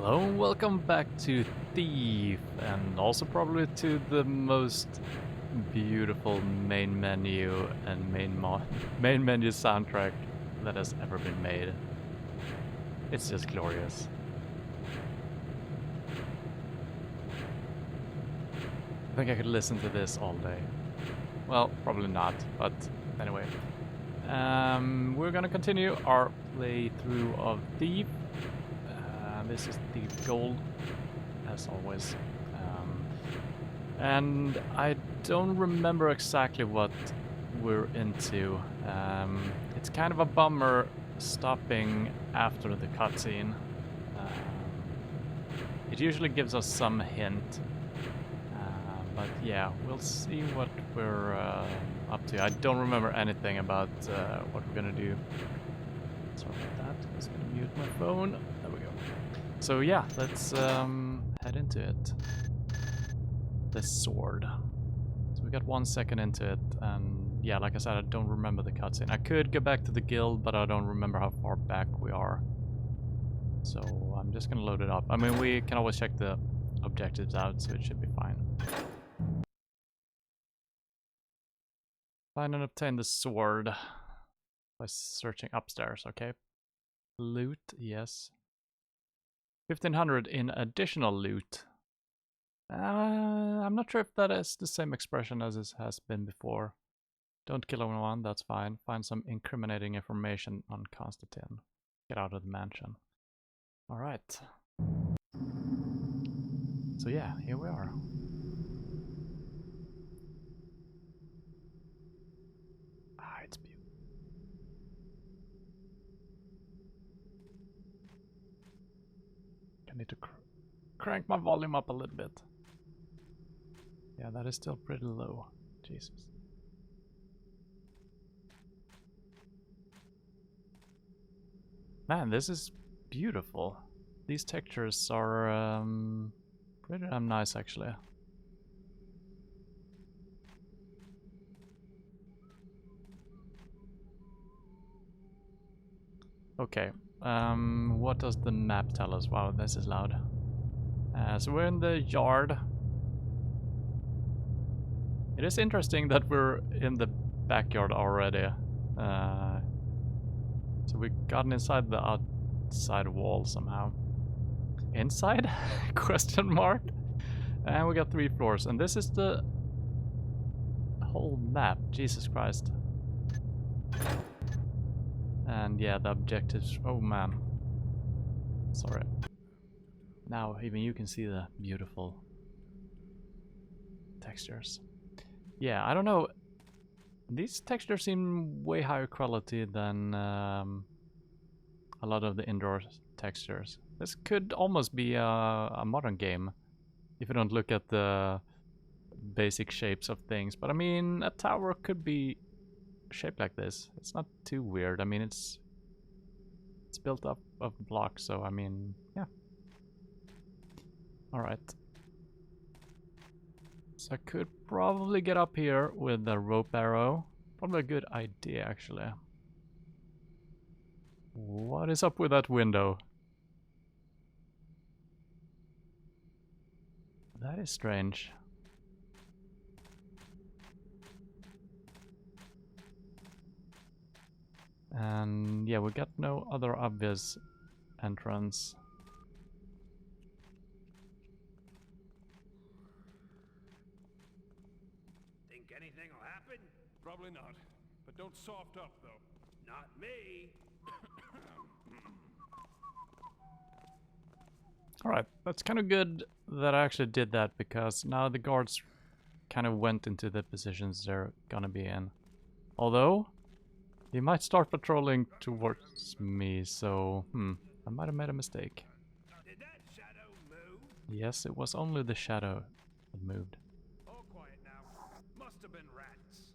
Hello and welcome back to Thief, and also probably to the most beautiful main menu and main menu soundtrack that has ever been made. It's just glorious. I think I could listen to this all day. Well, probably not, but anyway. We're gonna continue our playthrough of Thief. This is Thief Gold, as always. And I don't remember exactly what we're into. It's kind of a bummer stopping after the cutscene. It usually gives us some hint. But yeah, we'll see what we're up to. I don't remember anything about what we're gonna do. Sorry about that. I'm just gonna mute my phone. There we go. So yeah, let's head into it. The sword. So we got 1 second into it, and yeah, like I said, I don't remember the cutscene. I could go back to the guild, but I don't remember how far back we are. So I'm just gonna load it up. I mean, we can always check the objectives out, so it should be fine. Find and obtain the sword by searching upstairs, okay? Loot, yes. 1500 in additional loot. I'm not sure if that is the same expression as it has been before. Don't kill anyone, that's fine. Find some incriminating information on Constantine. Get out of the mansion. Alright. So yeah, here we are. Ah, it's beautiful. I need to crank my volume up a little bit. Yeah, that is still pretty low. Jesus. Man, this is beautiful. These textures are pretty damn nice, actually. Okay, what does the map tell us? Wow, this is loud. So we're in the yard. It is interesting that we're in the backyard already. So we've gotten inside the outside wall somehow. Inside? Question mark? And we got 3 floors, and this is the whole map. Jesus Christ. And yeah, the objectives. Oh man. Sorry. Now even you can see the beautiful textures. Yeah, I don't know. These textures seem way higher quality than a lot of the indoor textures. This could almost be a modern game if you don't look at the basic shapes of things. But I mean, a tower could be shaped like this. It's not too weird. I mean, it's built up of blocks, so I mean, yeah. Alright. So I could probably get up here with the rope arrow. Probably a good idea, actually. What is up with that window? That is strange. And yeah, we got no other obvious entrance. Think anything will happen? Probably not. But don't soft up, though. Not me. Alright, that's kind of good that I actually did that, because now the guards kind of went into the positions they're gonna be in. Although, he might start patrolling towards me, so, I might have made a mistake. Did that shadow move? Yes, it was only the shadow that moved. All quiet now. Must have been rats.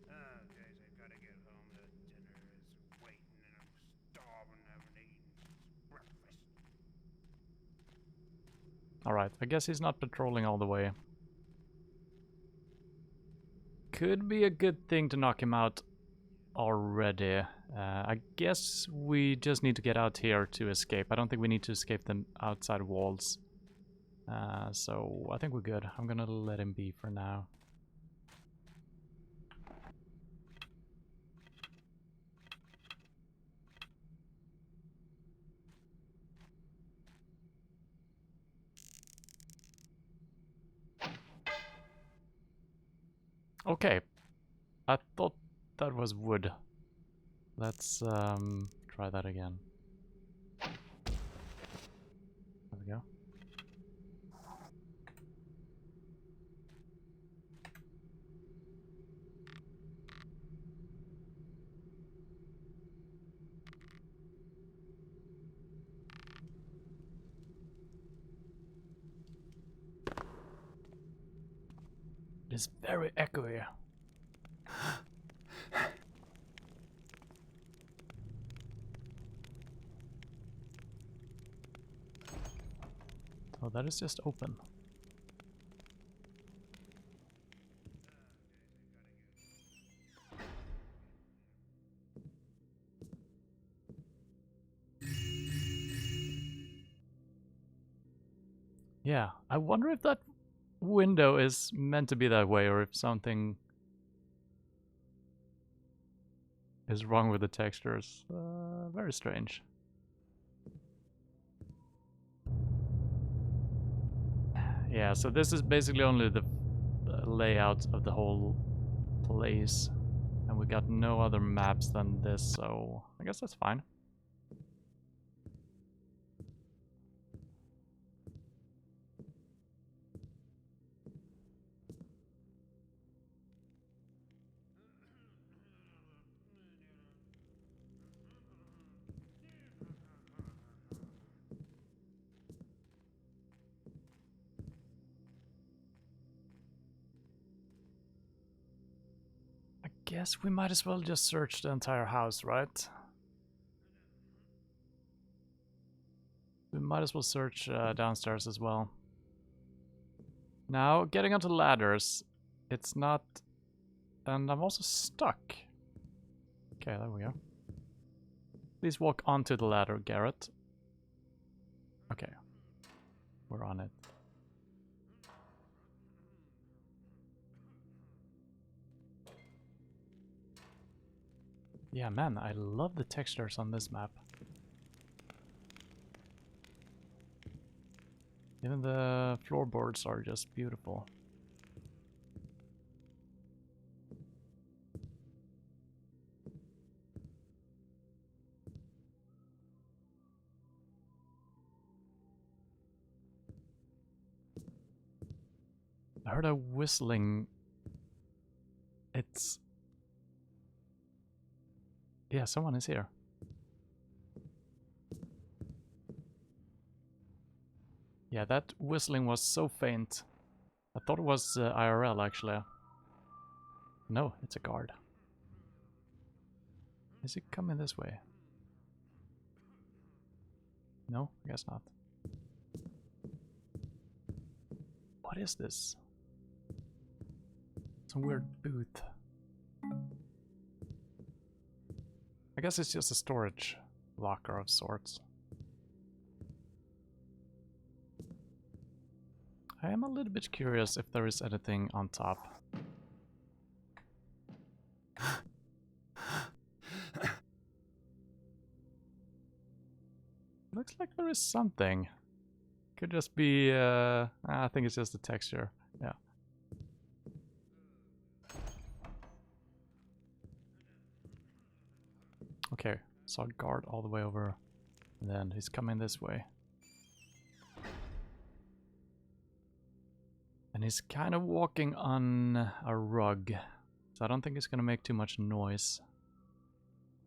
Okay, so I've got to get home. The dinner is waiting and I'm starving. I haven't eaten since breakfast. Alright, I guess he's not patrolling all the way. Could be a good thing to knock him out already. I guess we just need to get out here to escape. I don't think we need to escape the outside walls. So I think we're good. I'm gonna let him be for now. Okay. I thought that was wood. Let's try that again. There we go. It is very echoey. Oh, that is just open. Yeah, I wonder if that window is meant to be that way or if something is wrong with the textures. Very strange. Yeah, so this is basically only the layout of the whole place. And we got no other maps than this, so I guess that's fine. I guess we might as well just search the entire house, right? We might as well search downstairs as well. Now, getting onto ladders, it's not... And I'm also stuck. Okay, there we go. Please walk onto the ladder, Garrett. Okay. We're on it. Yeah, man, I love the textures on this map. Even the floorboards are just beautiful. I heard a whistling. It's... Yeah, someone is here. Yeah, that whistling was so faint. I thought it was IRL, actually. No, it's a guard. Is he coming this way? No, I guess not. What is this? Some weird booth. I guess it's just a storage locker of sorts. I am a little bit curious if there is anything on top. Looks like there is something. Could just be, I think it's just the texture. Yeah. Okay, saw a guard all the way over. And then he's coming this way. And he's kind of walking on a rug. So I don't think it's gonna make too much noise.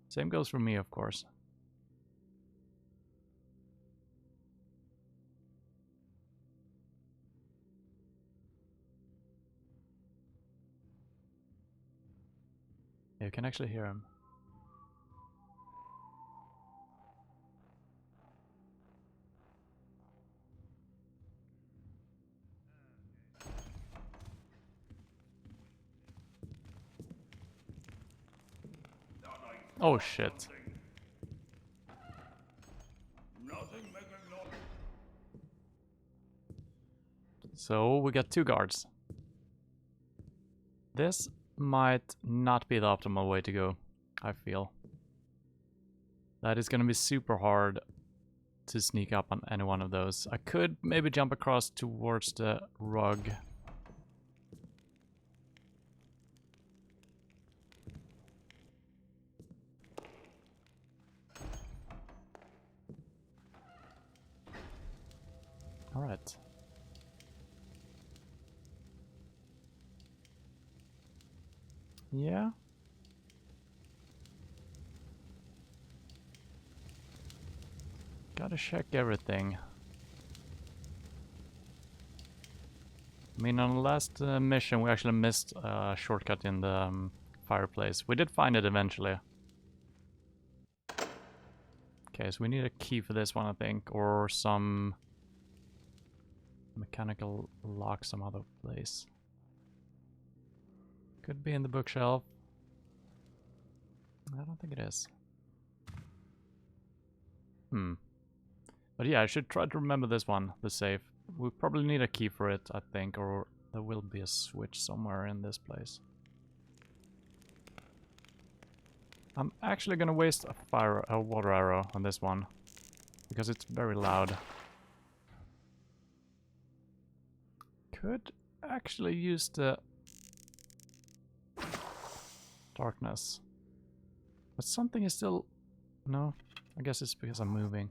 Same goes for me, of course. Yeah, you can actually hear him. Oh shit. Nothing making no. So we got 2 guards. This might not be the optimal way to go, I feel. That is gonna be super hard to sneak up on any one of those. I could maybe jump across towards the rug. Alright. Yeah. Gotta check everything. I mean, on the last mission, we actually missed a shortcut in the fireplace. We did find it eventually. Okay, so we need a key for this one, I think, or some mechanical lock some other place. Could be in the bookshelf. I don't think it is. But yeah, I should try to remember this one, the safe. We probably need a key for it, I think, or there will be a switch somewhere in this place. I'm actually gonna waste a water arrow on this one, because it's very loud. Could actually use the darkness. But something is still... No, I guess it's because I'm moving.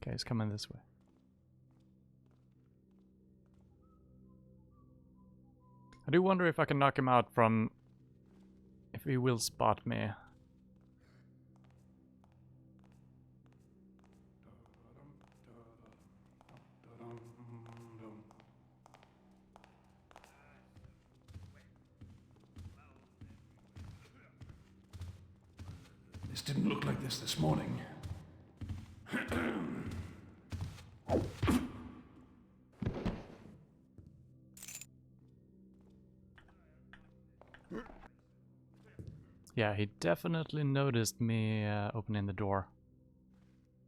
Okay, it's coming this way. I do wonder if I can knock him out from... if he will spot me. This didn't look like this morning. Yeah, he definitely noticed me opening the door.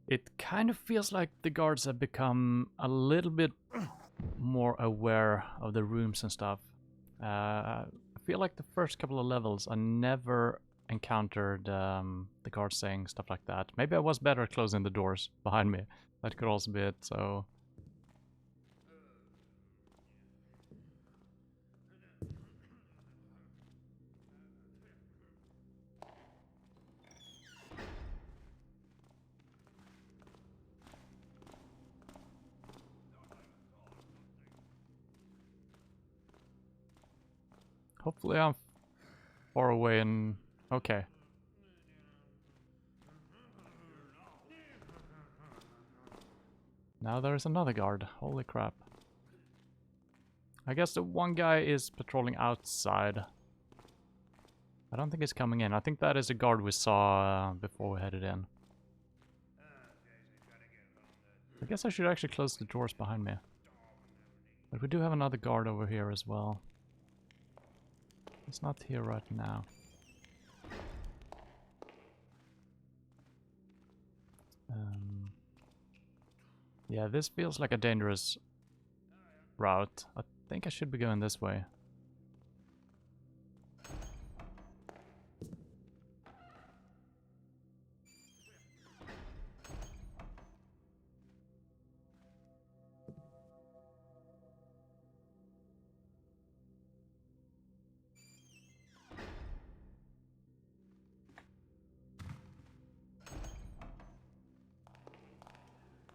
It kind of feels like the guards have become a little bit more aware of the rooms and stuff. I feel like the first couple of levels I never encountered the guards saying stuff like that. Maybe I was better at closing the doors behind me. That could also be it, so... Hopefully I'm far away and... Okay. Now there's another guard. Holy crap. I guess the one guy is patrolling outside. I don't think he's coming in. I think that is a guard we saw before we headed in. I guess I should actually close the doors behind me. But we do have another guard over here as well. He's not here right now. Yeah, this feels like a dangerous route. I think I should be going this way.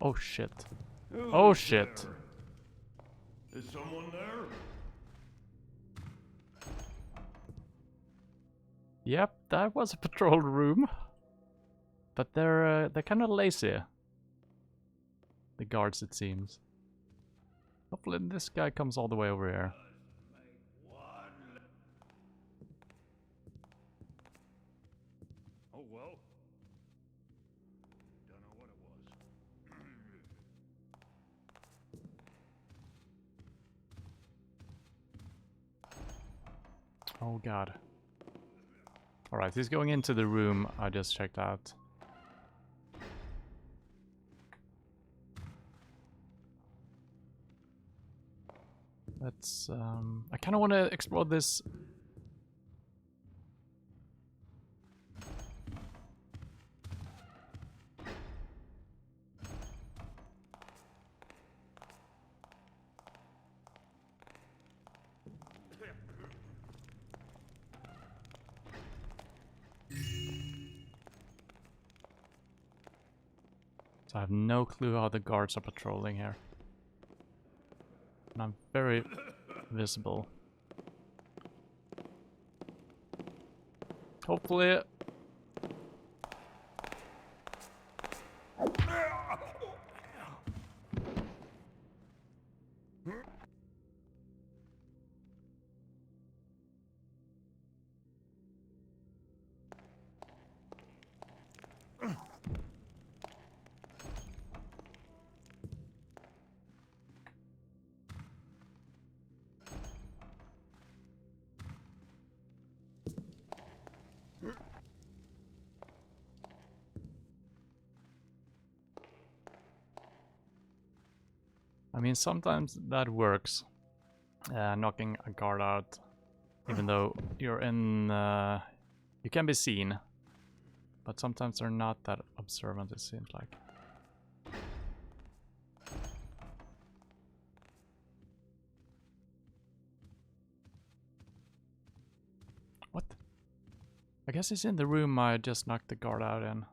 Oh shit. Oh shit. Is someone there? Yep, that was a patrol room. But they're kind of lazy. The guards, it seems. Hopefully this guy comes all the way over here. Oh well. Don't know what it was. Oh god. Alright, he's going into the room I just checked out. Let's, I kind of want to explore this. So I have no clue how the guards are patrolling here. And I'm very visible. Hopefully... I mean, sometimes that works, knocking a guard out, even though you're in, you can be seen, but sometimes they're not that observant, it seems like. What? I guess he's in the room I just knocked the guard out in.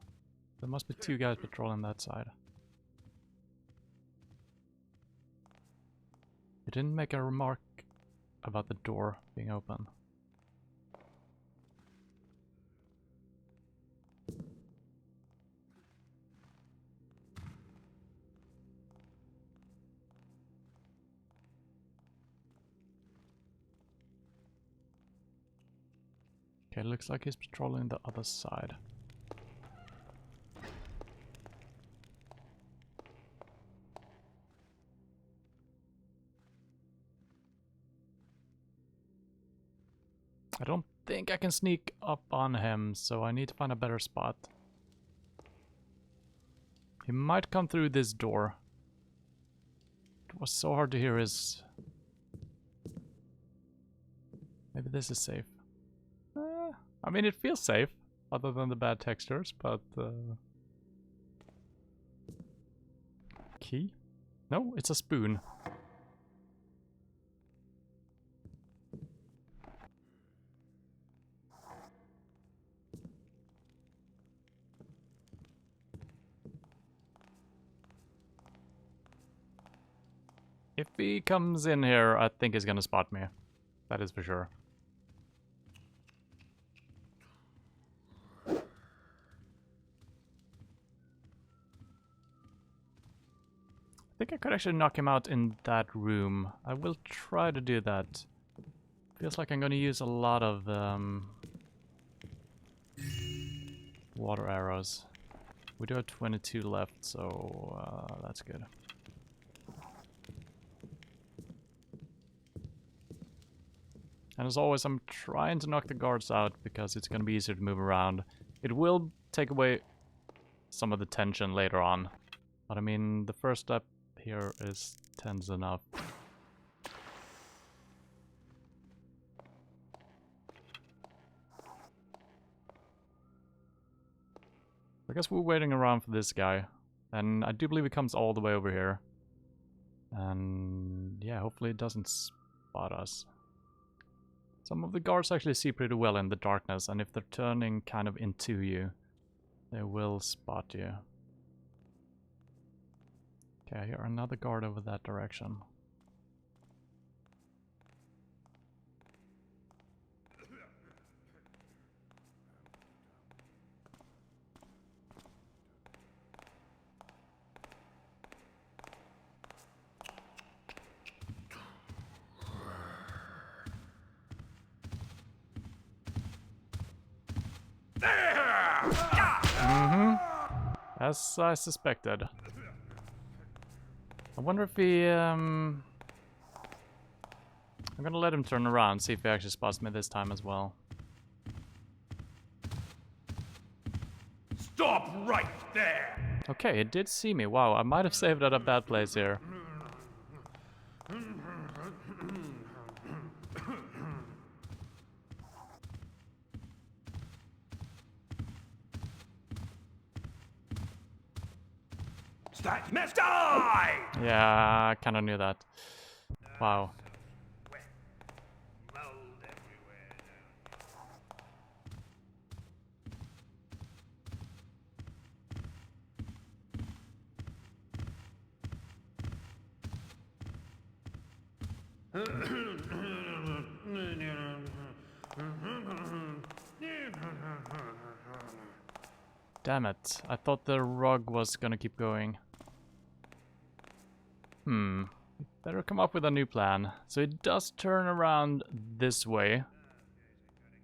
There must be two guys patrolling that side. He didn't make a remark about the door being open. Okay, looks like he's patrolling the other side. I don't think I can sneak up on him, so I need to find a better spot. He might come through this door. It was so hard to hear his... Maybe this is safe. I mean, it feels safe, other than the bad textures, but... Key? No, it's a spoon. If he comes in here, I think he's gonna spot me. That is for sure. I think I could actually knock him out in that room. I will try to do that. Feels like I'm gonna use a lot of water arrows. We do have 22 left, so that's good. And as always, I'm trying to knock the guards out because it's going to be easier to move around. It will take away some of the tension later on. But I mean, the first step here is tense enough. I guess we're waiting around for this guy. And I do believe he comes all the way over here. And yeah, hopefully it doesn't spot us. Some of the guards actually see pretty well in the darkness, and if they're turning kind of into you, they will spot you. Okay, I hear another guard over that direction. As I suspected. I wonder if he I'm gonna let him turn around, see if he actually spots me this time as well. Stop right there! Okay, it did see me. Wow, I might have saved at a bad place here. Stat mess die! Yeah, I kinda knew that. Wow. Wet. Mold everywhere down Damn it. I thought the rug was gonna keep going. Better come up with a new plan. So it does turn around this way.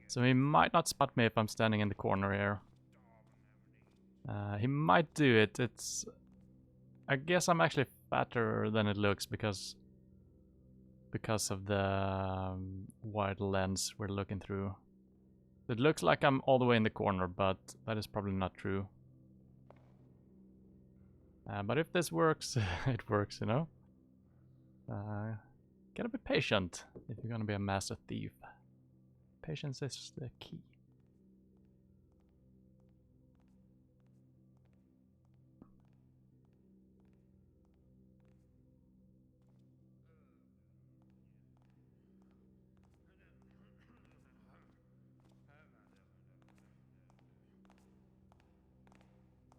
So he might not spot me if I'm standing in the corner here. He might do it. It's... I guess I'm actually fatter than it looks because of the wide lens we're looking through. It looks like I'm all the way in the corner, but that is probably not true. But if this works, it works, you know? Gotta be patient if you're gonna be a master thief. Patience is the key.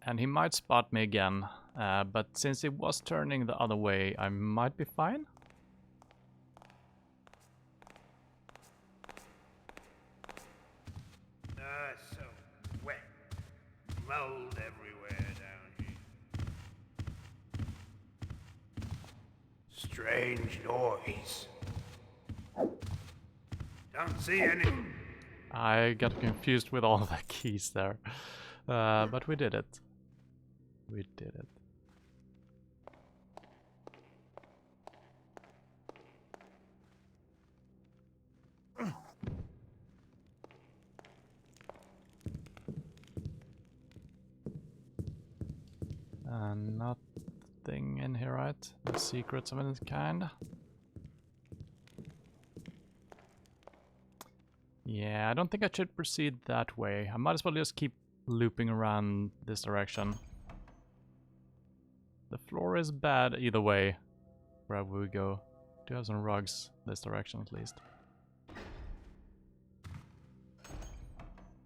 And he might spot me again, but since it was turning the other way, I might be fine. So wet. Mold everywhere down here. Strange noise. Don't see any. I got confused with all the keys there, but we did it. We did it. Nothing in here, right? No secrets of any kind. Yeah, I don't think I should proceed that way. I might as well just keep looping around this direction. The floor is bad either way, wherever we go. Do have some rugs this direction at least.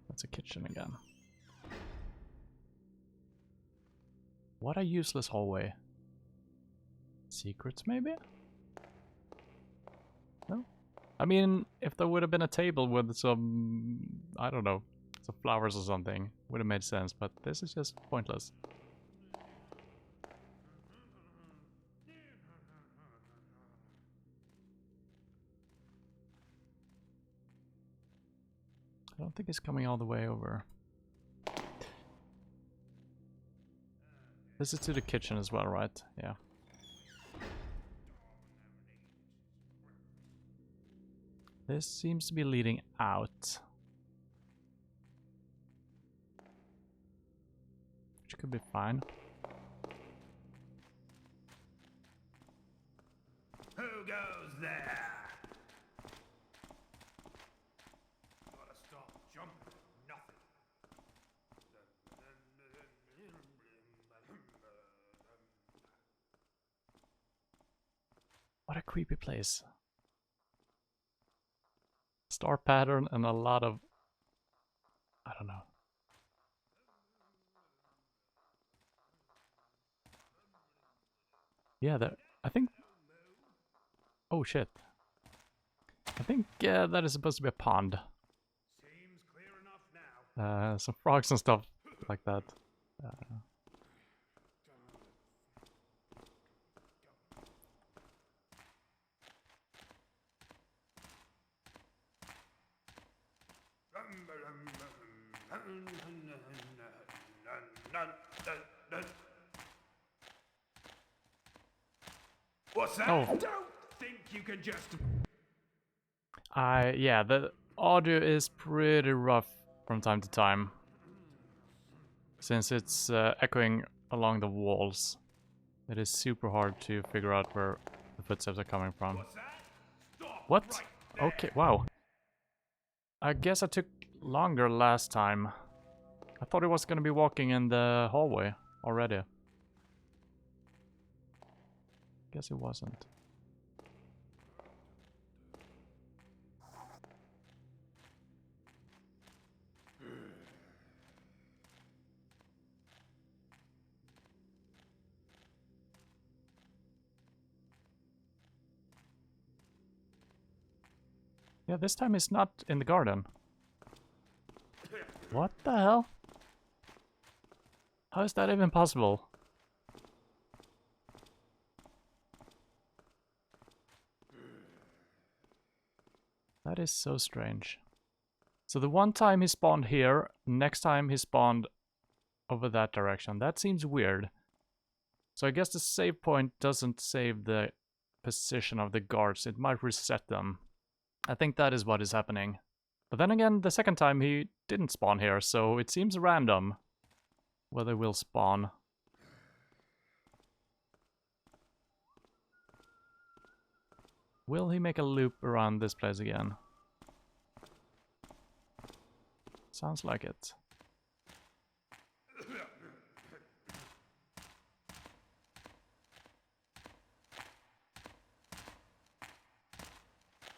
That's a kitchen again. What a useless hallway. Secrets, maybe? No? I mean, if there would have been a table with some, I don't know, some flowers or something, would have made sense, but this is just pointless. I don't think it's coming all the way over. This is to the kitchen as well, right? Yeah. This seems to be leading out. Which could be fine. Who goes there? Gotta stop jumping. Nothing. What a creepy place. Star pattern and a lot of... I don't know. Yeah, there... I think... Oh shit. I think that is supposed to be a pond. Seems clear enough now. Some frogs and stuff like that. What's that? Oh. Don't think you can just. Yeah, the audio is pretty rough from time to time. Since it's echoing along the walls. It is super hard to figure out where the footsteps are coming from. What's that? Stop What? right there. Okay, wow. I guess I took longer last time. I thought he was gonna be walking in the hallway already. Guess he wasn't. Yeah, this time he's not in the garden. What the hell? How is that even possible? That is so strange. So the one time he spawned here, next time he spawned over that direction. That seems weird. So I guess the save point doesn't save the position of the guards. It might reset them. I think that is what is happening. But then again, the second time he didn't spawn here, so it seems random where they will spawn. Will he make a loop around this place again? Sounds like it.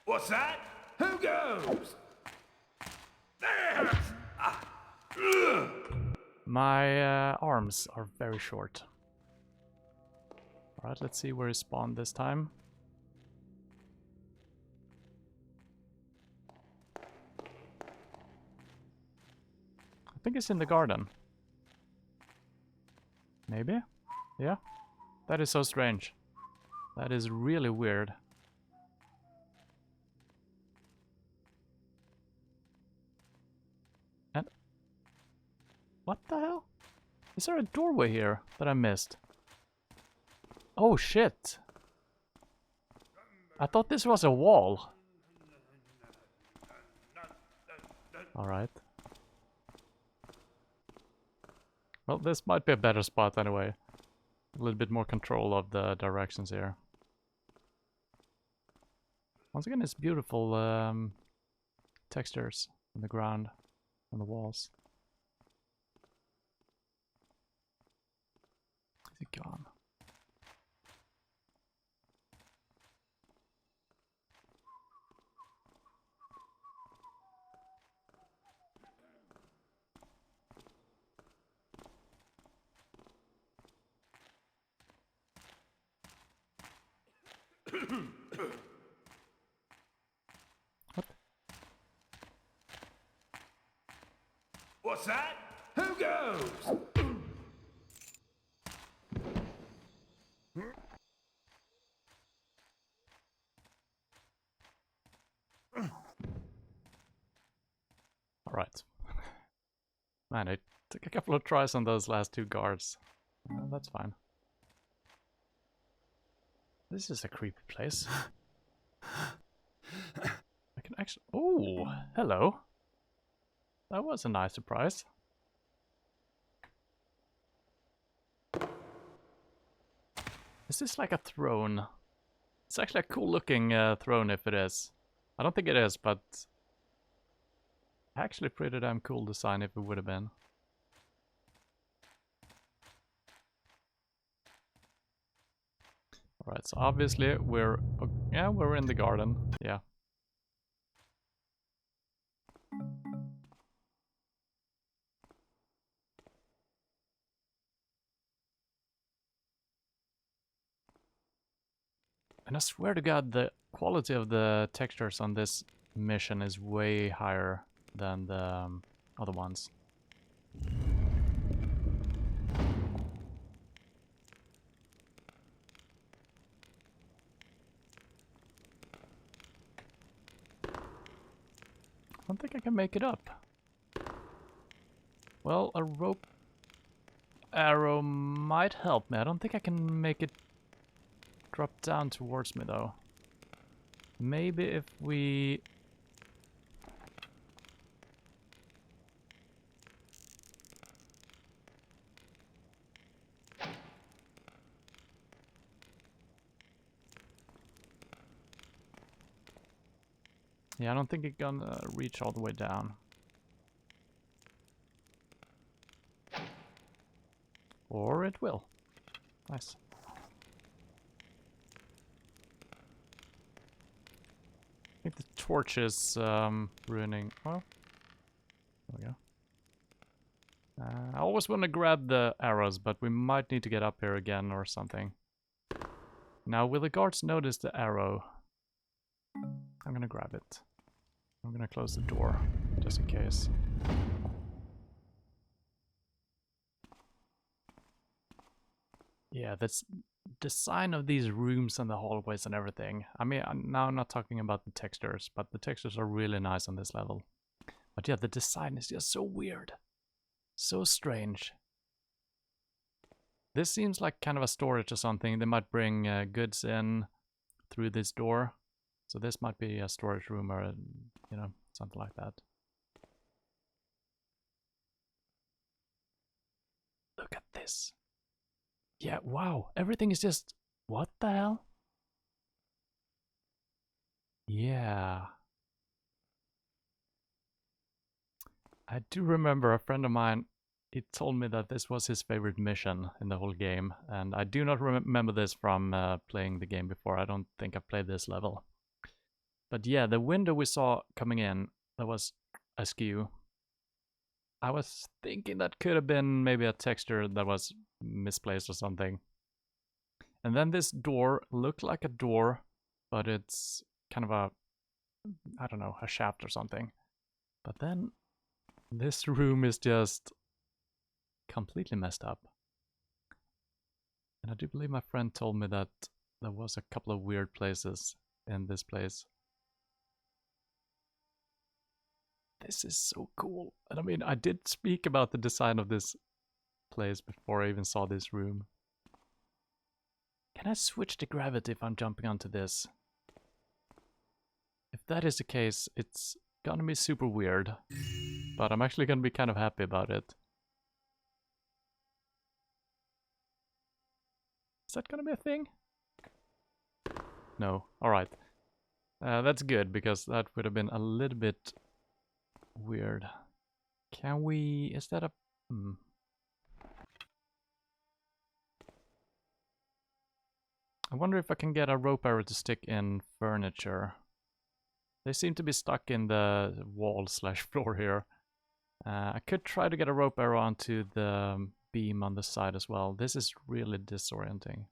What's that? Who goes? There! Ugh. My arms are very short. Alright, let's see where he spawned this time. I think it's in the garden. Maybe? Yeah? That is so strange. That is really weird. And... what the hell? Is there a doorway here that I missed? Oh shit! I thought this was a wall. Alright. Well, this might be a better spot anyway. A little bit more control of the directions here. Once again, it's beautiful textures on the ground, on the walls. Is it gone? What? What's that? Who goes? Alright. Man, it took a couple of tries on those last two guards. That's fine. This is a creepy place. I can actually... oh, hello. That was a nice surprise. Is this like a throne? It's actually a cool looking throne if it is. I don't think it is, but... actually pretty damn cool design if it would have been. Alright, so obviously we're... yeah, we're in the garden. Yeah. And I swear to God, the quality of the textures on this mission is way higher than the other ones. I don't think I can make it up. Well, a rope arrow might help me. I don't think I can make it drop down towards me though. Maybe if we Yeah, I don't think it's gonna reach all the way down. Or it will. Nice. I think the torch is ruining... Oh. There we go. I always want to grab the arrows, but we might need to get up here again or something. Now, will the guards notice the arrow? I'm gonna grab it. I'm gonna close the door, just in case. Yeah, that's the design of these rooms and the hallways and everything. I mean, now I'm not talking about the textures, but the textures are really nice on this level. But yeah, the design is just so weird. So strange. This seems like kind of a storage or something. They might bring goods in through this door. So this might be a storage room or, you know, something like that. Look at this. Yeah, wow. Everything is just... What the hell? Yeah. I do remember a friend of mine, he told me that this was his favorite mission in the whole game. And I do not remember this from playing the game before. I don't think I played this level. But yeah, the window we saw coming in, that was askew. I was thinking that could have been maybe a texture that was misplaced or something. And then this door looked like a door, but it's kind of a, I don't know, a shaft or something. But then this room is just completely messed up. And I do believe my friend told me that there was a couple of weird places in this place. This is so cool. And I mean, I did speak about the design of this place before I even saw this room. Can I switch the gravity if I'm jumping onto this? If that is the case, it's gonna be super weird. But I'm actually gonna be kind of happy about it. Is that gonna be a thing? No. Alright. That's good, because that would have been a little bit weird. Can we... Is that a... I wonder if I can get a rope arrow to stick in furniture. They seem to be stuck in the wall/floor here. I could try to get a rope arrow onto the beam on the side as well. This is really disorienting.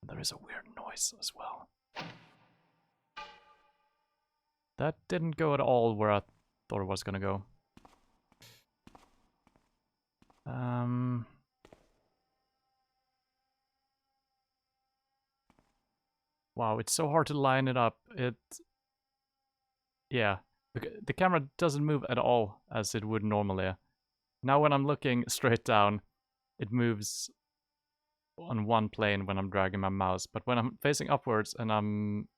There is a weird noise as well. That didn't go at all where I thought it was gonna go. Wow, it's so hard to line it up. Yeah, the camera doesn't move at all as it would normally. Now when I'm looking straight down, it moves on one plane when I'm dragging my mouse. But when I'm facing upwards and I'm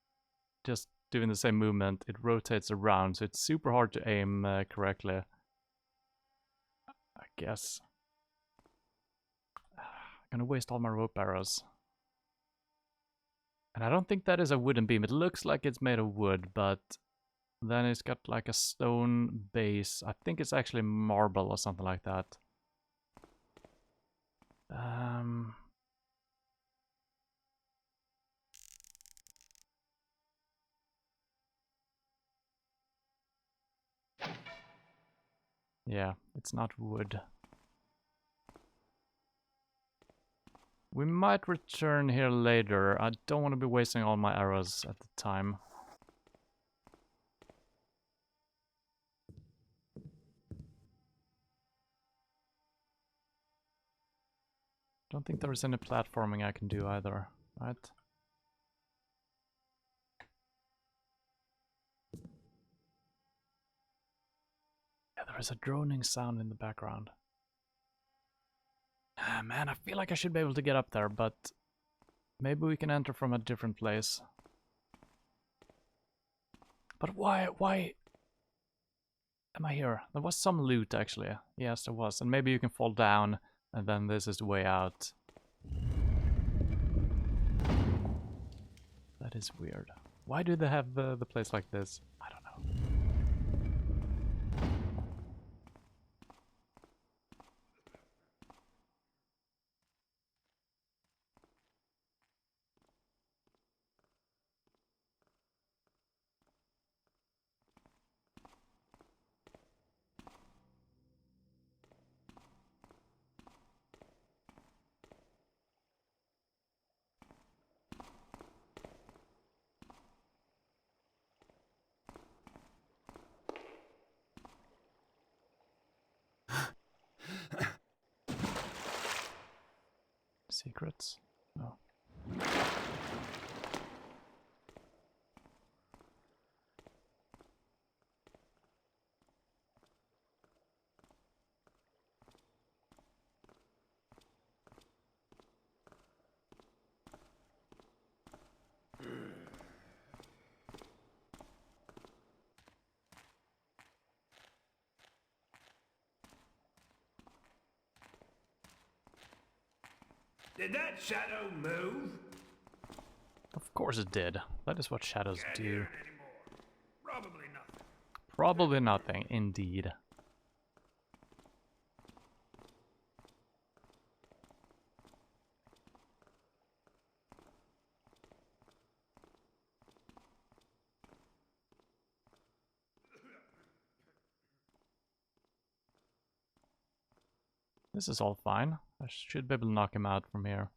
just doing the same movement, it rotates around. So it's super hard to aim correctly, I guess. I'm gonna waste all my rope arrows. And I don't think that is a wooden beam. It looks like it's made of wood, but then it's got like a stone base. I think it's actually marble or something like that. Yeah, it's not wood. We might return here later. I don't want to be wasting all my arrows at the time. Don't think there is any platforming I can do either, right? Yeah, there is a droning sound in the background. Ah, man, I feel like I should be able to get up there, but maybe we can enter from a different place. But why am I here? There was some loot, actually. Yes, there was. And maybe you can fall down, and then this is the way out. That is weird. Why do they have the place like this? I don't know. Secrets? No. Did that shadow move? Of course it did. That is what shadows Can't do. hear it anymore. Probably nothing. Probably nothing, indeed. This is all fine. I should be able to knock him out from here.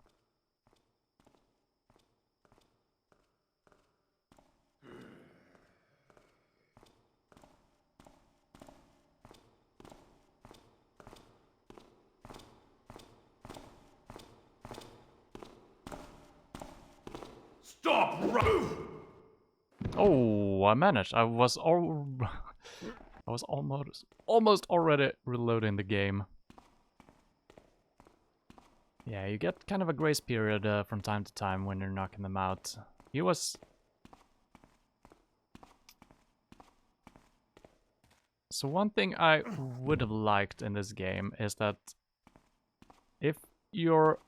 Stop! Oh, I managed. I was almost already reloading the game. Yeah, you get kind of a grace period from time to time when you're knocking them out. He was... So one thing I would have liked in this game is that if your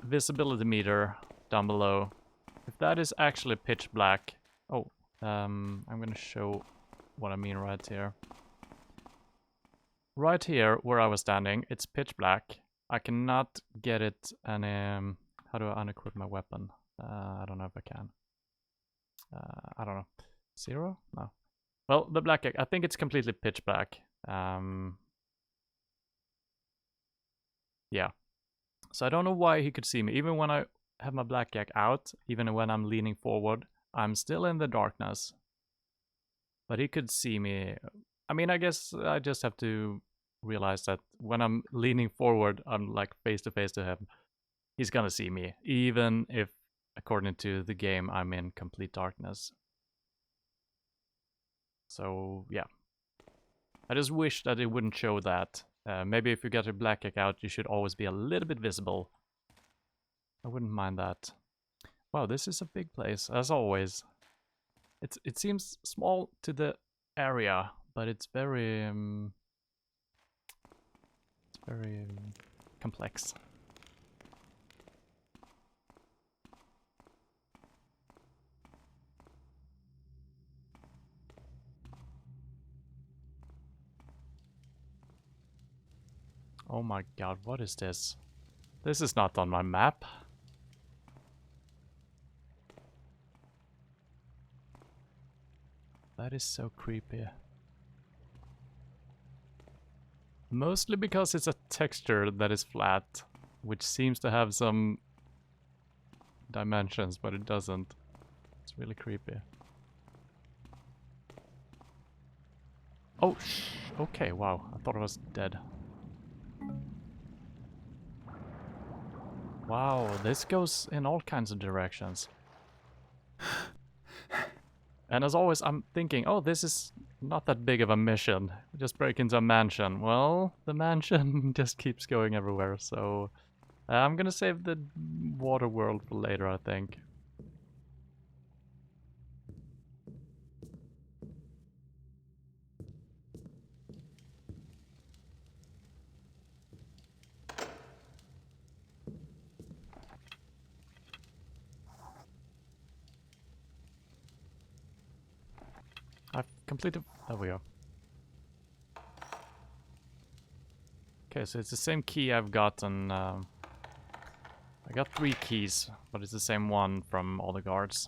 visibility meter down below, if that is actually pitch black... Oh, I'm gonna show what I mean right here. Right here, where I was standing, it's pitch black. I cannot get it any... how do I unequip my weapon? I don't know if I can. I don't know. 0? No. Well, the black egg, I think it's completely pitch black. Yeah. So I don't know why he could see me. Even when I have my black egg out, even when I'm leaning forward, I'm still in the darkness. But he could see me. I mean, I guess I just have to realize that when I'm leaning forward, I'm like face to him. He's gonna see me, even if, according to the game, I'm in complete darkness. So, yeah. I just wish that it wouldn't show that. Maybe if you get your black egg out, you should always be a little bit visible. I wouldn't mind that. Wow, this is a big place, as always. It seems small to the area, but it's very complex. Oh my god, what is this? This is not on my map. That is so creepy. Mostly because it's a texture that is flat, which seems to have some dimensions, but it doesn't. It's really creepy. Oh, okay, wow. I thought I was dead. Wow, this goes in all kinds of directions. And as always, I'm thinking, oh, this is not that big of a mission. Just break into a mansion. Well, the mansion just keeps going everywhere, so... I'm gonna save the water world for later, I think. completed. There we go. Okay, so it's the same key I've gotten. I got 3 keys, but it's the same one from all the guards.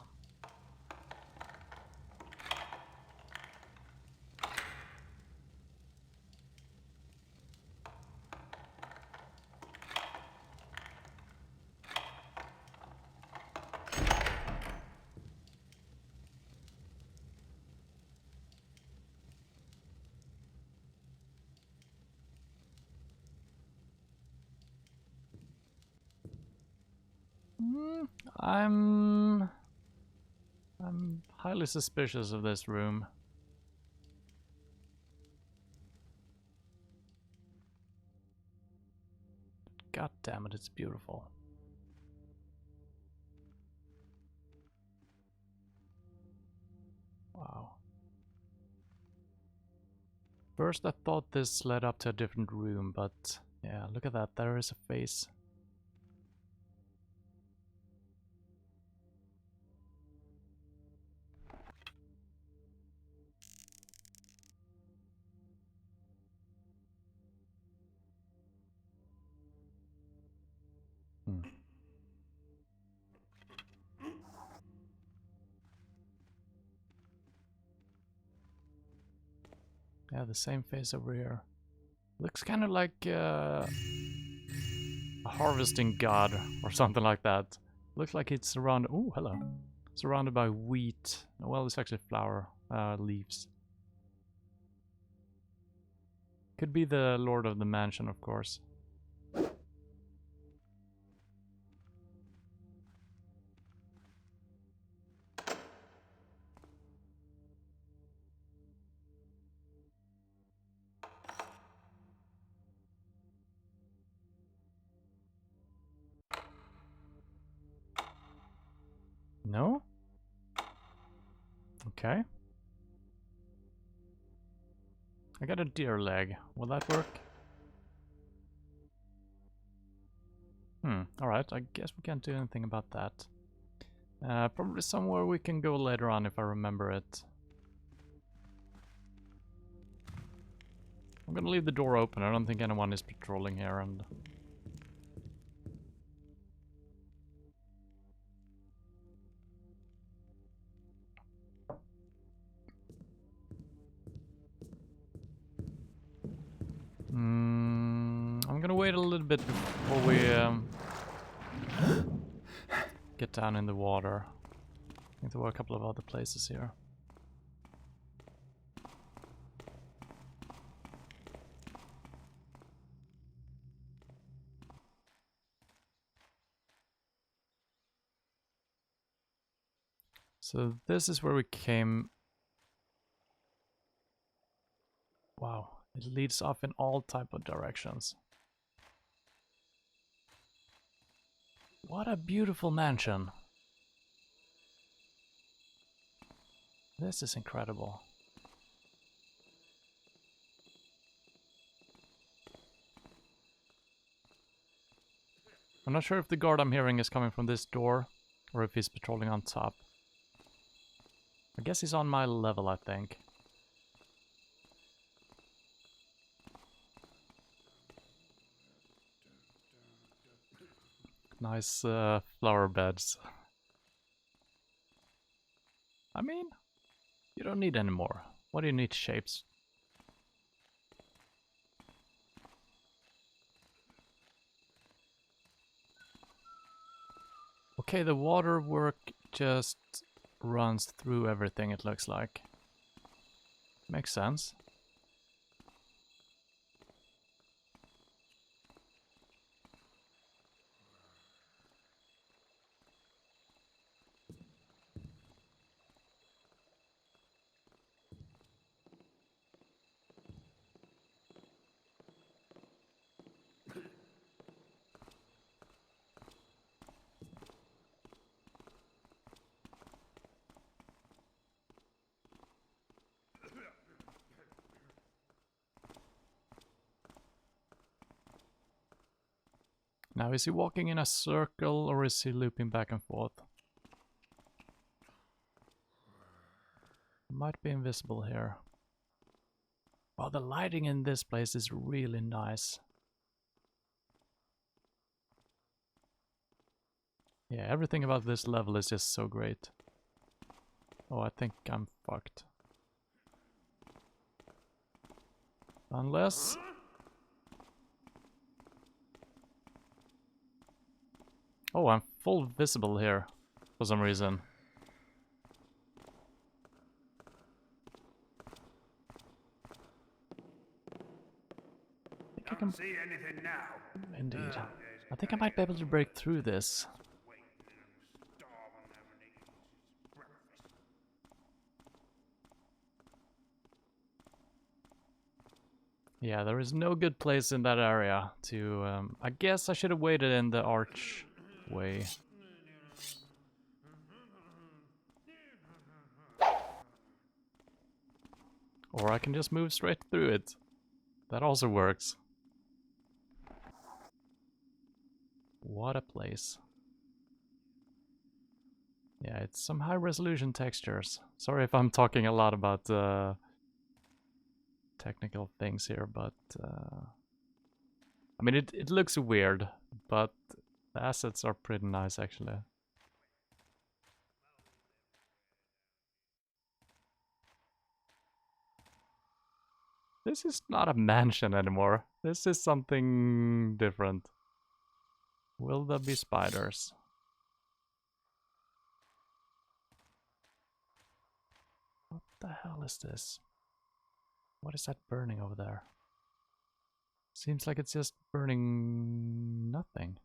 I'm highly suspicious of this room. God damn it, it's beautiful. Wow. First I thought this led up to a different room, but yeah, look at that, there is a face. Hmm. Yeah, the same face over here. Looks kind of like a harvesting god or something like that. Looks like it's surrounded. Oh, hello. Surrounded by wheat. Well, it's actually flower leaves. Could be the lord of the mansion, of course. No? Okay. I got a deer leg. Will that work? Alright, I guess we can't do anything about that. Probably somewhere we can go later on if I remember it. I'm gonna leave the door open. I don't think anyone is patrolling here, and I'm gonna wait a little bit before we get down in the water. I think there were a couple of other places here. So this is where we came. Wow, it leads off in all type of directions. What a beautiful mansion. This is incredible. I'm not sure if the guard I'm hearing is coming from this door or if he's patrolling on top. I guess he's on my level, I think. Nice flower beds. I mean, you don't need any more. What do you need shapes? Okay, the water work just runs through everything, it looks like. Makes sense. Now, is he walking in a circle or is he looping back and forth? might be invisible here. Wow, the lighting in this place is really nice. Yeah, everything about this level is just so great. Oh, I think I'm fucked. Unless... Oh, I'm full visible here for some reason. I think I can... Don't see anything now. Indeed. Okay, I think I might be able to break through this. waiting and I'm starving, haven't eaten since breakfast. Yeah, there is no good place in that area to... I guess I should have waited in the archway. Or I can just move straight through it. That also works. What a place. Yeah, it's some high resolution textures. Sorry if I'm talking a lot about technical things here, but... I mean, it looks weird, but the assets are pretty nice actually. This is not a mansion anymore. This is something different. Will there be spiders? What the hell is this? What is that burning over there? Seems like it's just burning nothing.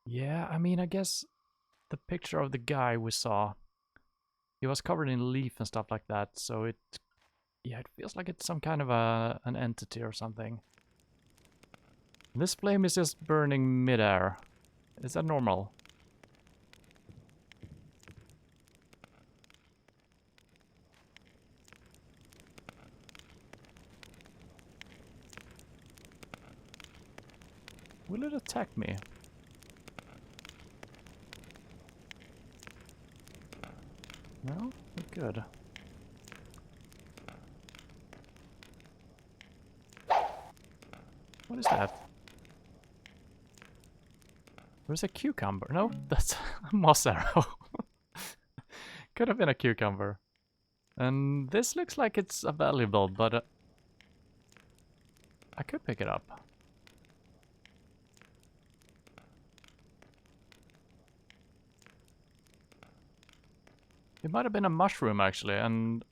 Yeah, I mean, I guess the picture of the guy we saw, he was covered in leaf and stuff like that, so it, yeah, it feels like it's some kind of an entity or something. This flame is just burning midair. Is that normal? Will it attack me? No? Good. What is that? There's a cucumber. No, that's a moss arrow. Could have been a cucumber. And this looks like it's a valuable, but I could pick it up. It might have been a mushroom actually, and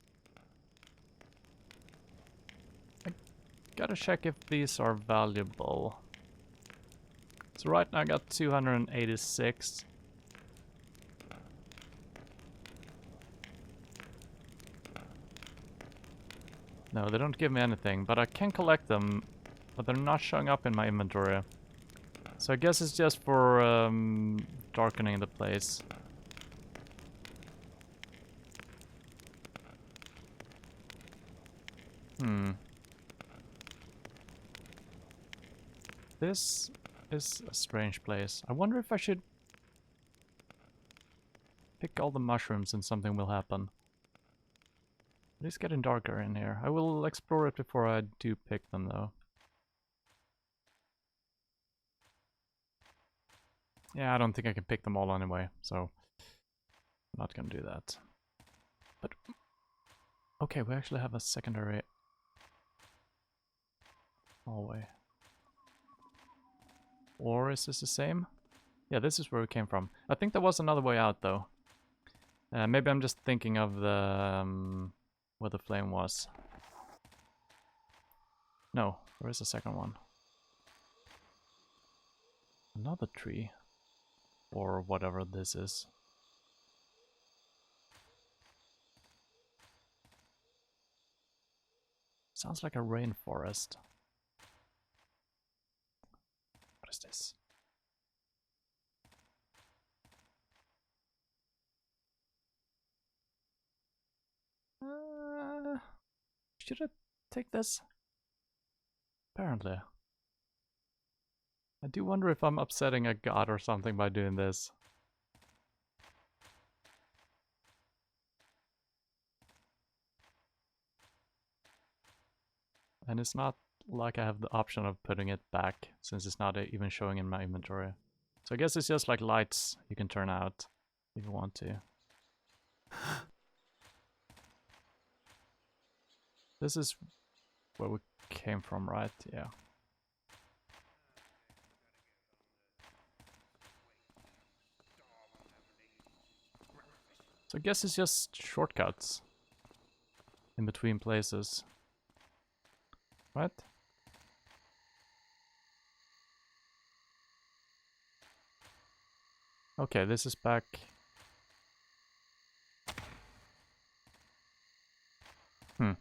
I gotta check if these are valuable. So right now I got 286. No, they don't give me anything, but I can collect them, but they're not showing up in my inventory. So I guess it's just for darkening the place. This is a strange place. I wonder if I should pick all the mushrooms and something will happen. It is getting darker in here. I will explore it before I do pick them though. Yeah, I don't think I can pick them all anyway, so I'm not gonna do that. But okay, we actually have a secondary hallway. Or is this the same? Yeah, this is where we came from. I think there was another way out though. Maybe I'm just thinking of the where the flame was. No, there is a second one. Another tree. Or whatever this is. Sounds like a rainforest. What is this? Should I take this? Apparently. I do wonder if I'm upsetting a god or something by doing this. And it's not like I have the option of putting it back, since it's not even showing in my inventory. So I guess it's just like lights you can turn out if you want to. This is where we came from, right? Yeah. So I guess it's just shortcuts in between places. Right? Okay, this is back. Hmm.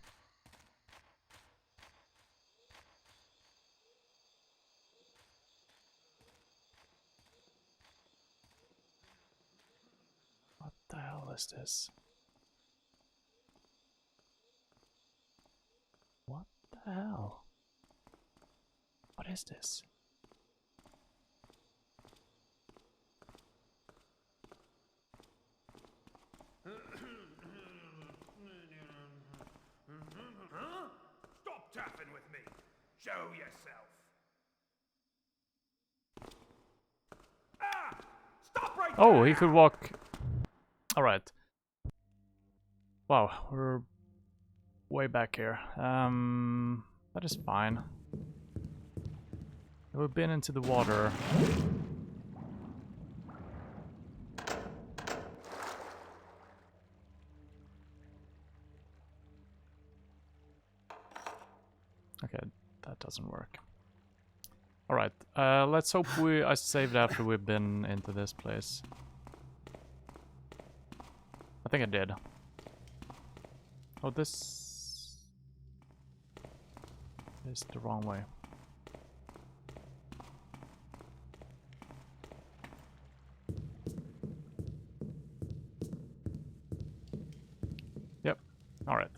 What the hell is this? What the hell? What is this? Huh? Stop tapping with me. Show yourself. Ah! Stop right Oh, there! he could walk. Alright. Wow, we're way back here. That is fine. We've been into the water. Okay, that doesn't work. Alright, let's hope I saved after we've been into this place. I think I did. Oh, this is the wrong way. Yep, alright.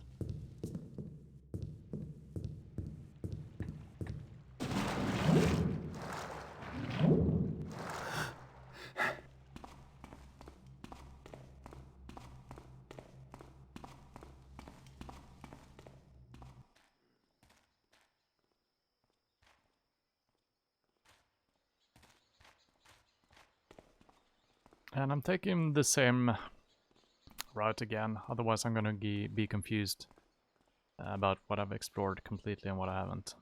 And I'm taking the same route again, otherwise I'm gonna be confused about what I've explored completely and what I haven't.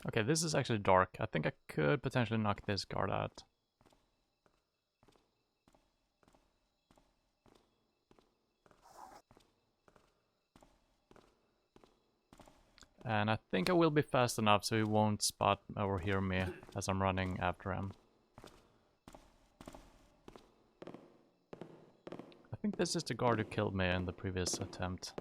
Okay, this is actually dark. I think I could potentially knock this guard out. And I think I will be fast enough so he won't spot or hear me as I'm running after him. I think this is the guard who killed me in the previous attempt.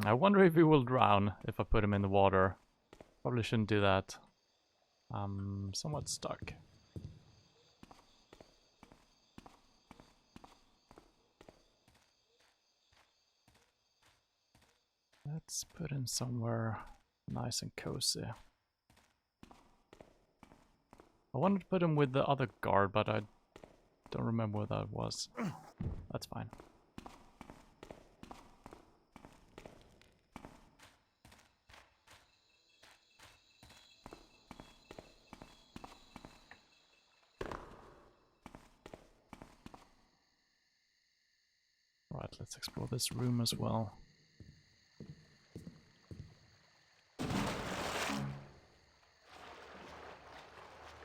I wonder if he will drown if I put him in the water. Probably shouldn't do that. I'm somewhat stuck. Let's put him somewhere nice and cozy. I wanted to put him with the other guard, but I don't remember where that was. That's fine. Right, let's explore this room as well.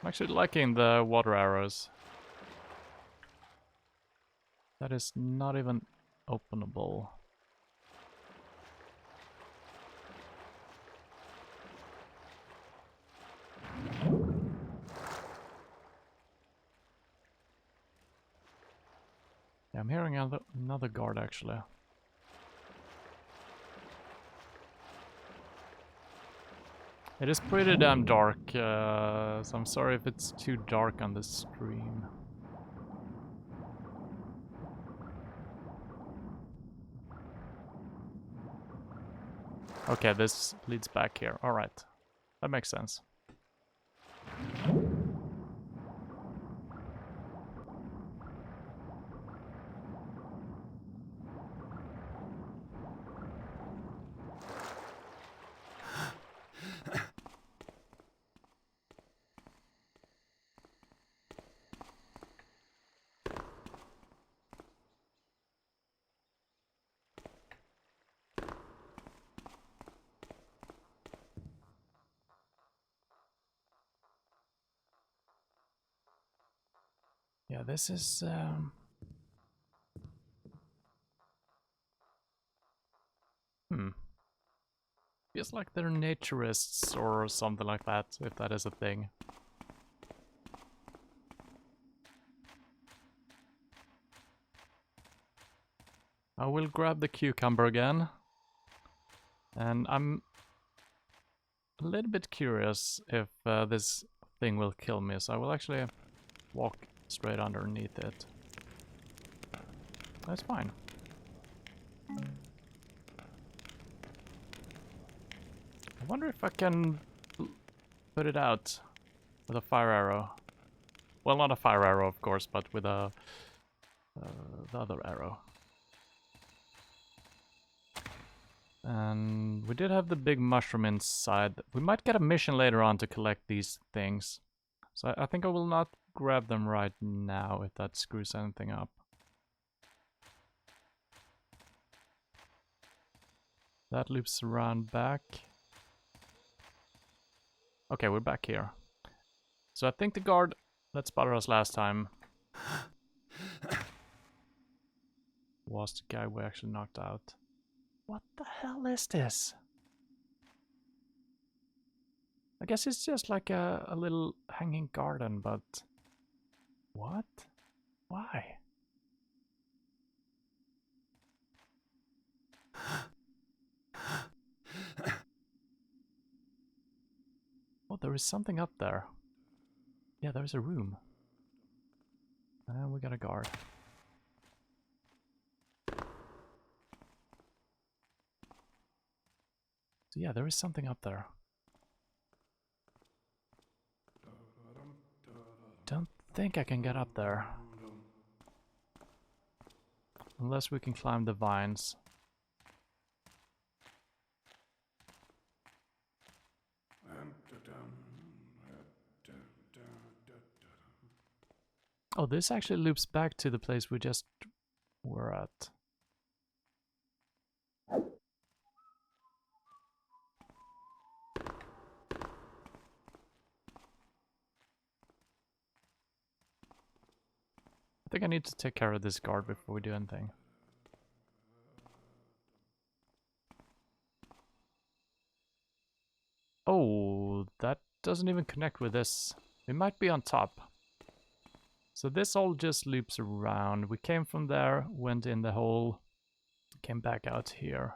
I'm actually liking the water arrows. That is not even openable. Yeah, I'm hearing another guard actually. It is pretty damn dark, so I'm sorry if it's too dark on this stream. Okay, this leads back here. Alright. That makes sense. Yeah, this is... Feels like they're naturists or something like that, if that is a thing. I will grab the cucumber again. And I'm a little bit curious if this thing will kill me, so I will actually walk straight underneath it. That's fine. I wonder if I can put it out with a fire arrow. Well, not a fire arrow, of course, but with a the other arrow. And we did have the big mushroom inside. We might get a mission later on to collect these things. So I think I will not grab them right now if that screws anything up. That loops around back. Okay, we're back here. So I think the guard that spotted us last time was the guy we actually knocked out. What the hell is this? I guess it's just like a little hanging garden, but... What? Why? Oh, there is something up there. Yeah, there's a room. And we got a guard. So yeah, there is something up there. Don't think I can get up there. Unless we can climb the vines. Oh, this actually loops back to the place we just were at. I think I need to take care of this guard before we do anything. Oh, that doesn't even connect with this. It might be on top. So this all just loops around. We came from there, went in the hole, came back out here.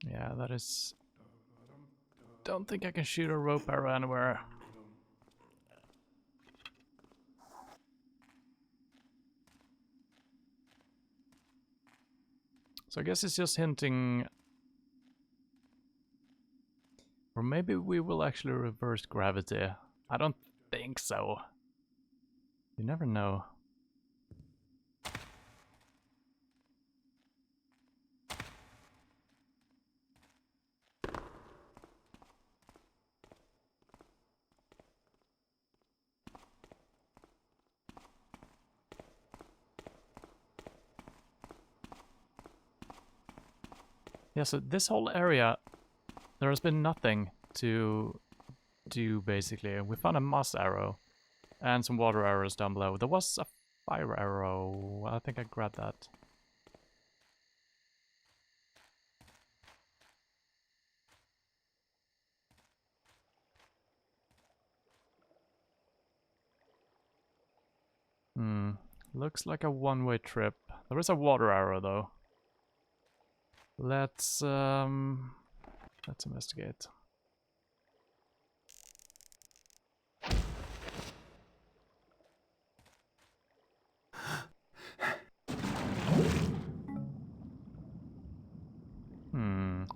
Yeah, that is... Don't think I can shoot a rope arrow anywhere. So I guess it's just hinting... Or maybe we will actually reverse gravity. I don't think so. You never know. Yeah, so this whole area, there has been nothing to do, basically. We found a moss arrow and some water arrows down below. There was a fire arrow. I think I grabbed that. Looks like a one-way trip. There is a water arrow though. Let's investigate.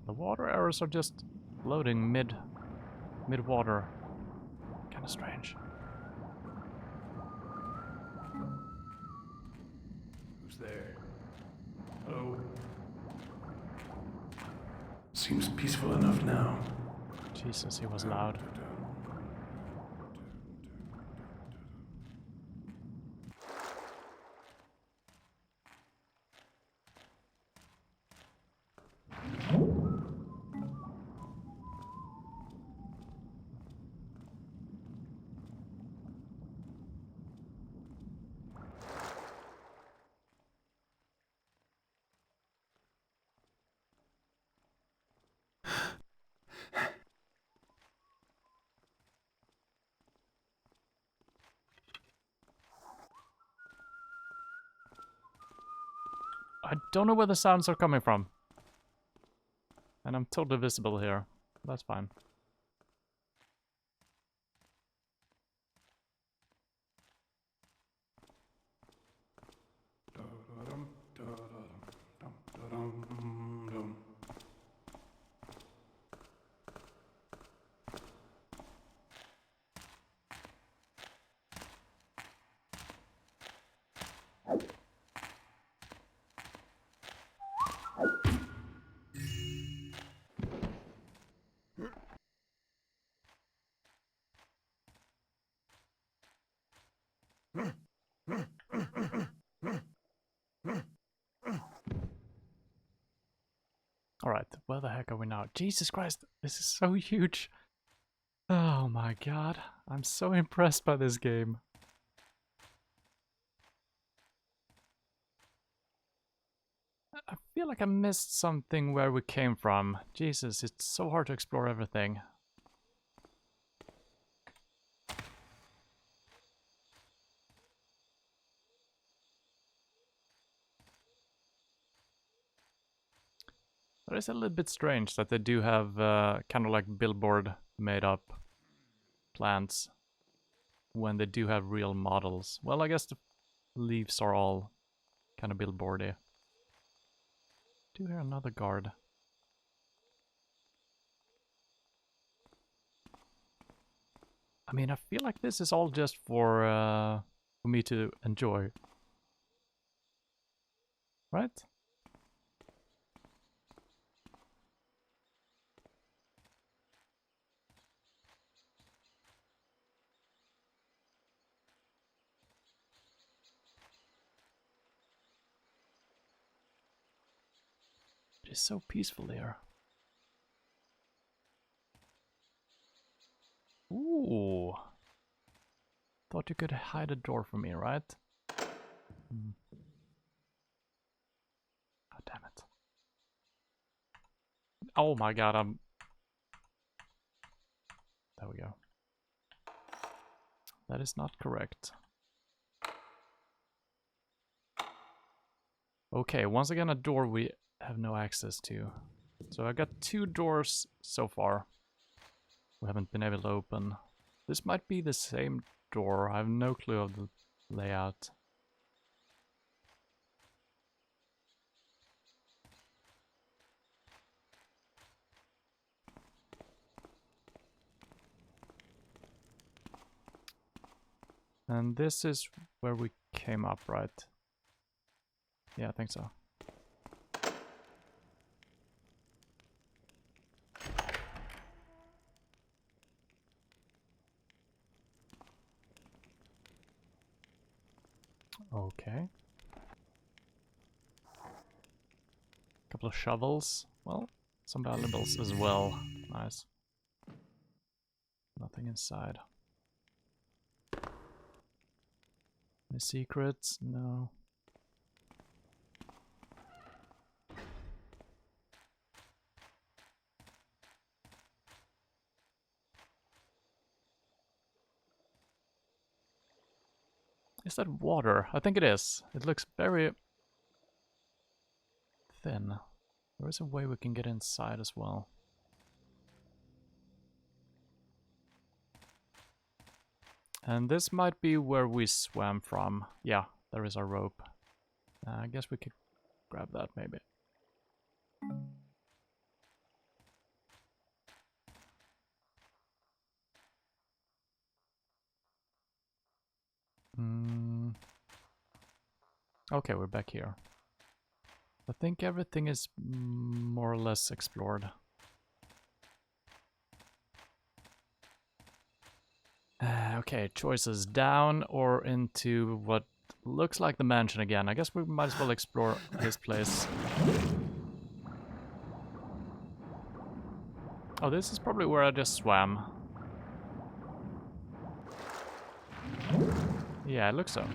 The water arrows are just floating mid-water. Kinda strange. Who's there? Hello? Seems peaceful enough now. Jesus, he was loud. I don't know where the sounds are coming from. And I'm totally visible here. That's fine. Alright, where the heck are we now? Jesus Christ, this is so huge. Oh my god, I'm so impressed by this game. I feel like I missed something where we came from. Jesus, it's so hard to explore everything. But it's a little bit strange that they do have kind of like billboard made up plants when they do have real models. Well, I guess the leaves are all kind of billboardy. Do hear another guard. I mean, I feel like this is all just for me to enjoy. Right? It's so peaceful here. Ooh. Thought you could hide a door from me, right? Oh, damn it. Oh my god, I'm... There we go. That is not correct. Okay, once again a door we have no access to. So I got 2 doors so far. We haven't been able to open. This might be the same door. I have no clue of the layout. And this is where we came up, right? Yeah, I think so. Okay. Couple of shovels. Well, some valuables as well. Nice. Nothing inside. Any secrets? No. Is that water? I think it is. It looks very thin. There is a way we can get inside as well. And this might be where we swam from. Yeah, there is our rope. I guess we could grab that maybe. Okay, we're back here. I think everything is more or less explored. Okay, choices down or into what looks like the mansion again. I guess we might as well explore this place. Oh, this is probably where I just swam. Yeah, it looks so.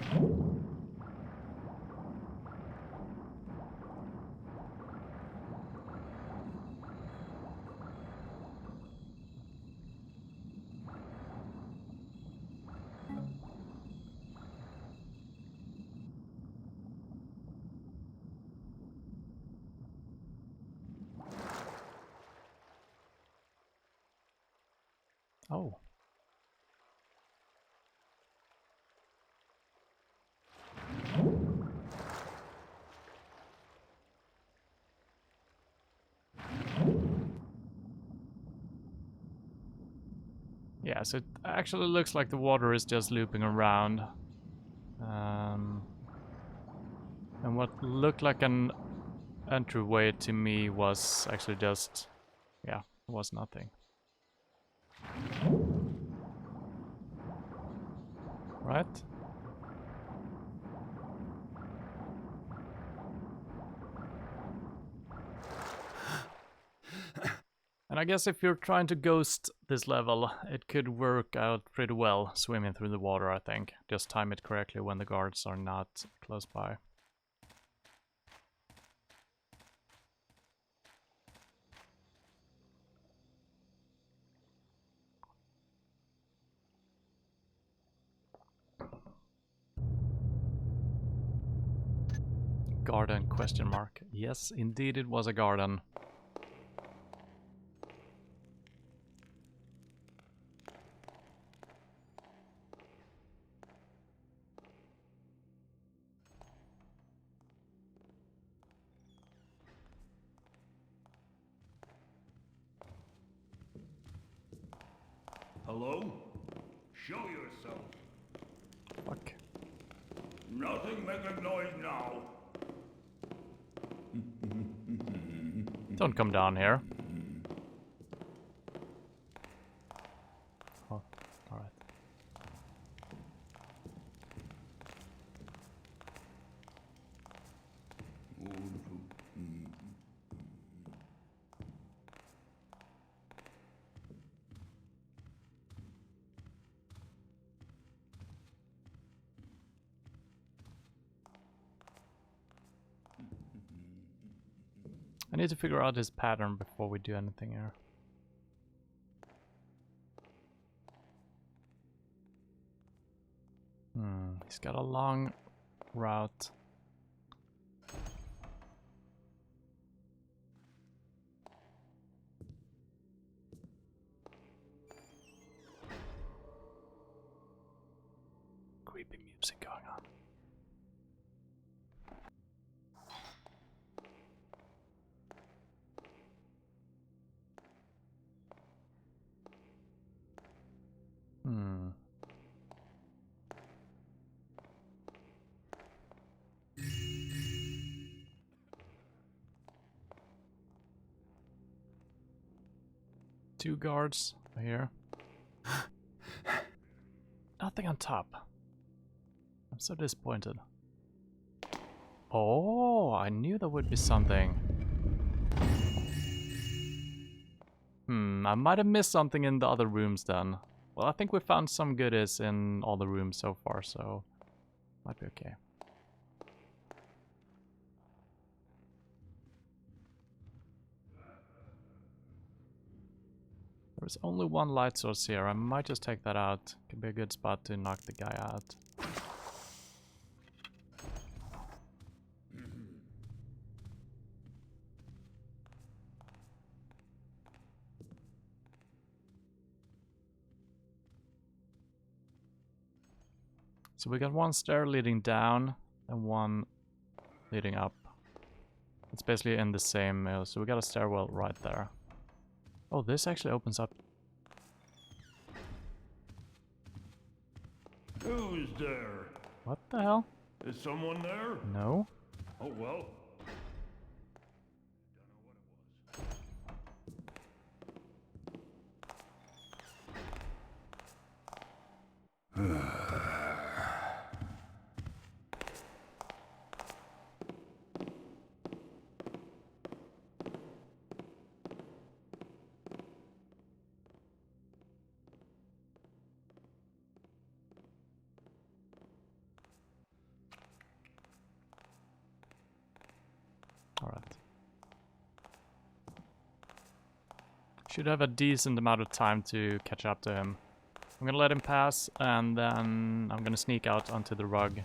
Oh. Yeah, so it actually looks like the water is just looping around. And what looked like an entryway to me was actually just, yeah, it was nothing. Right? And I guess if you're trying to ghost this level, it could work out pretty well swimming through the water, I think. Just time it correctly when the guards are not close by. Garden question mark. Yes, indeed it was a garden. Hello? Show yourself. Fuck. Nothing making noise now. Don't come down here. Oh, alright. I need to figure out his pattern before we do anything here. He's got a long route. Creepy music going on. Two guards here. Nothing on top. I'm so disappointed. Oh, I knew there would be something. I might have missed something in the other rooms then. Well, I think we found some goodies in all the rooms so far, so might be okay. There's only one light source here. I might just take that out. Could be a good spot to knock the guy out. So we got one stair leading down and one leading up. It's basically in the same, so we got a stairwell right there. Oh, this actually opens up. Who's there? What the hell? Is someone there? No? Oh well. Alright. Should have a decent amount of time to catch up to him. I'm gonna let him pass, and then I'm gonna sneak out onto the rug.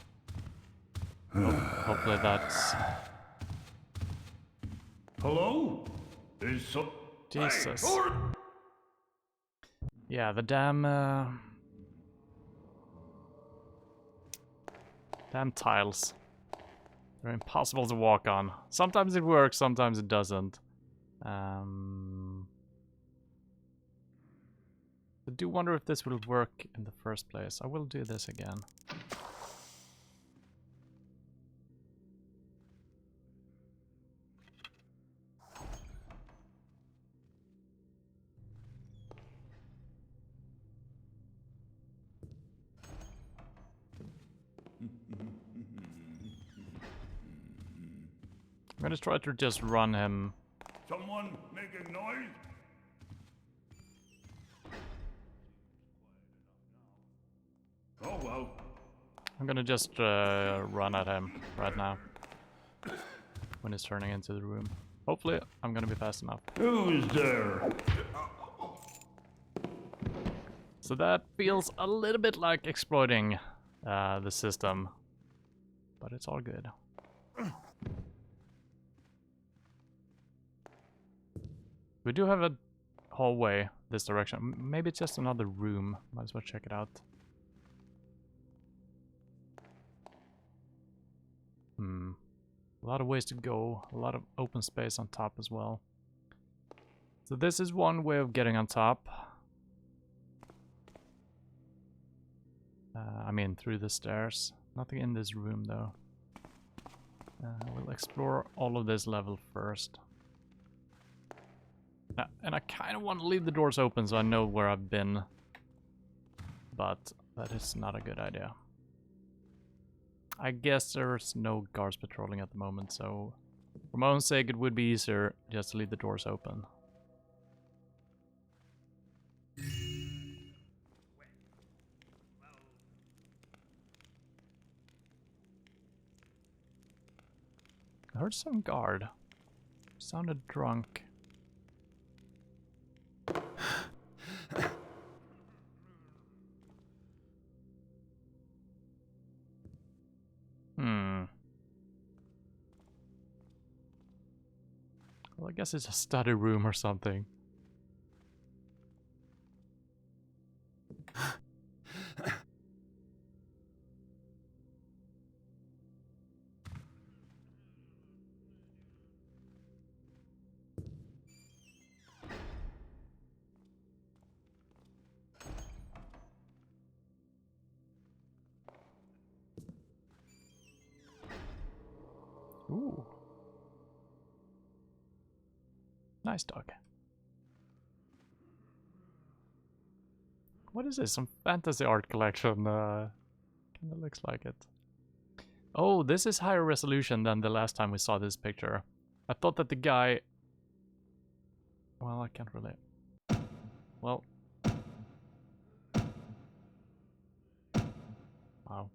Hopefully that's... Hello? Is so... Jesus. Hey, or... Yeah, the damn... damn tiles. They're impossible to walk on. Sometimes it works, sometimes it doesn't. I do wonder if this will work in the first place. I will do this again. I'm gonna try to just run him. Someone making noise? Oh well. I'm gonna just run at him right now. When he's turning into the room. Hopefully, I'm gonna be fast enough. Who's there? So that feels a little bit like exploiting the system. But it's all good. We do have a hallway this direction. Maybe it's just another room. Might as well check it out. A lot of ways to go. A lot of open space on top as well. So this is one way of getting on top. I mean, through the stairs. Nothing in this room, though. We'll explore all of this level first. And I kind of want to leave the doors open so I know where I've been. But that is not a good idea. I guess there's no guards patrolling at the moment, so for my own sake it would be easier just to leave the doors open. I heard some guard. Sounded drunk. Well, I guess it's a study room or something. Ooh. Nice dog. What is this? Some fantasy art collection. Kinda looks like it. Oh, this is higher resolution than the last time we saw this picture. I thought that the guy... Well, I can't really... Well... Wow.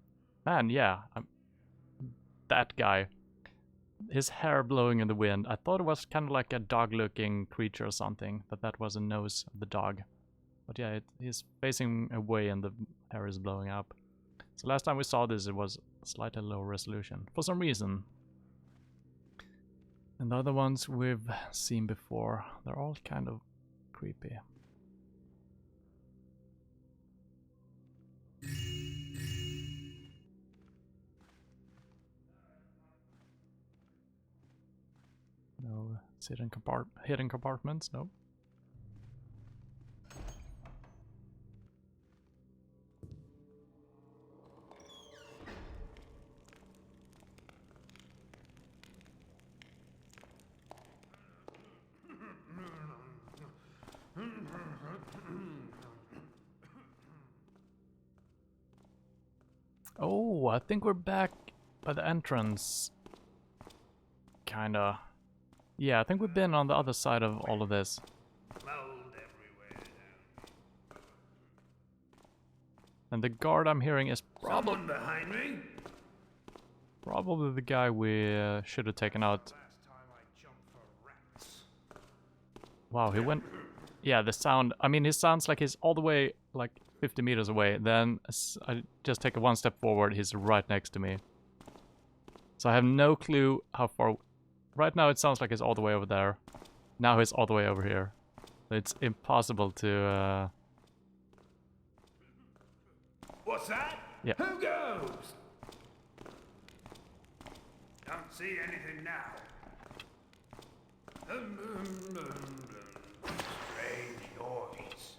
Man, yeah. That guy. His hair blowing in the wind. I thought it was kind of like a dog-looking creature or something. That was the nose of the dog. But yeah, he's facing away and the hair is blowing up. So last time we saw this, it was slightly lower resolution. For some reason. And the other ones we've seen before, they're all kind of creepy. hidden compartments? No. Oh, I think we're back by the entrance. Kinda. Yeah, I think we've been on the other side of all of this. Mold everywhere down. And the guard I'm hearing is Someone behind me? probably the guy we should have taken out. Last time I jumped for rats. Wow, he went... Yeah, the sound... I mean, he sounds like he's all the way, like, 50 meters away. Then I just take one step forward, he's right next to me. So I have no clue how far... Right now it sounds like he's all the way over there. Now he's all the way over here. It's impossible to... What's that? Yeah. Who goes? Don't see anything now. Strange noise.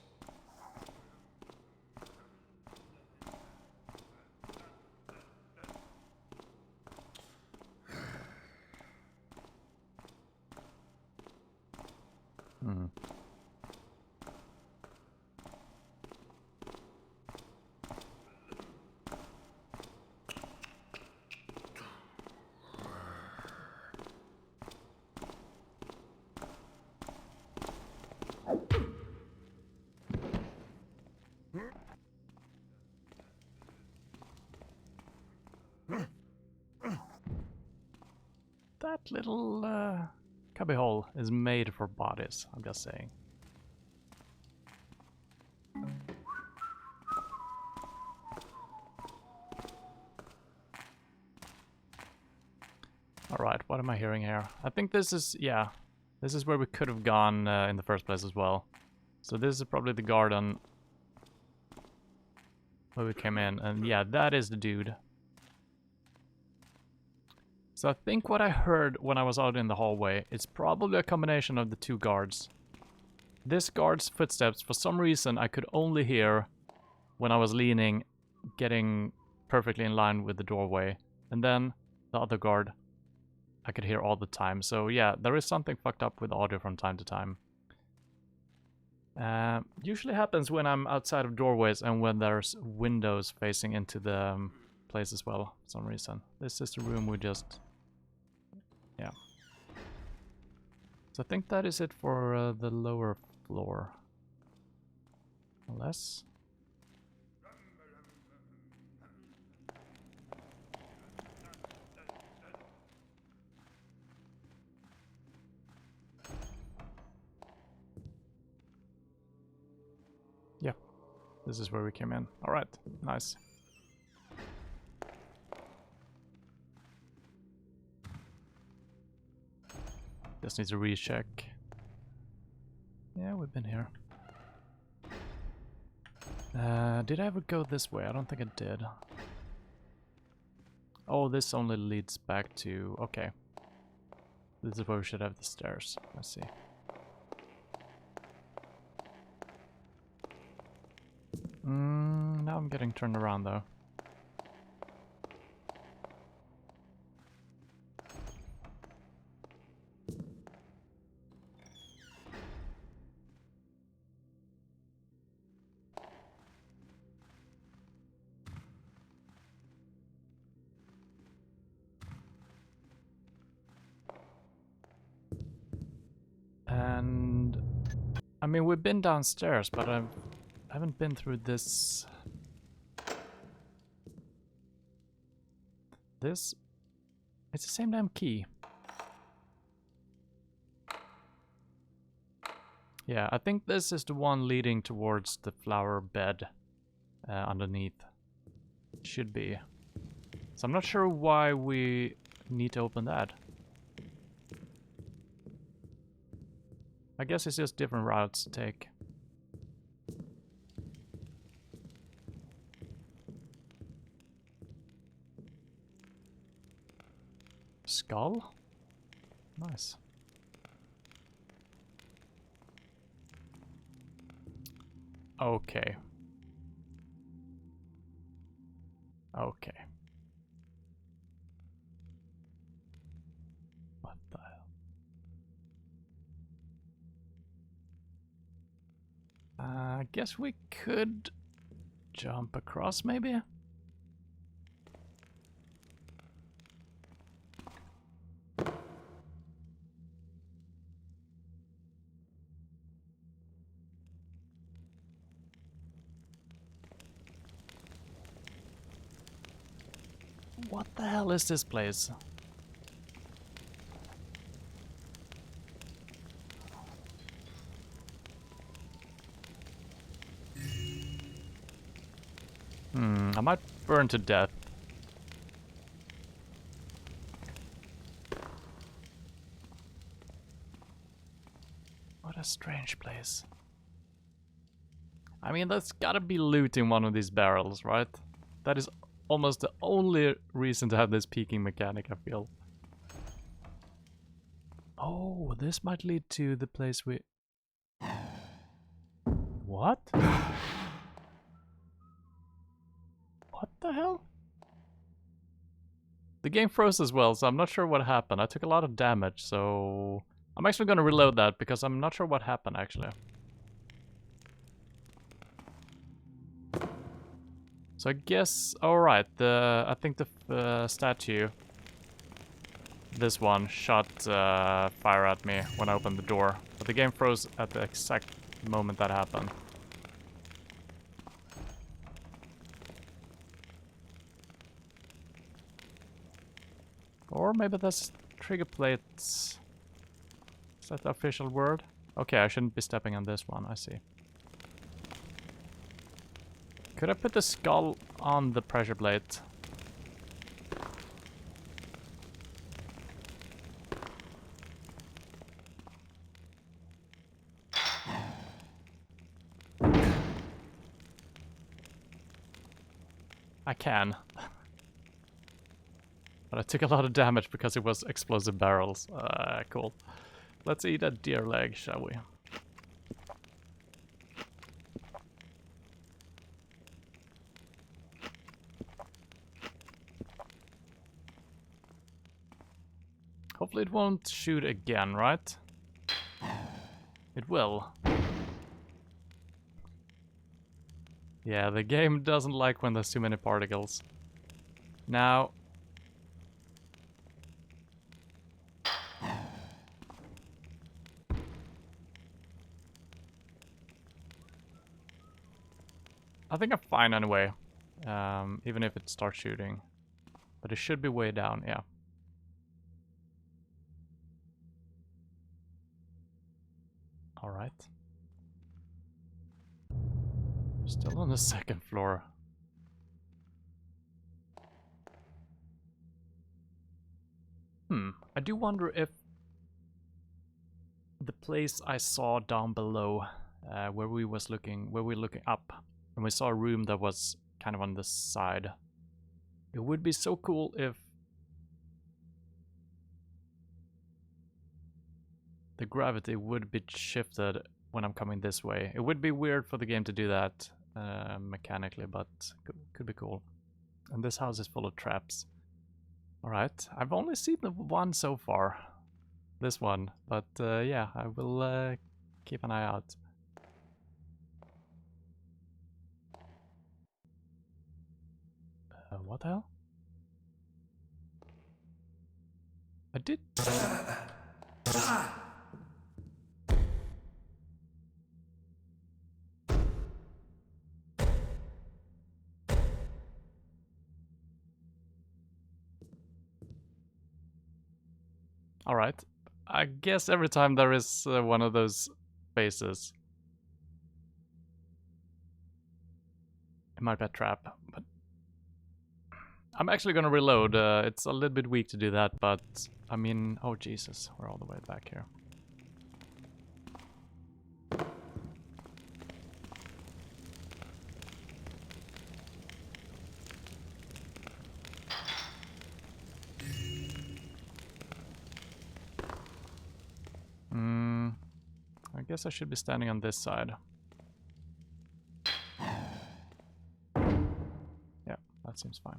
Hmm. That little cubbyhole is made for bodies, I'm just saying. Alright, what am I hearing here? I think this is, yeah, this is where we could have gone in the first place as well. So this is probably the garden where we came in, and yeah, that is the dude. So I think what I heard when I was out in the hallway, it's probably a combination of the two guards. This guard's footsteps, for some reason, I could only hear when I was leaning, getting perfectly in line with the doorway. And then the other guard, I could hear all the time. So yeah, there is something fucked up with audio from time to time. Usually happens when I'm outside of doorways and when there's windows facing into the place as well, for some reason. This is the room we just... Yeah. So I think that is it for the lower floor. Unless... Yeah, this is where we came in. Alright, nice. Just need to recheck. Yeah, we've been here. Did I ever go this way? I don't think I did. Oh, this only leads back to... Okay. This is where we should have the stairs. Let's see. Now I'm getting turned around though. And I mean, we've been downstairs, but I haven't been through this. It's the same damn key. Yeah, I think this is the one leading towards the flower bed underneath. Should be. So I'm not sure why we need to open that. I guess it's just different routes to take. Skull? Nice. Okay. Okay. What the hell? I guess we could jump across, maybe? What the hell is this place? I might burn to death. What a strange place. I mean, that's gotta be loot in one of these barrels, right? That is almost the only reason to have this peeking mechanic, I feel. Oh, this might lead to the place we... What? What the hell? The game froze as well, so I'm not sure what happened. I took a lot of damage, so... I'm actually gonna reload that, because I'm not sure what happened, actually. So I guess... Alright, I think the statue... This one shot fire at me when I opened the door. But the game froze at the exact moment that happened. Or maybe that's trigger plates. Is that the official word? Okay, I shouldn't be stepping on this one, I see. Could I put the skull on the pressure plate? I can. But I took a lot of damage because it was explosive barrels. Cool. Let's eat a deer leg, shall we? Hopefully it won't shoot again, right? It will. Yeah, the game doesn't like when there's too many particles. Now... I think I'm fine anyway. Even if it starts shooting. But it should be way down, yeah. Alright. Still on the second floor. I do wonder if the place I saw down below, where we were looking up, and we saw a room that was kind of on the side. It would be so cool if the gravity would be shifted when I'm coming this way. It would be weird for the game to do that mechanically, but could be cool. And this house is full of traps. Alright, I've only seen the one so far. This one, but yeah, I will keep an eye out. What the hell? I did... Alright. I guess every time there is one of those faces, it might be a trap, but... I'm actually gonna reload. It's a little bit weak to do that, but... I mean... Oh, Jesus. We're all the way back here. I guess I should be standing on this side. that seems fine.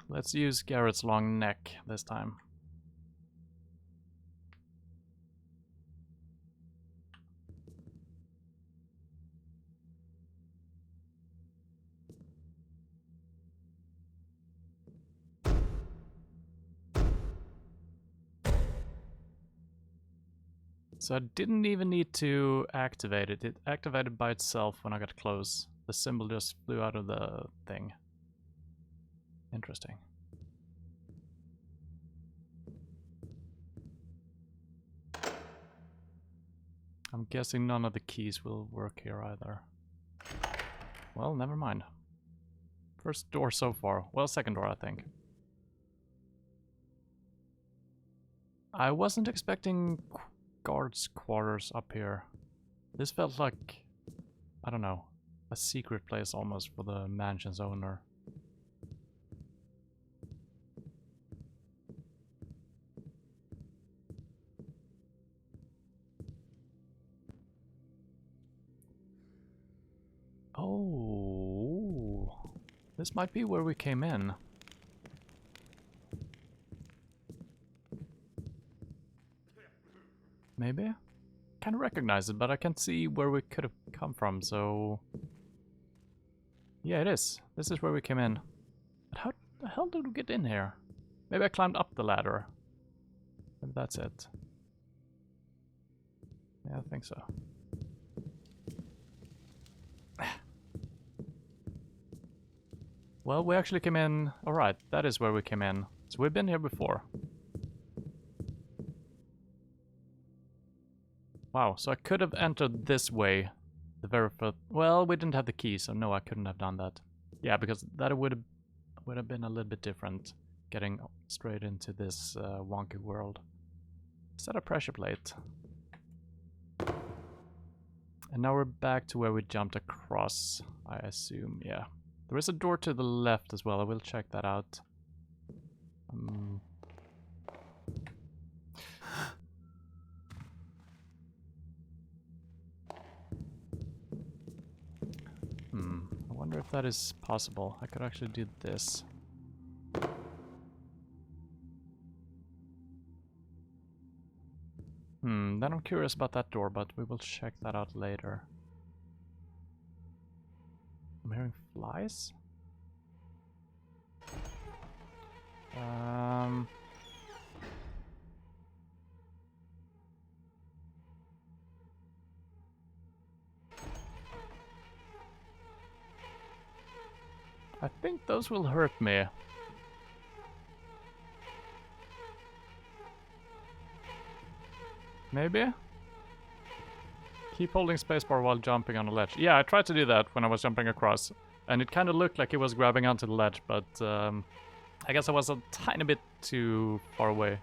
Let's use Garrett's long neck this time. So I didn't even need to activate it. It activated by itself when I got close. The symbol just flew out of the thing. Interesting. I'm guessing none of the keys will work here either. Well, never mind. First door so far. Well, second door, I think. I wasn't expecting guards' quarters up here. This felt like, I don't know, a secret place almost for the mansion's owner. Oh, this might be where we came in. Maybe? Kind of recognize it, but I can't see where we could have come from, so... Yeah, it is. This is where we came in. But how the hell did we get in here? Maybe I climbed up the ladder. Maybe that's it. Yeah, I think so. Well, we actually came in... Alright, that is where we came in. So we've been here before. Wow, so I could have entered this way. The very first... Well, we didn't have the key, so no, I couldn't have done that. Yeah, because that would have been a little bit different. Getting straight into this wonky world. Is that a pressure plate? And now we're back to where we jumped across, I assume, yeah. There is a door to the left as well, I will check that out. I wonder if that is possible. I could actually do this. Then I'm curious about that door, but we will check that out later. I'm hearing flies? I think those will hurt me. Maybe? Keep holding spacebar while jumping on a ledge. Yeah, I tried to do that when I was jumping across. And it kind of looked like it was grabbing onto the ledge, but I guess I was a tiny bit too far away.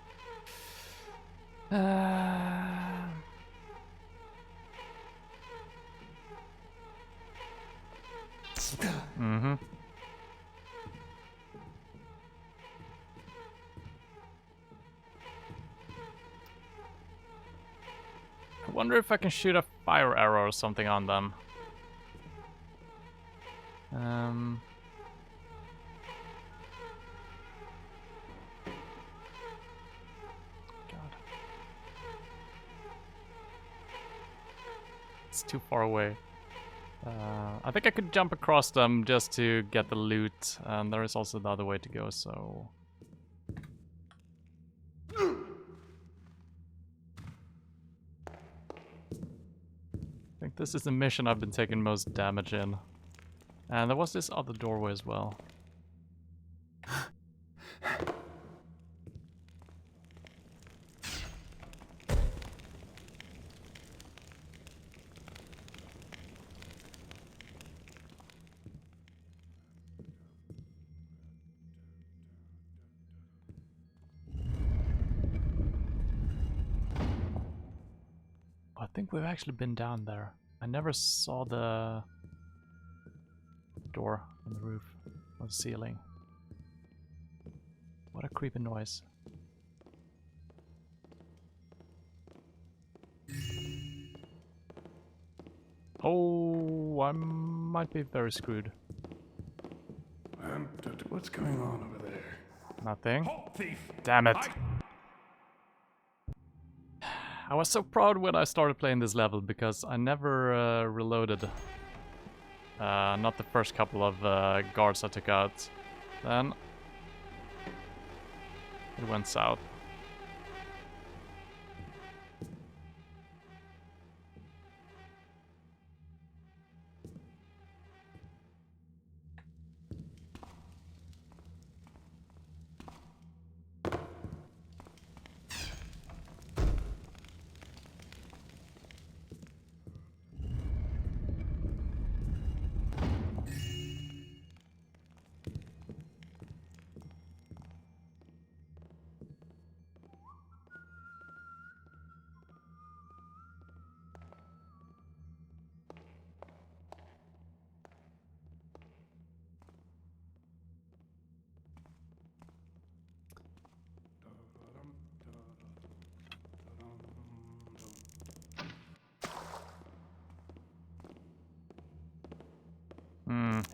I wonder if I can shoot a fire arrow or something on them. God. It's too far away. I think I could jump across them just to get the loot, and there is also the other way to go, so... I think this is the mission I've been taking most damage in. And there was this other doorway as well. I think we've actually been down there. I never saw the door on the roof or the ceiling. What a creepy noise. Oh, I might be very screwed. And what's going on over there? Nothing. Halt, thief! Damn it. I- I was so proud when I started playing this level because I never reloaded. Not the first couple of guards I took out. Then it went south.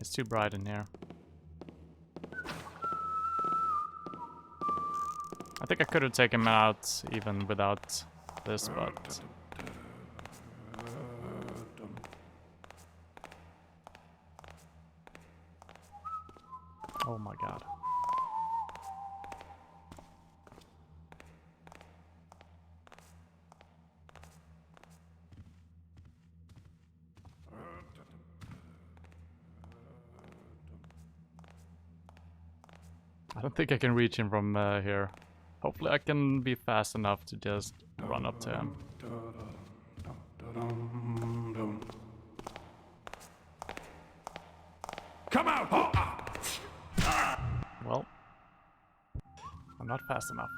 It's too bright in here. I think I could have taken him out even without this, but... Oh my god. I don't think I can reach him from here. Hopefully I can be fast enough to just run up to him. Come out! Well, I'm not fast enough.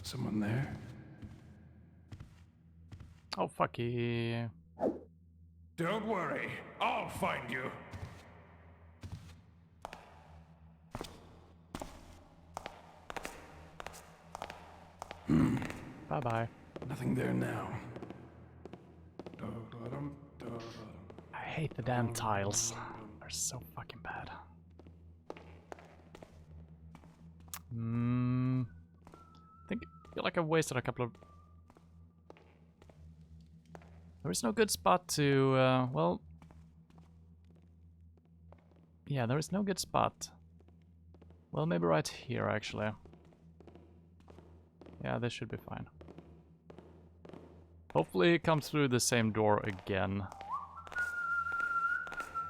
Someone there? Oh, fuck, he... Don't worry, I'll find you. Bye-bye. Nothing there now. I hate the damn tiles. They're so fucking bad. I feel like I wasted a couple of... There is no good spot to, well... Yeah, there is no good spot. Well, maybe right here, actually. Yeah, this should be fine. Hopefully it comes through the same door again.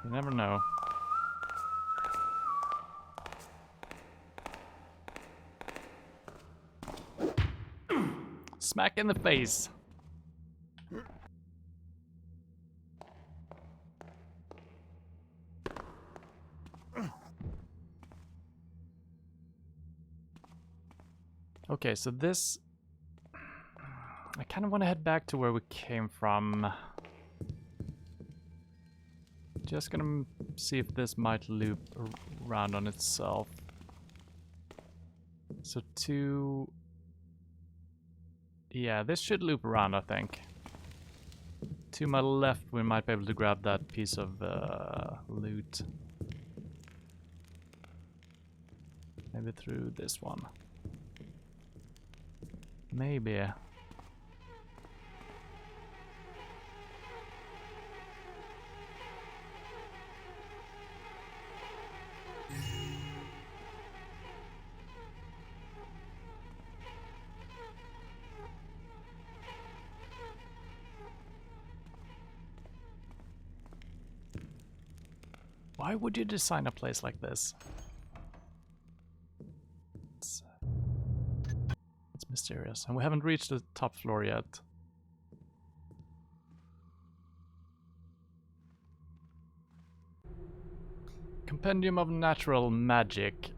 You never know. Smack in the face. Okay, so this... I kind of want to head back to where we came from. Just gonna see if this might loop around on itself. So to... Yeah, this should loop around, I think. To my left, we might be able to grab that piece of loot. Maybe through this one. Maybe. Why would you design a place like this? It's mysterious. And we haven't reached the top floor yet. Compendium of Natural Magic,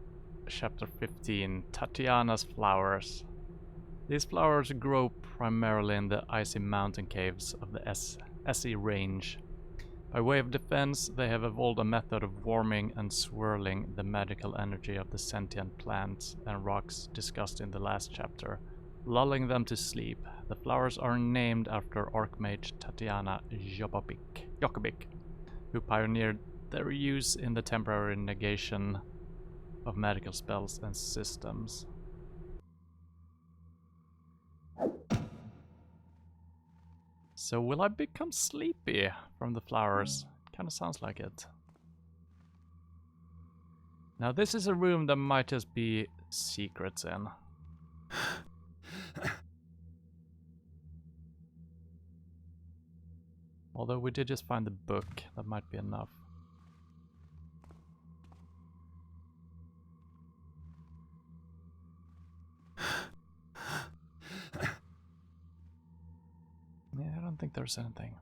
Chapter 15, Tatiana's Flowers. These flowers grow primarily in the icy mountain caves of the SE range. By way of defense, they have evolved a method of warming and swirling the magical energy of the sentient plants and rocks discussed in the last chapter, lulling them to sleep. The flowers are named after Archmage Tatiana Jokovic, who pioneered their use in the temporary negation of magical spells and systems. So will I become sleepy from the flowers? Kinda sounds like it. Now this is a room that might just be secrets in. Although we did just find the book, that might be enough. Yeah, I don't think there's anything.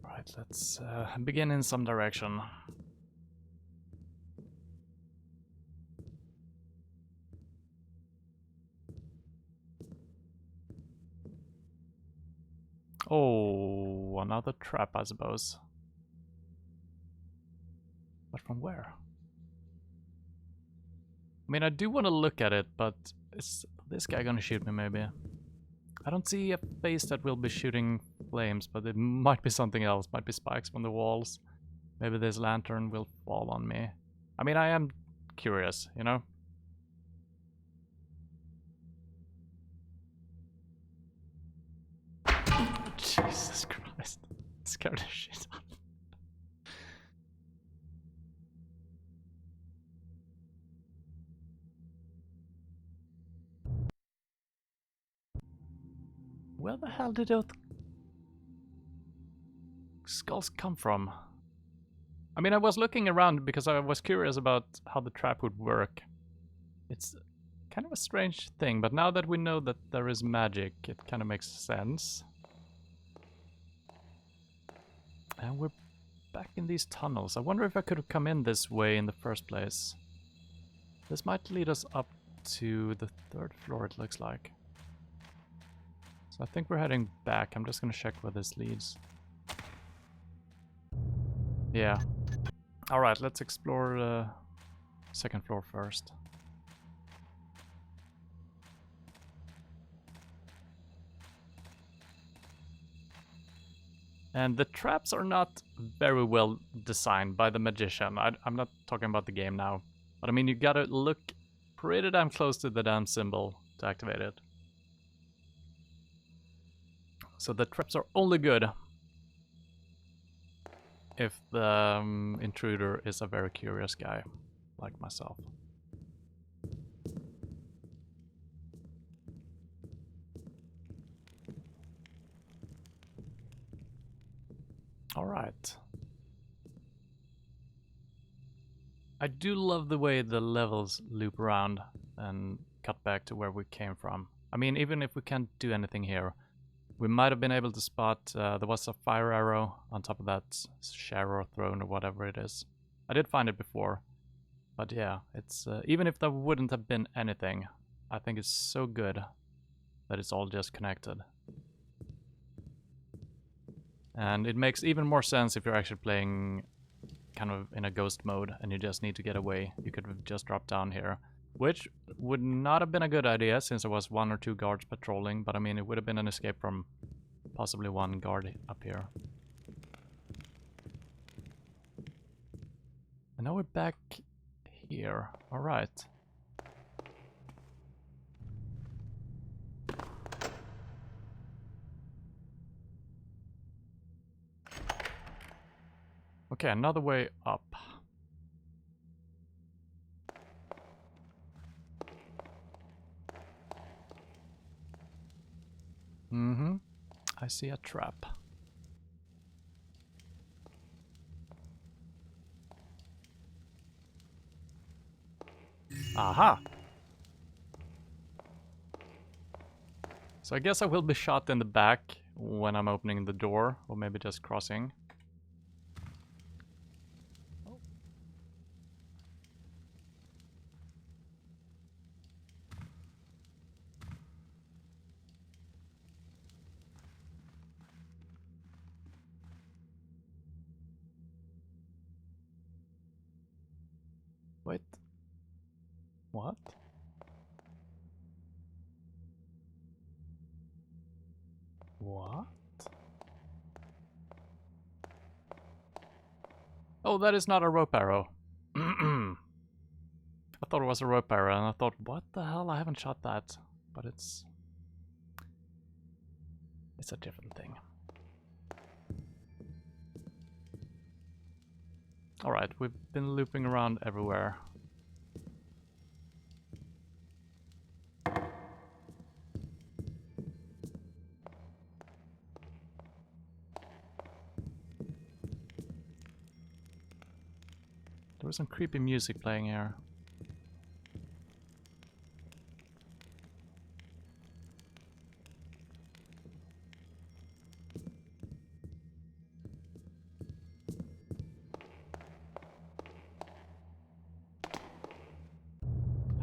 Right, let's begin in some direction. Oh, another trap, I suppose. But from where? I mean, I do want to look at it, but is this guy gonna shoot me, maybe? I don't see a face that will be shooting flames, but it might be something else. Might be spikes from the walls. Maybe this lantern will fall on me. I mean, I am curious, you know? Jesus Christ. Scared the shit out of me. Where the hell did those skulls come from? I mean, I was looking around because I was curious about how the trap would work. It's kind of a strange thing, but now that we know that there is magic, it kind of makes sense. And we're back in these tunnels. I wonder if I could have come in this way in the first place. This might lead us up to the 3rd floor, it looks like. So I think we're heading back. I'm just gonna check where this leads. Yeah. Alright, let's explore the 2nd floor first. And the traps are not very well designed by the magician. I'm not talking about the game now. But I mean, you gotta look pretty damn close to the damn symbol to activate it. So the traps are only good if the intruder is a very curious guy, like myself. Alright. I do love the way the levels loop around and cut back to where we came from. I mean, even if we can't do anything here, we might have been able to spot, there was a fire arrow on top of that Sharrow throne or whatever it is. I did find it before, but yeah, it's even if there wouldn't have been anything, I think it's so good that it's all just connected. And it makes even more sense if you're actually playing kind of in a ghost mode and you just need to get away. You could have just dropped down here, which would not have been a good idea since there was 1 or 2 guards patrolling, but I mean, it would have been an escape from possibly 1 guard up here. And now we're back here. Alright. Okay, another way up. Mm-hmm. I see a trap. Aha! So I guess I will be shot in the back when I'm opening the door, or maybe just crossing. Wait. What? What? Oh, that is not a rope arrow. I thought it was a rope arrow, and I thought, what the hell? I haven't shot that. But it's a different thing. Alright, we've been looping around everywhere. There was some creepy music playing here.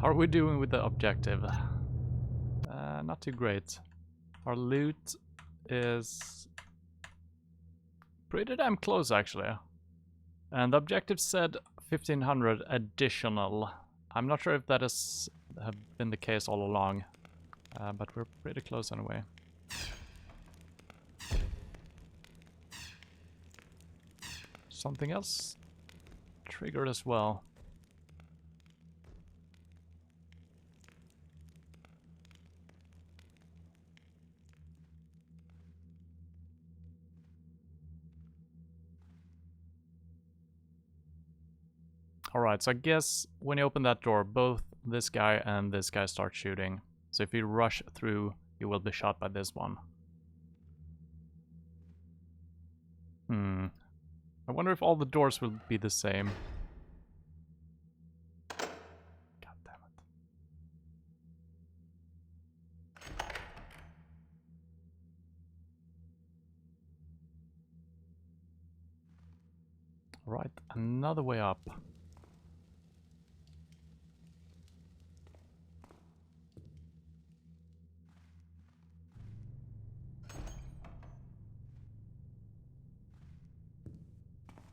How are we doing with the objective? Not too great. Our loot is pretty damn close, actually. And the objective said 1500 additional. I'm not sure if that has have been the case all along, but we're pretty close anyway. Something else triggered as well. Alright, so I guess when you open that door, both this guy and this guy start shooting. So if you rush through, you will be shot by this one. I wonder if all the doors will be the same. God damn it. Alright, another way up.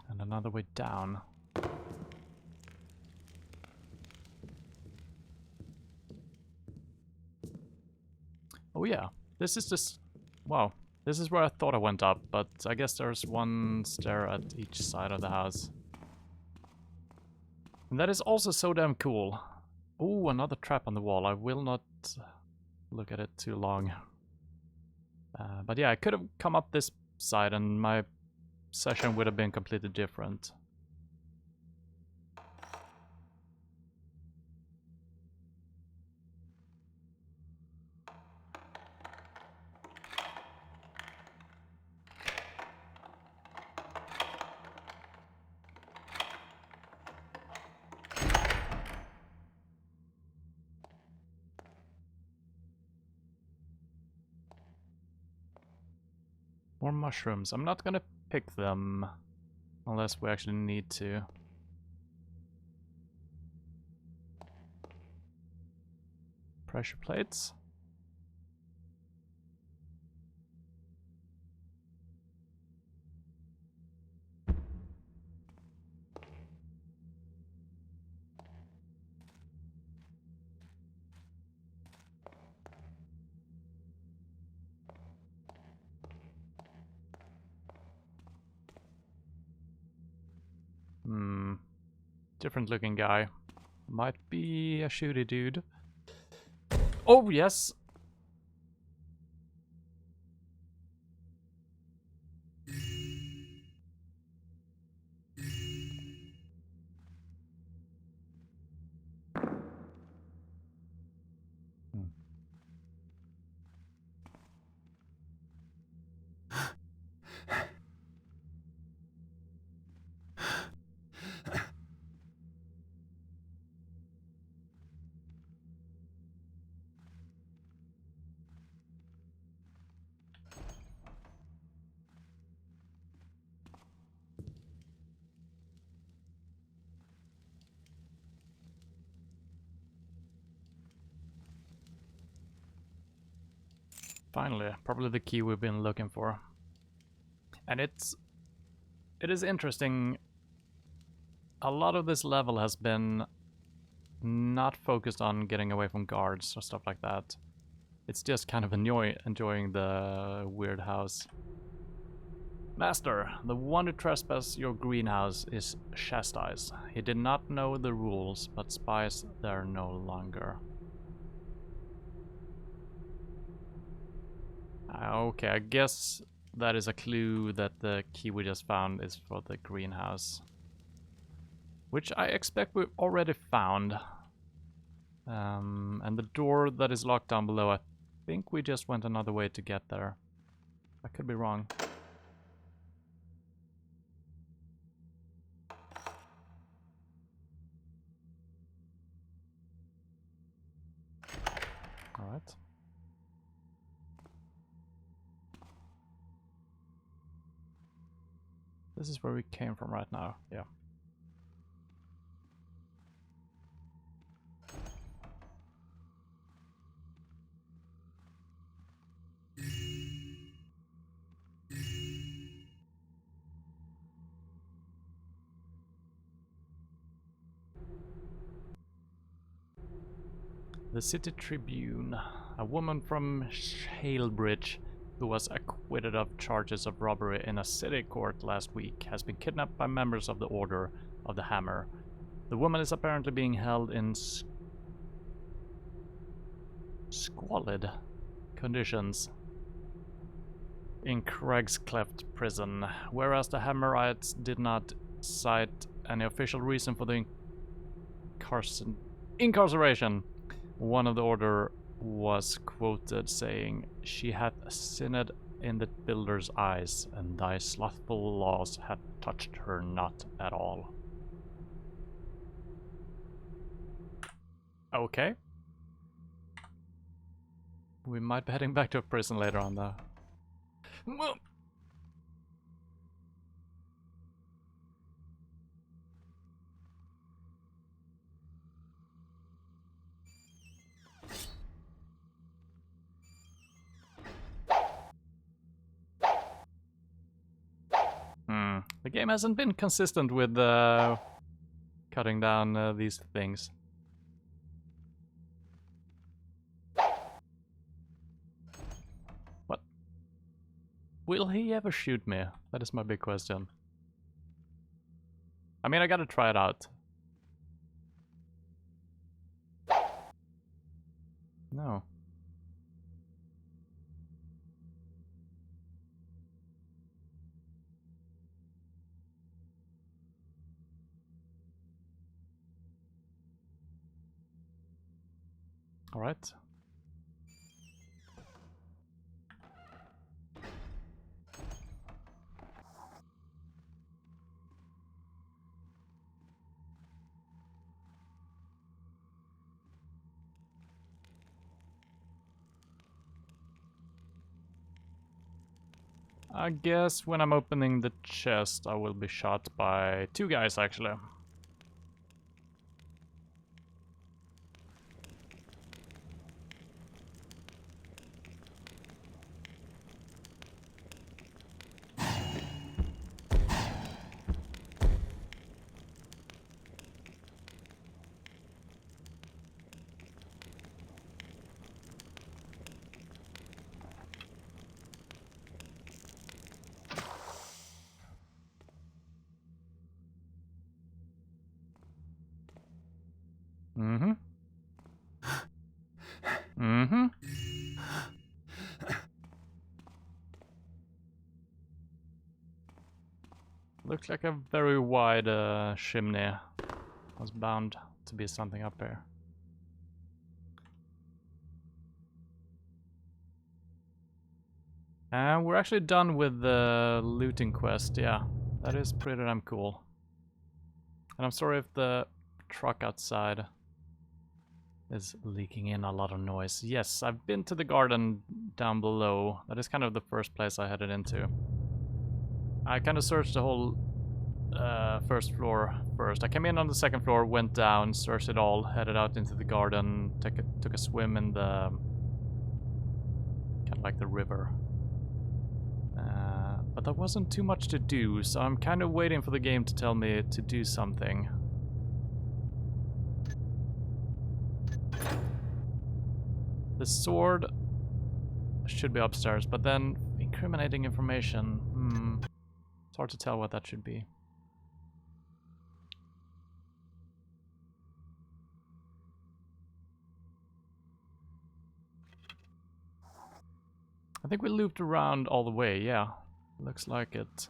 And another way down. Oh yeah, this is just... Wow, this is where I thought I went up, but I guess there's one stair at each side of the house. And that is also so damn cool. Oh, another trap on the wall. I will not look at it too long. But yeah, I could have come up this side and my session would have been completely different. More mushrooms. I'm not gonna pick them unless we actually need to. Pressure plates. Different looking guy. Might be a shooty dude. Oh, yes! Finally, probably the key we've been looking for. And it is interesting. A lot of this level has been not focused on getting away from guards or stuff like that. It's just kind of enjoying the weird house. Master, the one who trespassed your greenhouse is chastised. He did not know the rules, but spies there no longer. Okay, I guess that is a clue that the key we just found is for the greenhouse. Which I expect we already found. And the door that is locked down below, I think we just went another way to get there. I could be wrong. Alright. This is where we came from right now, yeah. The City Tribune. A woman from Shalebridge who was acquitted of charges of robbery in a city court last week has been kidnapped by members of the Order of the Hammer. The woman is apparently being held in squalid conditions in Craig's Cleft prison, whereas the Hammerites did not cite any official reason for the incarceration. One of the Order was quoted saying, "She had sinned in the builder's eyes, and thy slothful laws had touched her not at all." Okay. We might be heading back to a prison later on though. Well. The game hasn't been consistent with cutting down these things. What? Will he ever shoot me? That is my big question. I mean, I gotta try it out. No. All right. I guess when I'm opening the chest, I will be shot by two guys actually. Mm-hmm. Mm-hmm. Looks like a very wide chimney. Was bound to be something up here. And we're actually done with the looting quest, yeah. That is pretty damn cool. And I'm sorry if the truck outside is leaking in a lot of noise. Yes, I've been to the garden down below. That is kind of the first place I headed into. I kind of searched the whole first floor first. I came in on the second floor, went down, searched it all, headed out into the garden, took a swim in the Kind of like the river. But there wasn't too much to do, so I'm kind of waiting for the game to tell me to do something. The sword should be upstairs, but then incriminating information. It's hard to tell what that should be. I think we looped around all the way, yeah. Looks like it.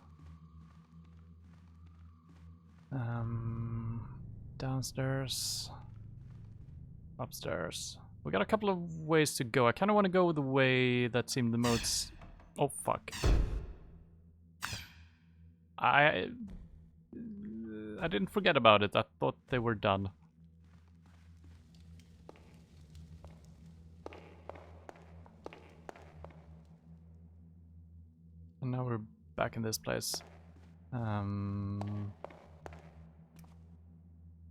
Downstairs. Upstairs. We got a couple of ways to go. I kind of want to go the way that seemed the most... Oh, fuck. I didn't forget about it. I thought they were done. And now we're back in this place.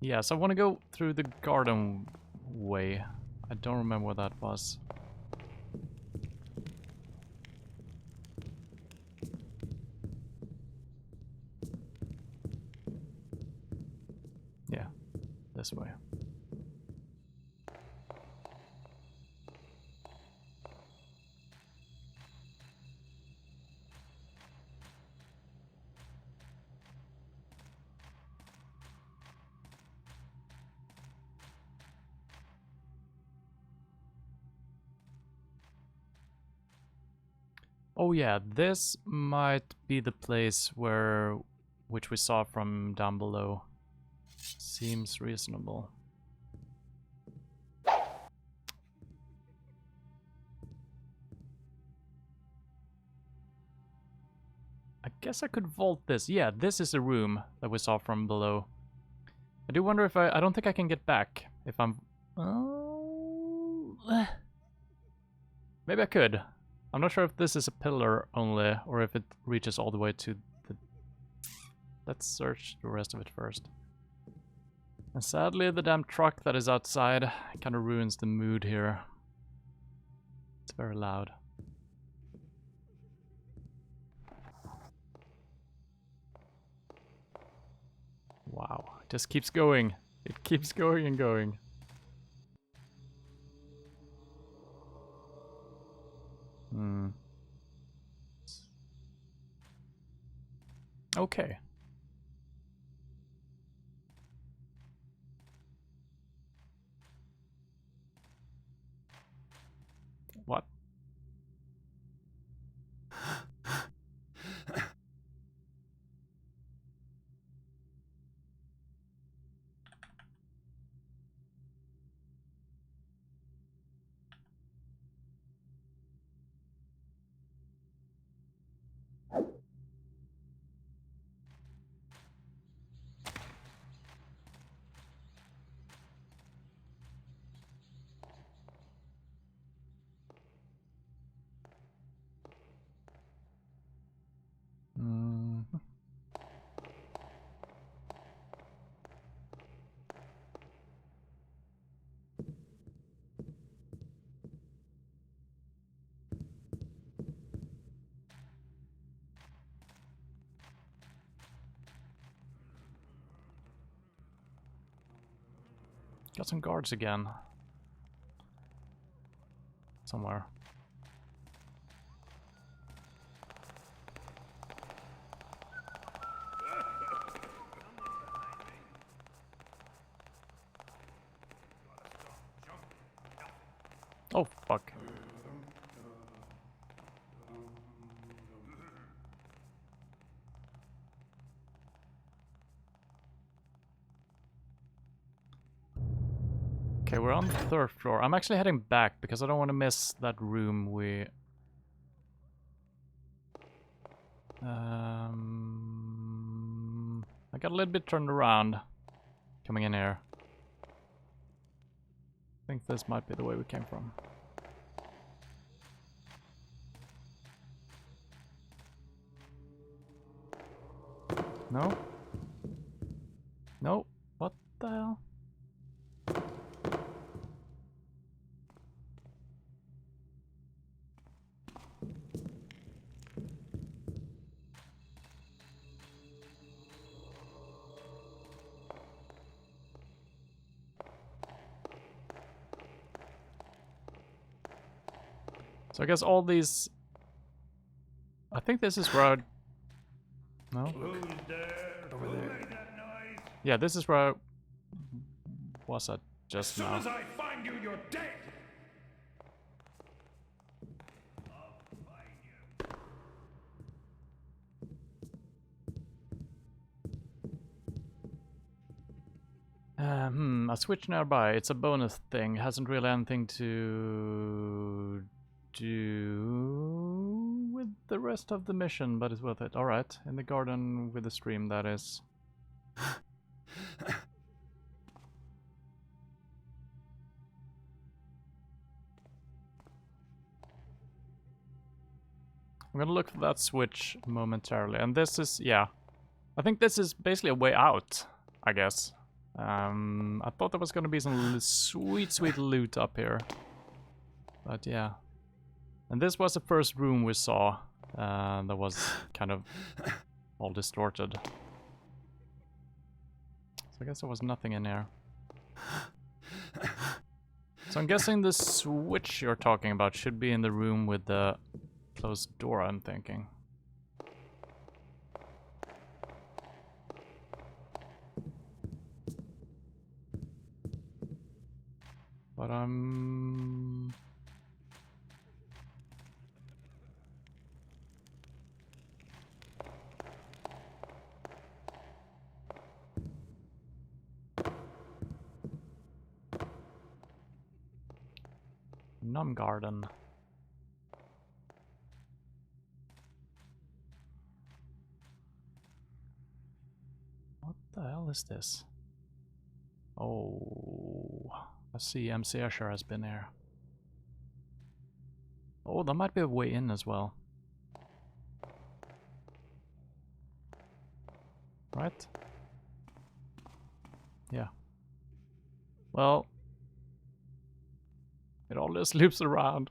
Yeah, so I want to go through the garden way. I don't remember what that was. Yeah, this way. Oh yeah, this might be the place which we saw from down below. Seems reasonable. I guess I could vault this. Yeah, this is the room that we saw from below. I do wonder if I don't think I can get back if I'm... Maybe I could. I'm not sure if this is a pillar only, or if it reaches all the way to the... Let's search the rest of it first. And sadly, the damn truck that is outside kind of ruins the mood here. It's very loud. Wow, it just keeps going. It keeps going and going. Okay. What? Got some guards again. Somewhere. Oh, fuck. Okay, we're on the 3rd floor. I'm actually heading back because I don't want to miss that room we... I got a little bit turned around coming in here. I think this might be the way we came from. No? No? What the hell? So I guess all these... I think this is where I... No? Who's there? Over Who there. made that noise? Yeah, this is where I... was at As just soon now. as I find you, you're dead. A switch nearby. It's a bonus thing. Hasn't really anything to do with the rest of the mission, but it's worth it. Alright, in the garden with the stream, that is. I'm gonna look for that switch momentarily. And this is, yeah. I think this is basically a way out, I guess. I thought there was gonna be some sweet, sweet loot up here. But yeah. And this was the first room we saw that was kind of all distorted. So I guess there was nothing in here. So I'm guessing the switch you're talking about should be in the room with the closed door, I'm thinking. But I'm... Num Garden. What the hell is this? Oh, I see MC Escher has been here. Oh, there might be a way in as well. Right? Yeah. Well, it all just loops around.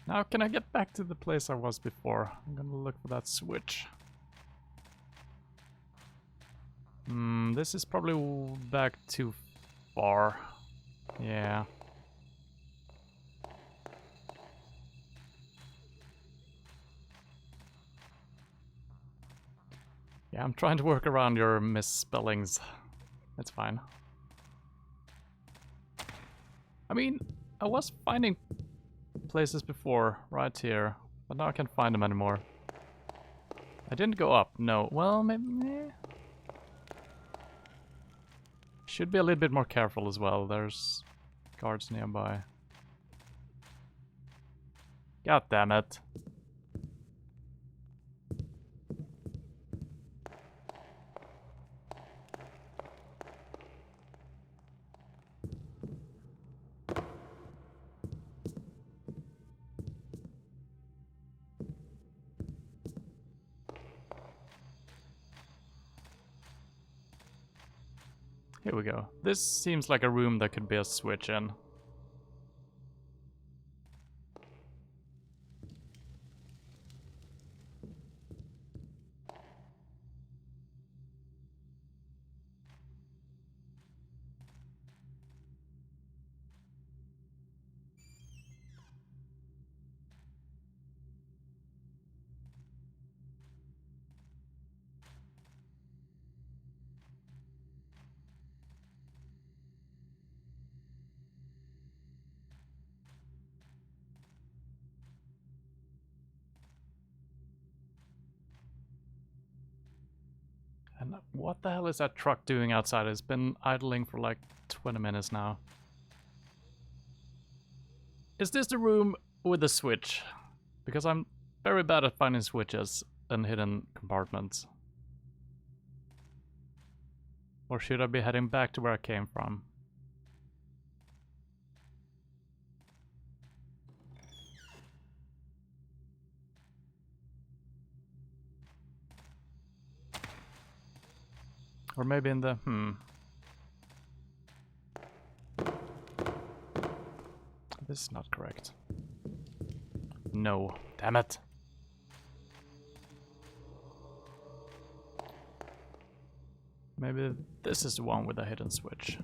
Now can I get back to the place I was before? I'm gonna look for that switch. This is probably back too far. Yeah. Yeah, I'm trying to work around your misspellings. It's fine. I mean, I was finding places before, right here, but now I can't find them anymore. I didn't go up, no. Well, maybe... Should be a little bit more careful as well. There's guards nearby. God damn it. Here we go. This seems like a room that could be a switch in. And what the hell is that truck doing outside? It's been idling for like 20 minutes now. Is this the room with the switch? Because I'm very bad at finding switches and hidden compartments. Or should I be heading back to where I came from? Or maybe in the... This is not correct. No. Damn it. Maybe this is the one with a hidden switch.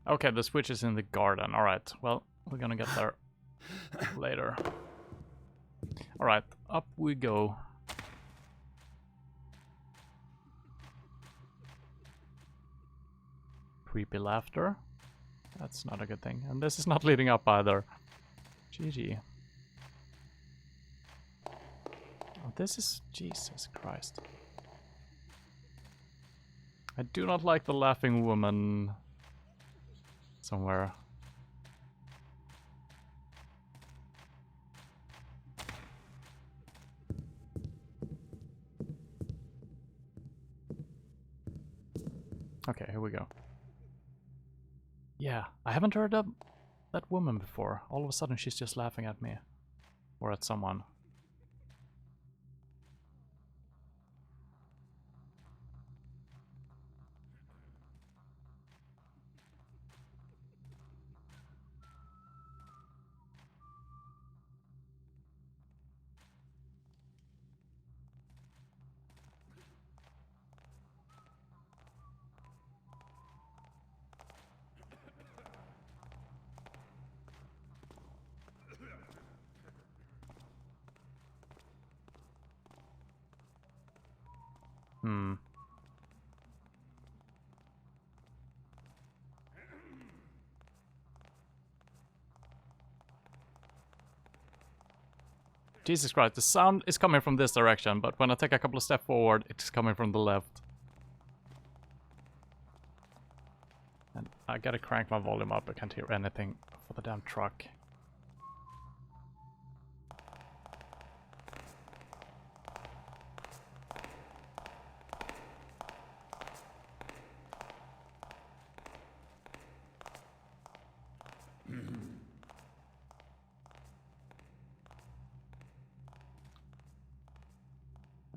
Okay, the switch is in the garden. Alright, well, we're gonna get there later. Alright, up we go. Creepy laughter. That's not a good thing. And this is not leading up either. GG. Oh, this is... Jesus Christ. I do not like the laughing woman somewhere. Okay, here we go. Yeah, I haven't heard that woman before. All of a sudden she's just laughing at me. Or at someone. Hmm. Jesus Christ, the sound is coming from this direction, but when I take a couple of steps forward, it's coming from the left. And I gotta crank my volume up, I can't hear anything for the damn truck.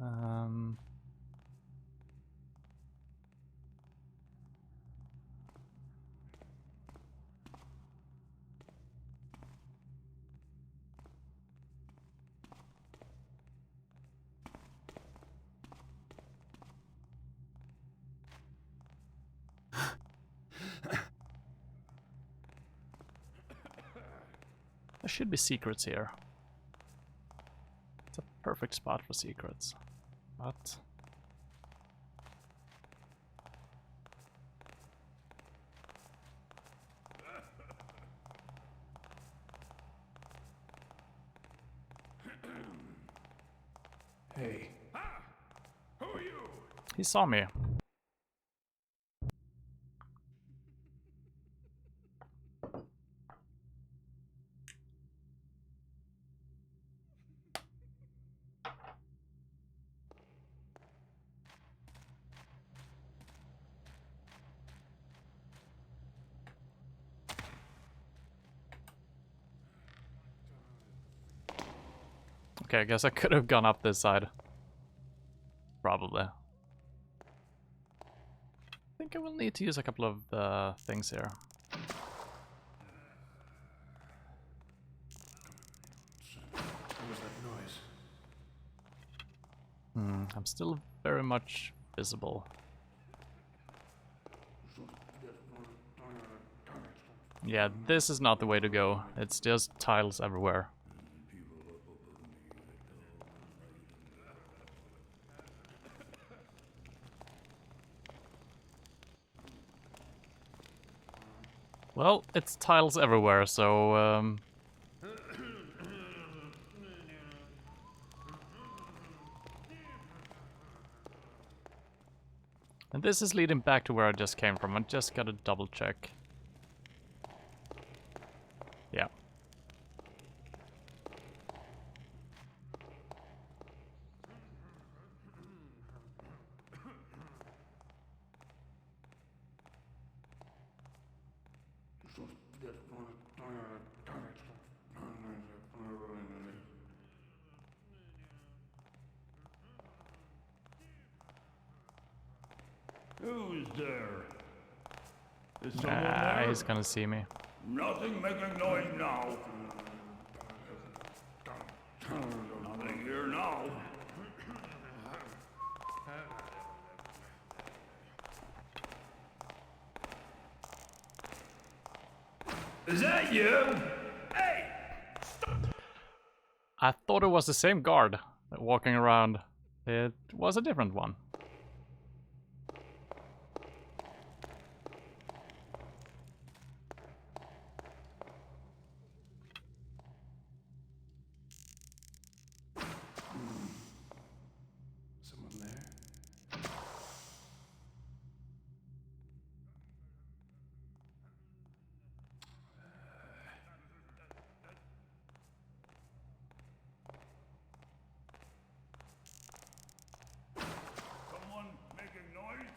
Um... There should be secrets here. It's a perfect spot for secrets. But... Hey. Who are you? he saw me. Okay, I guess I could have gone up this side. Probably. I think I will need to use a couple of things here. What was that noise? I'm still very much visible. Yeah, this is not the way to go. It's just tiles everywhere. Well, it's tiles everywhere, so... And this is leading back to where I just came from. I just gotta double check. Yeah. Who's there? Is someone there? He's gonna see me. Nothing making noise now. Nothing here now. Is that you? Hey! I thought it was the same guard walking around. It was a different one. Someone there? Someone making noise?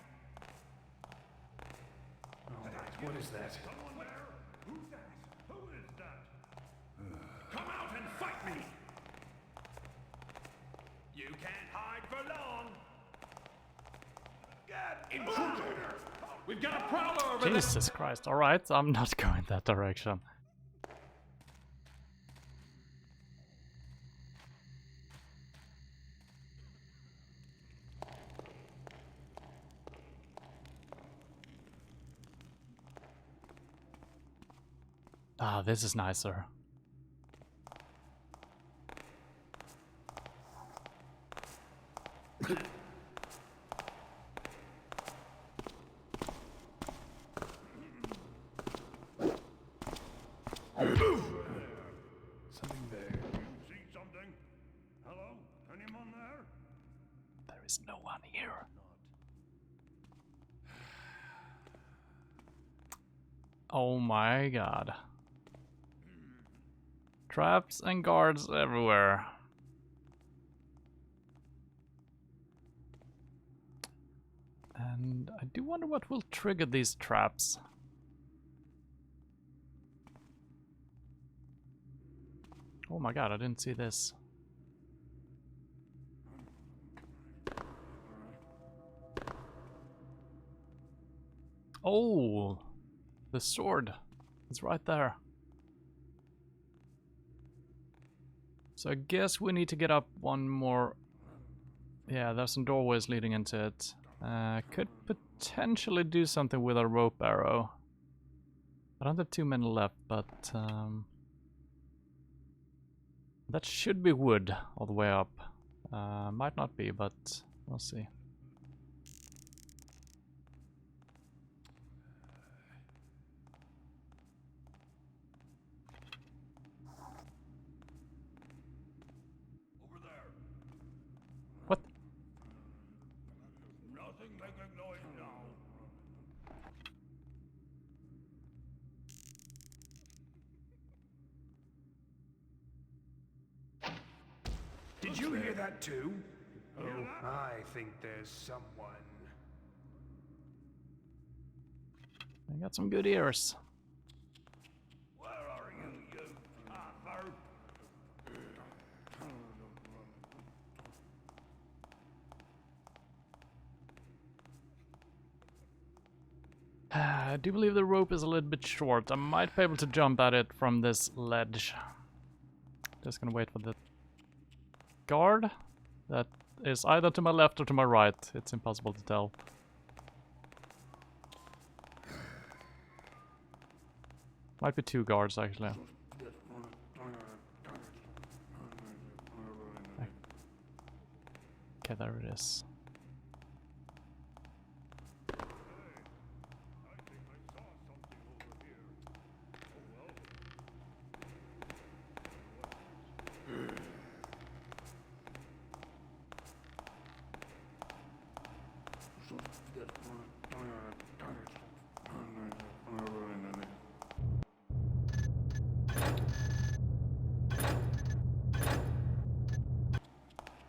What is that? Someone there? Who's that? Who is that? Come out and fight me! You can't hide for long! Get intruder! We've got a prowler over there! Jesus Christ. Alright, I'm not going that direction. Ah, this is nicer. Something there. You see something? Hello? Anyone there? There is no one here. Oh my god. Traps and guards everywhere. And I do wonder what will trigger these traps. Oh my god, I didn't see this. Oh, the sword is right there. So I guess we need to get up one more. Yeah, there's some doorways leading into it. Could potentially do something with a rope arrow. I don't have too many left, but that should be wood all the way up. Might not be, but we'll see. Over there. What? Nothing making noise now. Did you hear that too? Oh, I think there's someone. I got some good ears. Where are you, you Arthur? I do believe the rope is a little bit short. I might be able to jump at it from this ledge. Just gonna wait for the guard. That is either to my left or to my right. It's impossible to tell. Might be two guards actually. Okay, there it is.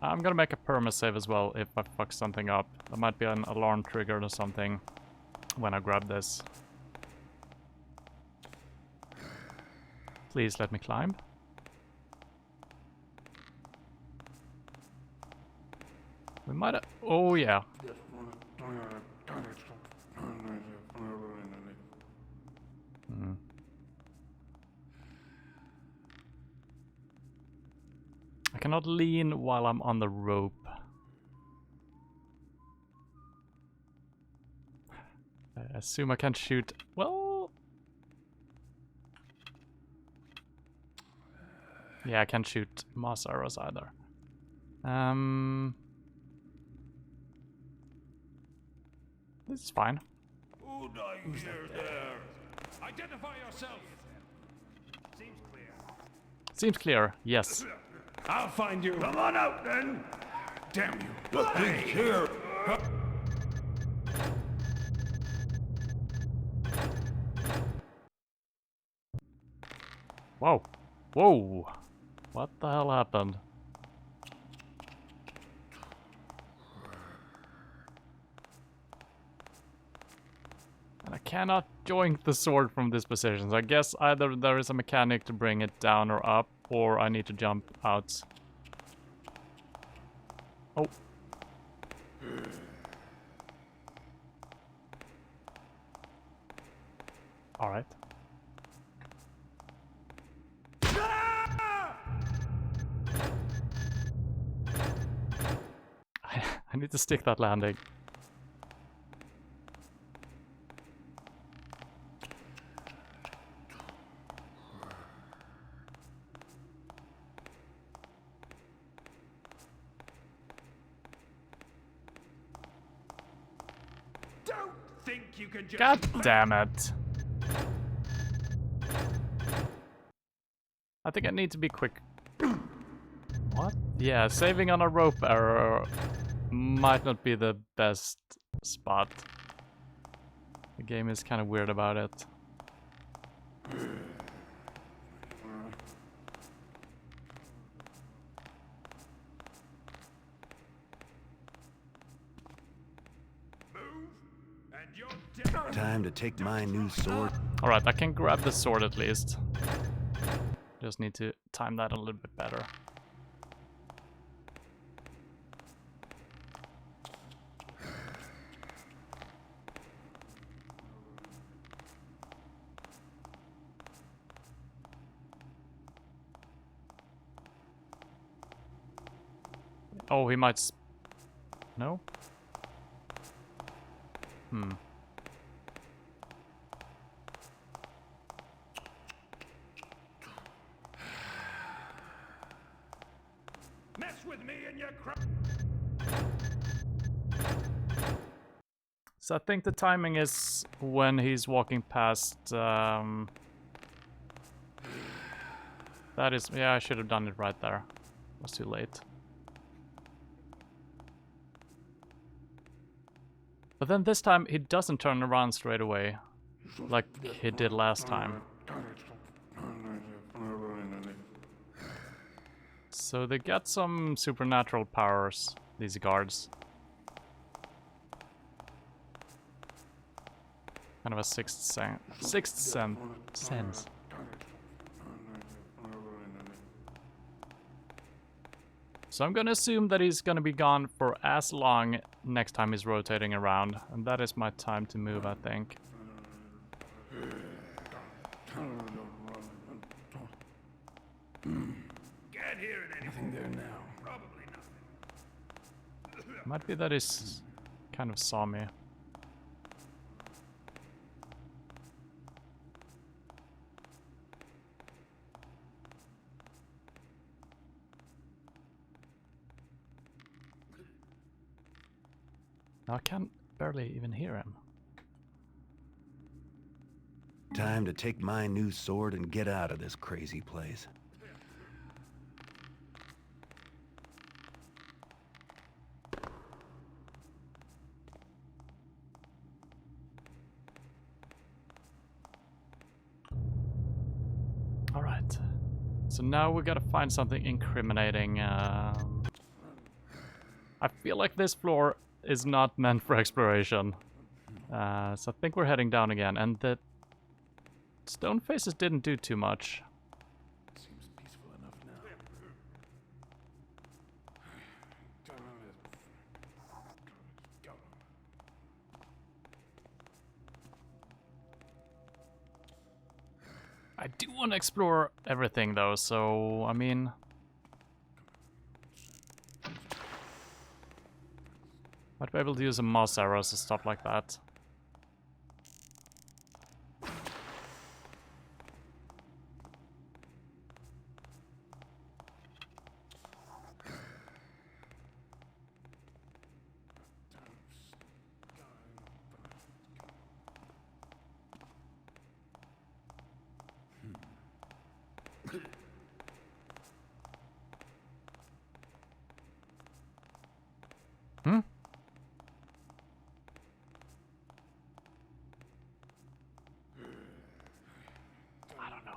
I'm gonna make a perma-save as well if I fuck something up. There might be an alarm triggered or something when I grab this. Please let me climb. We might have... Oh yeah. cannot lean while I'm on the rope. I assume I can't shoot. Well... yeah, I can't shoot moss arrows either. This is fine. Who's there? Identify yourself. Seems clear. Seems clear, yes. I'll find you. Come on out, then. Damn you. Look who's here. Whoa. Whoa. What the hell happened? And I cannot join the sword from this position, so I guess either there is a mechanic to bring it down or up, or I need to jump out. Oh. Alright. I need to stick that landing. Don't think you can just... God damn it. I think I need to be quick. What? Yeah, saving on a rope arrow might not be the best spot. The game is kind of weird about it. And you're dead. Time to take my new sword. Alright, I can grab the sword at least. Just need to time that a little bit better. Oh, he might... No? Hmm. Mess with me and your crap. So I think the timing is when he's walking past... That is... yeah, I should have done it right there. It was too late. But then this time he doesn't turn around straight away, like he did last time. So they got some supernatural powers, these guards. Kind of a sixth sense. So I'm gonna assume that he's gonna be gone for as long next time he's rotating around, and that is my time to move, I think. Can't hear it anymore. Nothing there now. Probably nothing. Might be that he's kind of saw me. Now I can barely even hear him. Time to take my new sword and get out of this crazy place. Alright. So now we gotta find something incriminating. I feel like this floor is not meant for exploration. So I think we're heading down again, and the stone faces didn't do too much. Seems peaceful enough now. Go. I do want to explore everything though, so I mean... Might be able to use some moss arrows and stuff like that. Hmm? I don't know.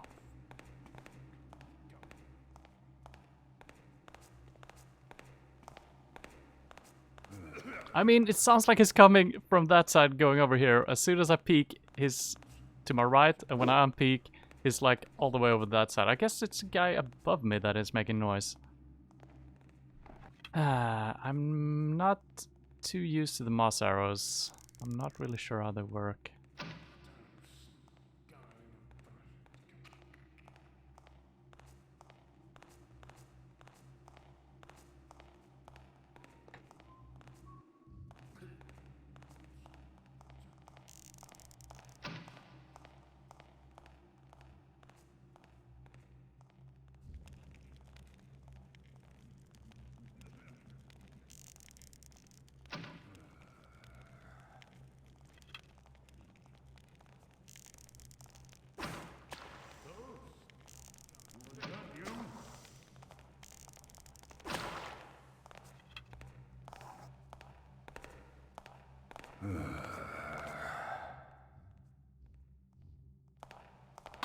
I mean, it sounds like he's coming from that side going over here. As soon as I peek, he's to my right, and when I unpeek, he's like all the way over that side. I guess it's a guy above me that is making noise. I'm not too used to the moss arrows. I'm not really sure how they work.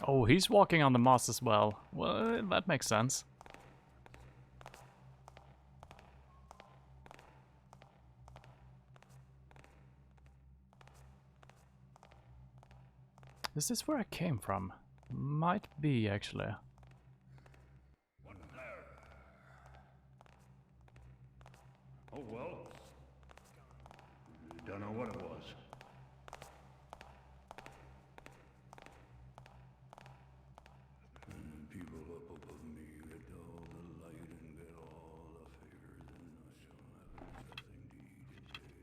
Oh, he's walking on the moss as well. Well, that makes sense. Is this where I came from? Might be, actually. What there? Oh well. Don't know what it was. And people up above me get all the light and get all the favors, and I shall have nothing to eat indeed.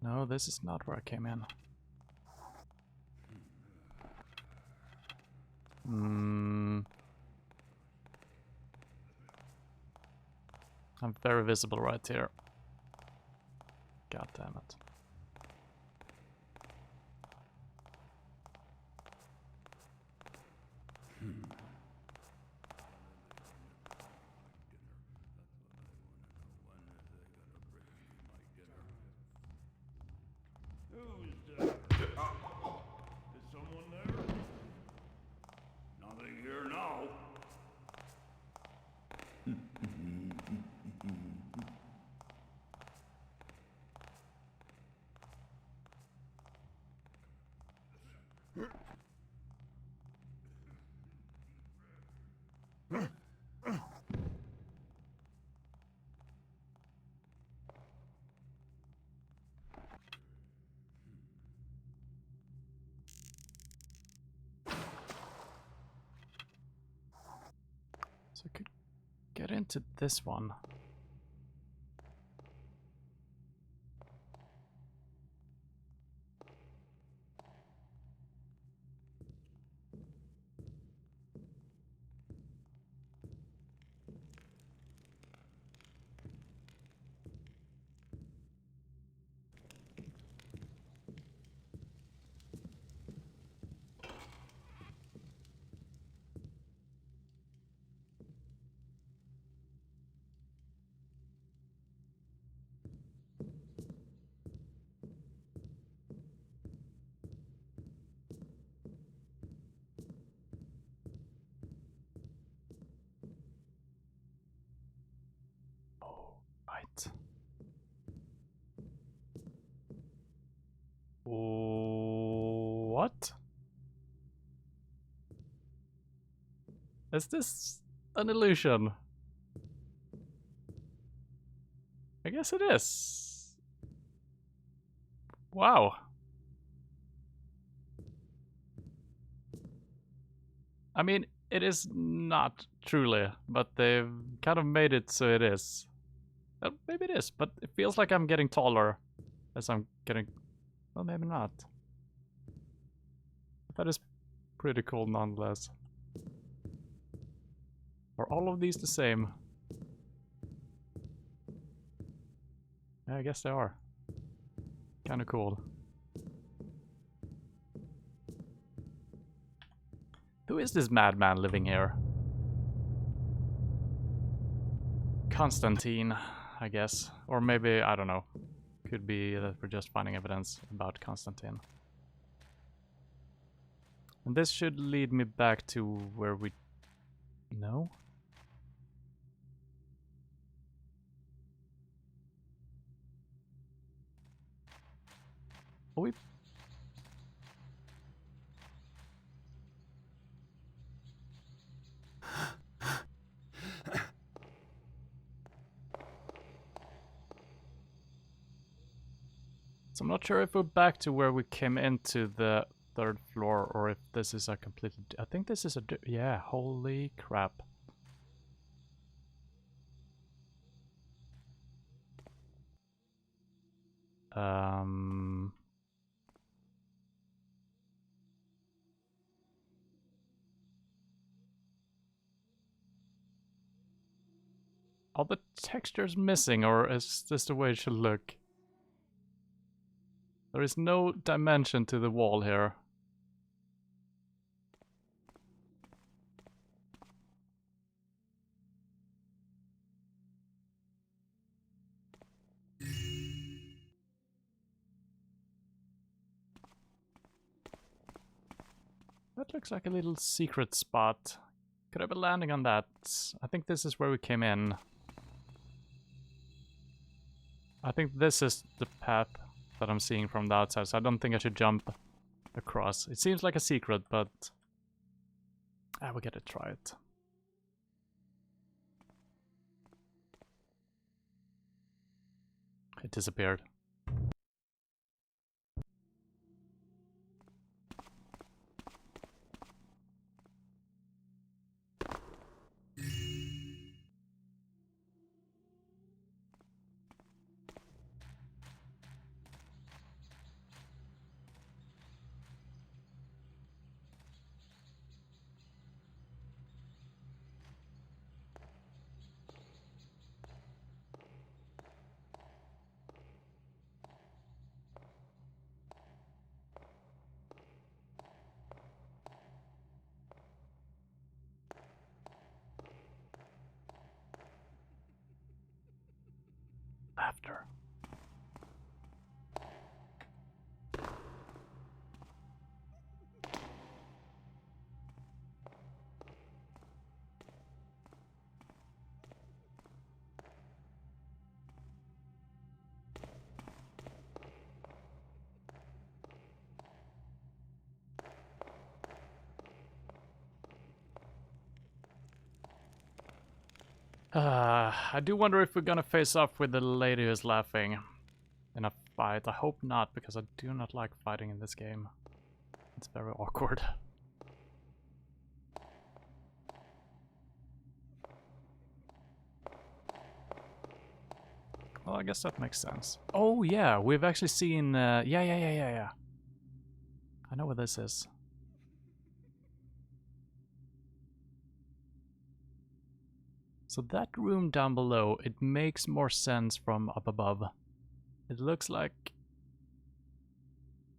No, this is not where I came in. I'm very visible right here. God damn it. Who's there? Is someone there? Nothing here now. So I could get into this one. Oh, right. What? Is this an illusion? I guess it is. Wow. I mean, it is not truly, but they've kind of made it so it is. Maybe it is, but it feels like I'm getting taller as I'm getting... Well, maybe not. That is pretty cool nonetheless. Are all of these the same? Yeah, I guess they are. Kinda cool. Who is this madman living here? Constantine, I guess. Or maybe, I don't know. Could be that we're just finding evidence about Constantine. And this should lead me back to where we... No? Are we... So I'm not sure if we're back to where we came into the third floor or if this is a completely... I think this is a... Yeah, holy crap. Are the textures missing, or is this the way it should look? There is no dimension to the wall here. That looks like a little secret spot. Could I be landing on that? I think this is where we came in. I think this is the path that I'm seeing from the outside, so I don't think I should jump across. It seems like a secret, but... we gotta try it. It disappeared. Laughter. I do wonder if we're gonna face off with the lady who's laughing in a fight. I hope not, because I do not like fighting in this game. It's very awkward. Well, I guess that makes sense. Oh yeah, we've actually seen... yeah. I know what this is. So that room down below, it makes more sense from up above. It looks like...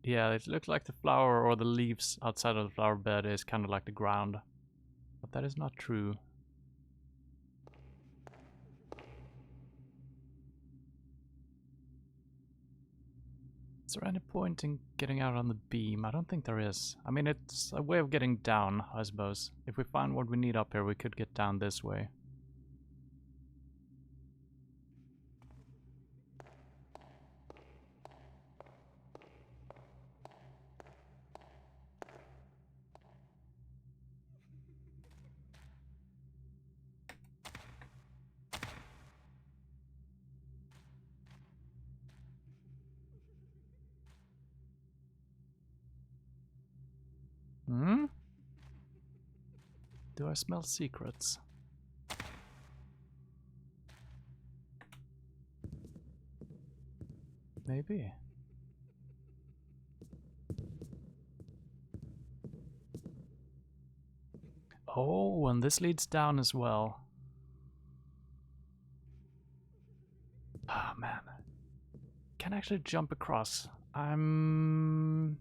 Yeah, it looks like the flower or the leaves outside of the flower bed is kind of like the ground. But that is not true. Is there any point in getting out on the beam? I don't think there is. I mean, it's a way of getting down, I suppose. If we find what we need up here, we could get down this way. Hmm? Do I smell secrets? Maybe. Oh, and this leads down as well. Ah, man. Can actually jump across. I'm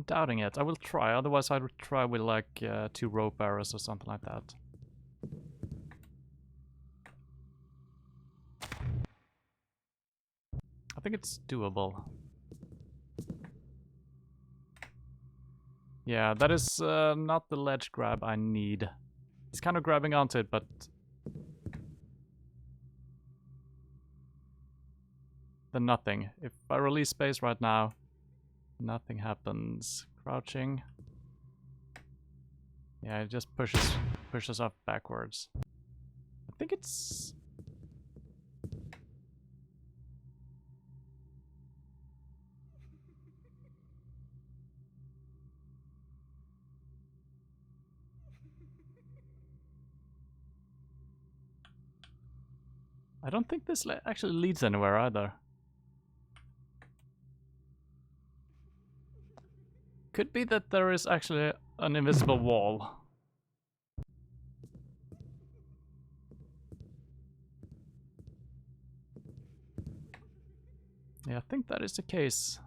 doubting it. I will try. Otherwise, I would try with like 2 rope arrows or something like that. I think it's doable. Yeah, that is not the ledge grab I need. He's kind of grabbing onto it, but then nothing. If I release space right now, nothing happens. Crouching. Yeah, it just pushes up backwards. I think it's... I don't think this actually leads anywhere either. Could be that there is actually an invisible wall. Yeah, I think that is the case.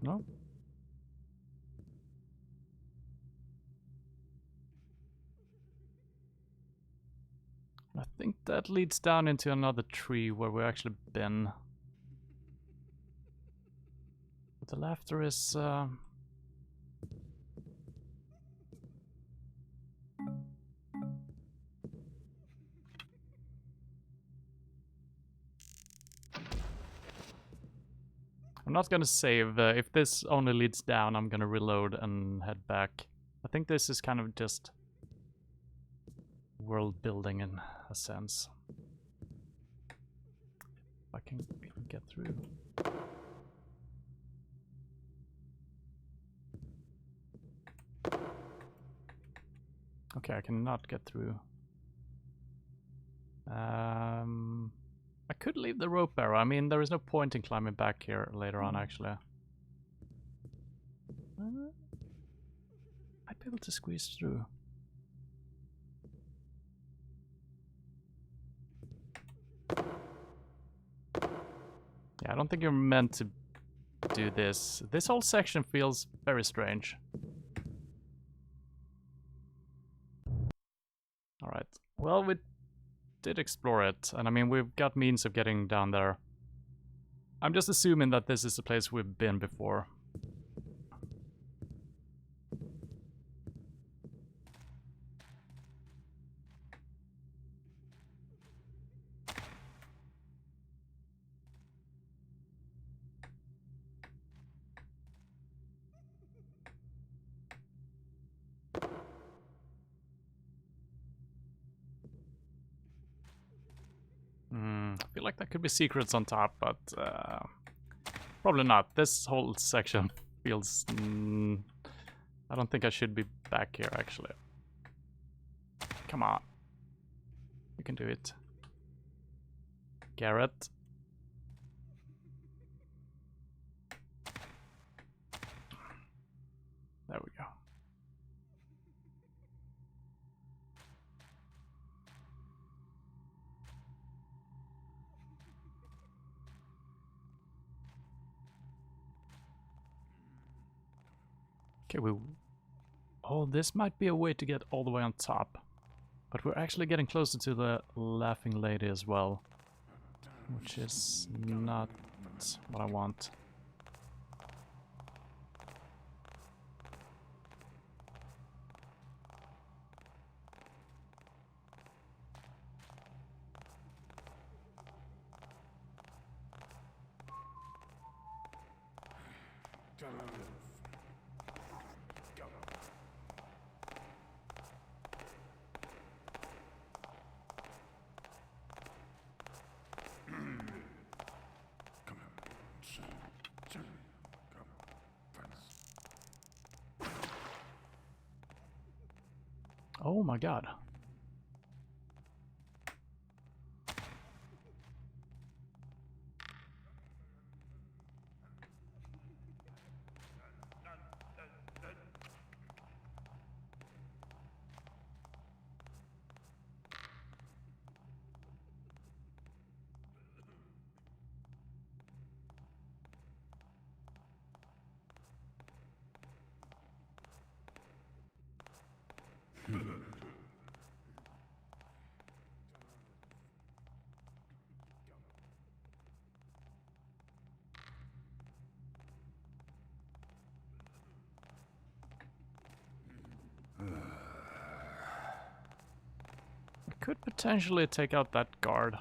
No? I think that leads down into another tree where we've actually been. But the laughter is... I'm not gonna save. If this only leads down, I'm gonna reload and head back. I think this is kind of just world building in a sense. If I can even get through. Okay, I cannot get through. I could leave the rope arrow. I mean, there is no point in climbing back here later on, actually. I'd be able to squeeze through. Yeah, I don't think you're meant to do this. This whole section feels very strange. Alright. Well, we did explore it, and I mean, we've got means of getting down there. I'm just assuming that this is a place we've been before. I feel like there could be secrets on top, but probably not. This whole section feels... I don't think I should be back here, actually. Come on. You can do it. Garrett. There we go. Okay, oh, this might be a way to get all the way on top. But we're actually getting closer to the laughing lady as well. Which is not what I want. Come on. Turn. Come on. Oh my god. Could potentially take out that guard.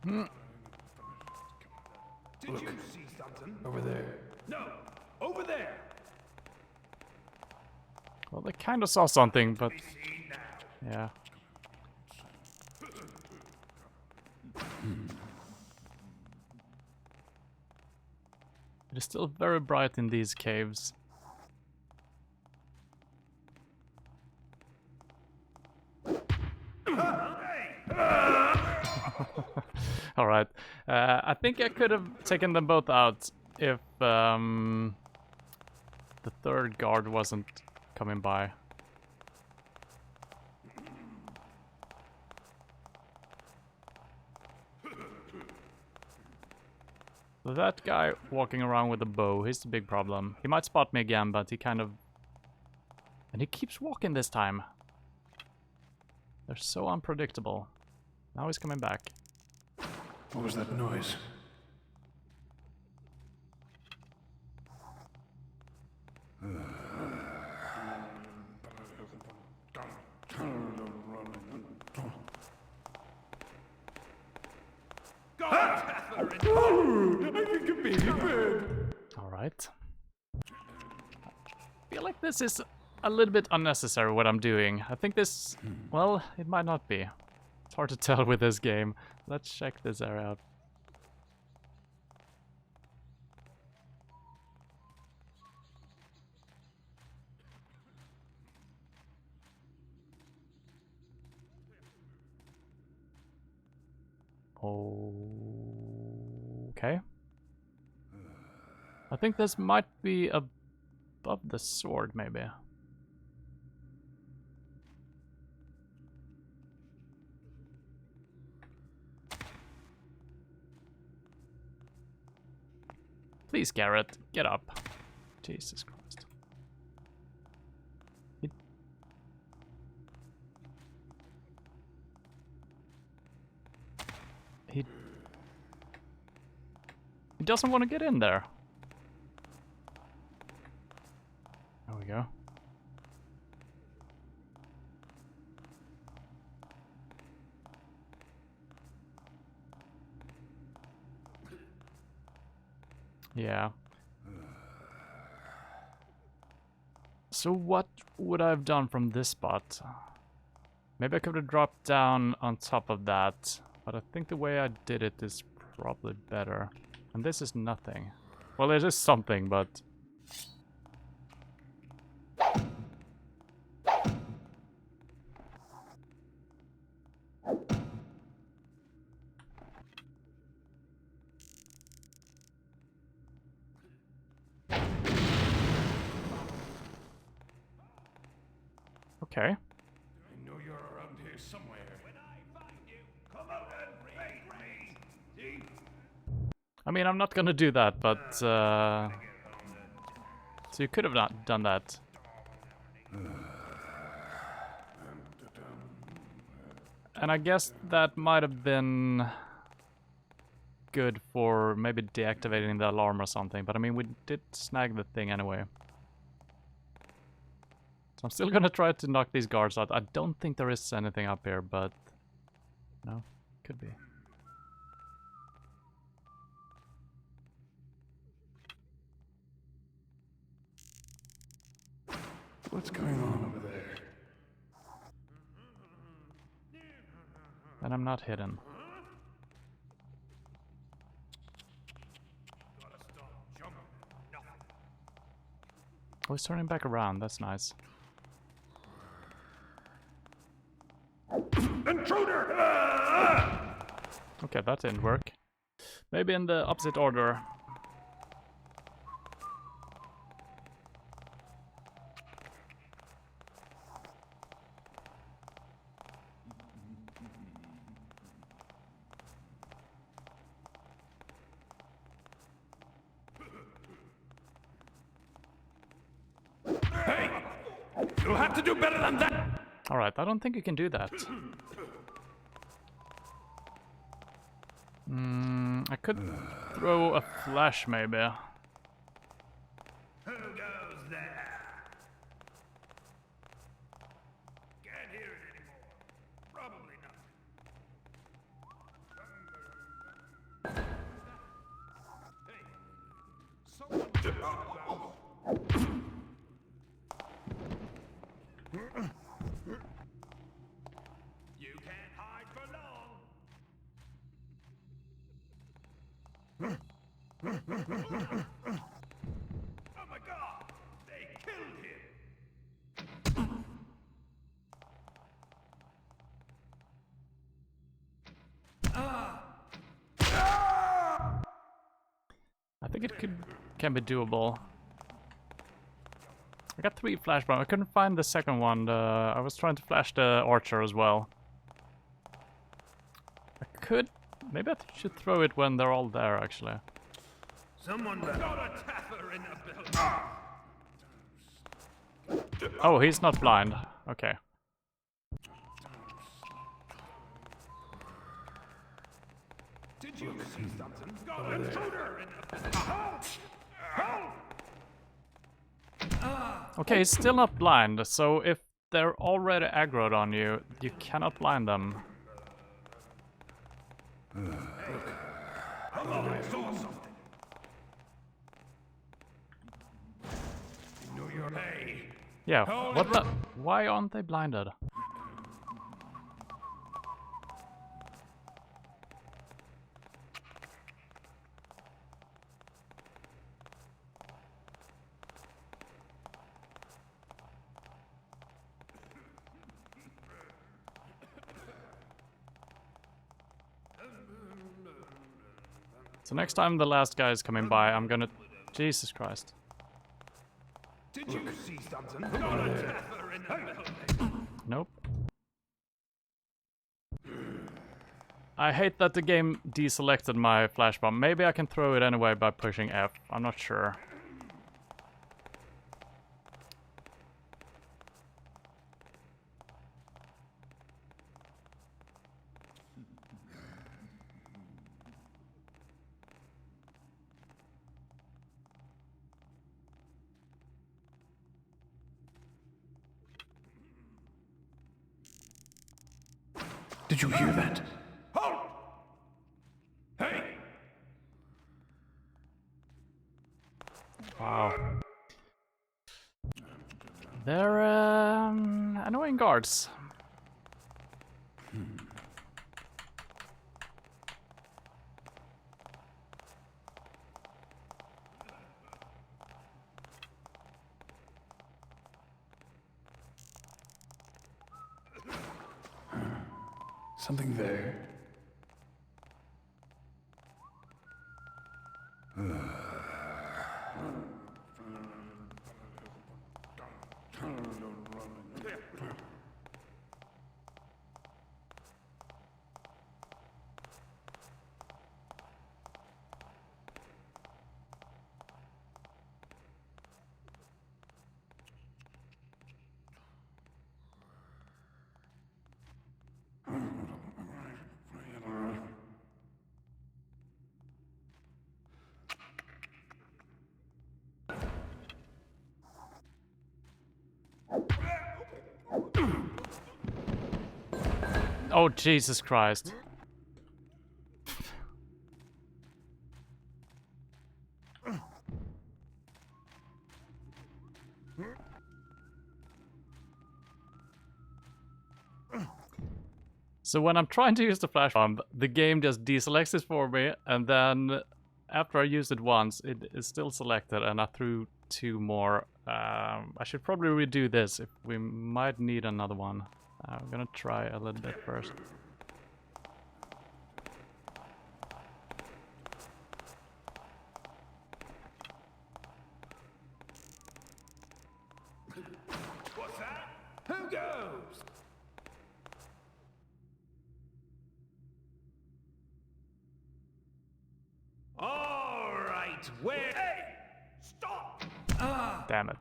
Did you see something? Over there. No! Over there! Well, they kind of saw something, but Be seen now. yeah. It is still very bright in these caves. Alright. I think I could have taken them both out if the third guard wasn't coming by. So that guy walking around with a bow, he's the big problem. He might spot me again, but he kind of... And he keeps walking this time. They're so unpredictable. Now he's coming back. What was that noise? Alright. I feel like this is a little bit unnecessary what I'm doing. I think this... Well, it might not be. It's hard to tell with this game. Let's check this area out. Okay. I think this might be above the sword, maybe. Please, Garrett, get up. Jesus Christ. He doesn't want to get in there. There we go. Yeah. So what would I have done from this spot? Maybe I could have dropped down on top of that, but I think the way I did it is probably better. And this is nothing. Well, it is something, but... Okay. I know you're around here somewhere. When I find you, come out and face me! See? I mean, I'm not gonna do that, but... So you could have not done that. And I guess that might have been good for maybe deactivating the alarm or something, but I mean, we did snag the thing anyway. So I'm still gonna try to knock these guards out. I don't think there is anything up here, but... No, could be. What's going on over there? And I'm not hidden. Gotta stop jumping at nothing. Oh, he's turning back around. That's nice. Intruder! Okay, that didn't work. Maybe in the opposite order. Hey! You'll have to do better than that! Alright, I don't think you can do that. I could throw a flash, maybe. Who goes there? Can't hear it anymore. Probably not. Hey, someone. You can't hide for long. Oh my God! They killed him. I think it can be doable. I got 3 flash bombs. I couldn't find the second one. I was trying to flash the archer as well. I could... Maybe I should throw it when they're all there, actually. Someone got a tapper in the building. Oh, he's not blind. Okay. Did you see something? Got an intruder in the building. Help! Okay, he's still not blind, so if they're already aggroed on you, you cannot blind them. I saw something. You know your hey. Yeah, what the... Why aren't they blinded? So next time the last guy is coming by, I'm gonna... Jesus Christ. Did you see something? Got a tapper in the building. Nope. I hate that the game deselected my flash bomb. Maybe I can throw it anyway by pushing F. I'm not sure. Did you hear that? Halt! Hey! Wow. They're annoying guards. Something there. Oh, Jesus Christ. So when I'm trying to use the flash bomb, the game just deselects it for me, and then after I used it once, it is still selected, and I threw 2 more. I should probably redo this if we might need another one. I'm gonna try a little bit first. What's that? Who goes? All right, where? Hey! Stop! Damn it.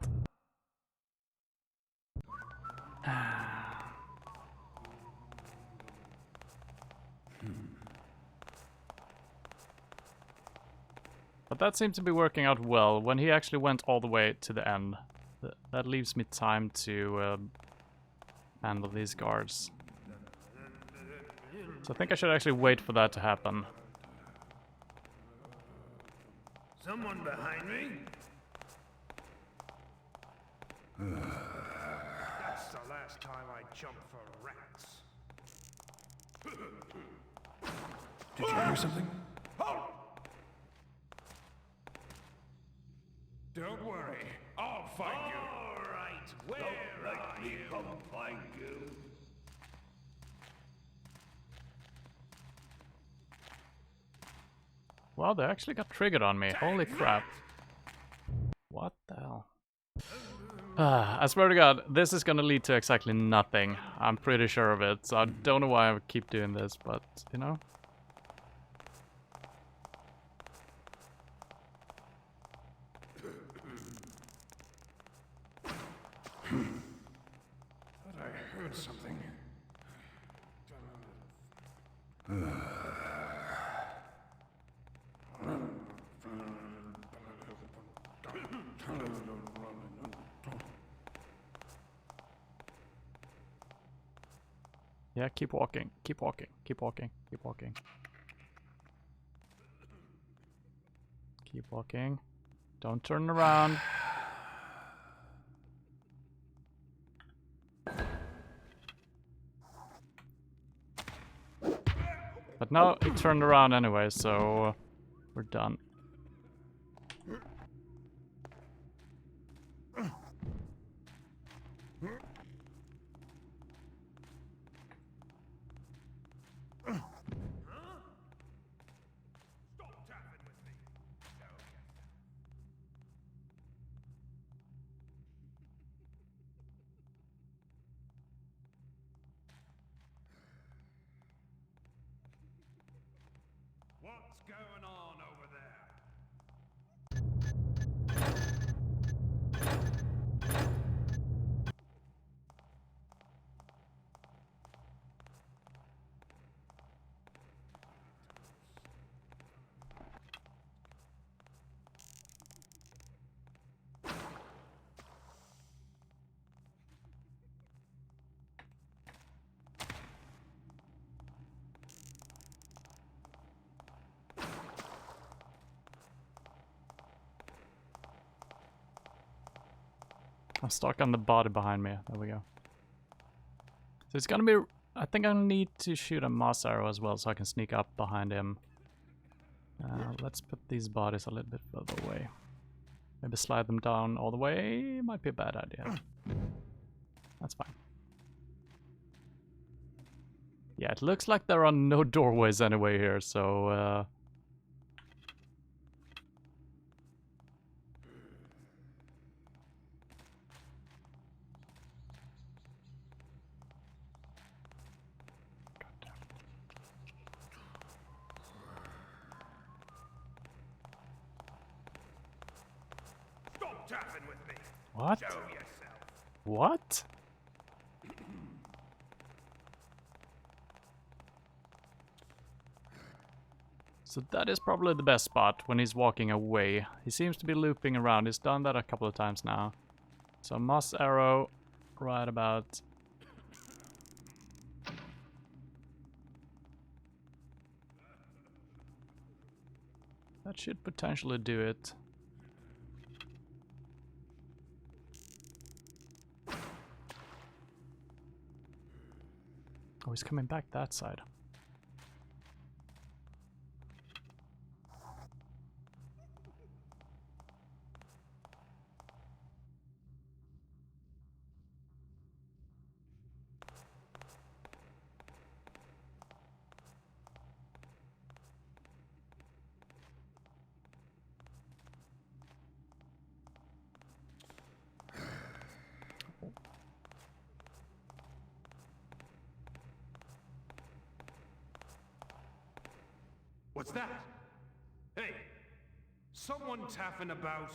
But that seems to be working out well. When he actually went all the way to the end, that leaves me time to handle these guards. So I think I should actually wait for that to happen. Someone behind me? That's the last time I jumped for rats. Did you hear something? Halt! Don't worry, I'll find you. All right, where are you? Come find you. Well, they actually got triggered on me. Holy crap. What the hell? I swear to God, this is gonna lead to exactly nothing. I'm pretty sure of it, so I don't know why I keep doing this, but, you know. But I heard something. Yeah, keep walking, keep walking, keep walking, keep walking. Keep walking. Don't turn around. But now it turned around anyway, so we're done. Stop tapping with me. What's going on over there? I'm stuck on the body behind me. There we go. So it's gonna be... I think I need to shoot a moss arrow as well so I can sneak up behind him. Let's put these bodies a little bit further away. Maybe slide them down all the way. Might be a bad idea. That's fine. Yeah, it looks like there are no doorways anyway here, so... Stop tapping with me. What? Show yourself. What? So that is probably the best spot when he's walking away. He seems to be looping around. He's done that a couple of times now. So moss arrow right about... That should potentially do it. Oh, he's coming back that side. What's that? Hey, someone taffing about.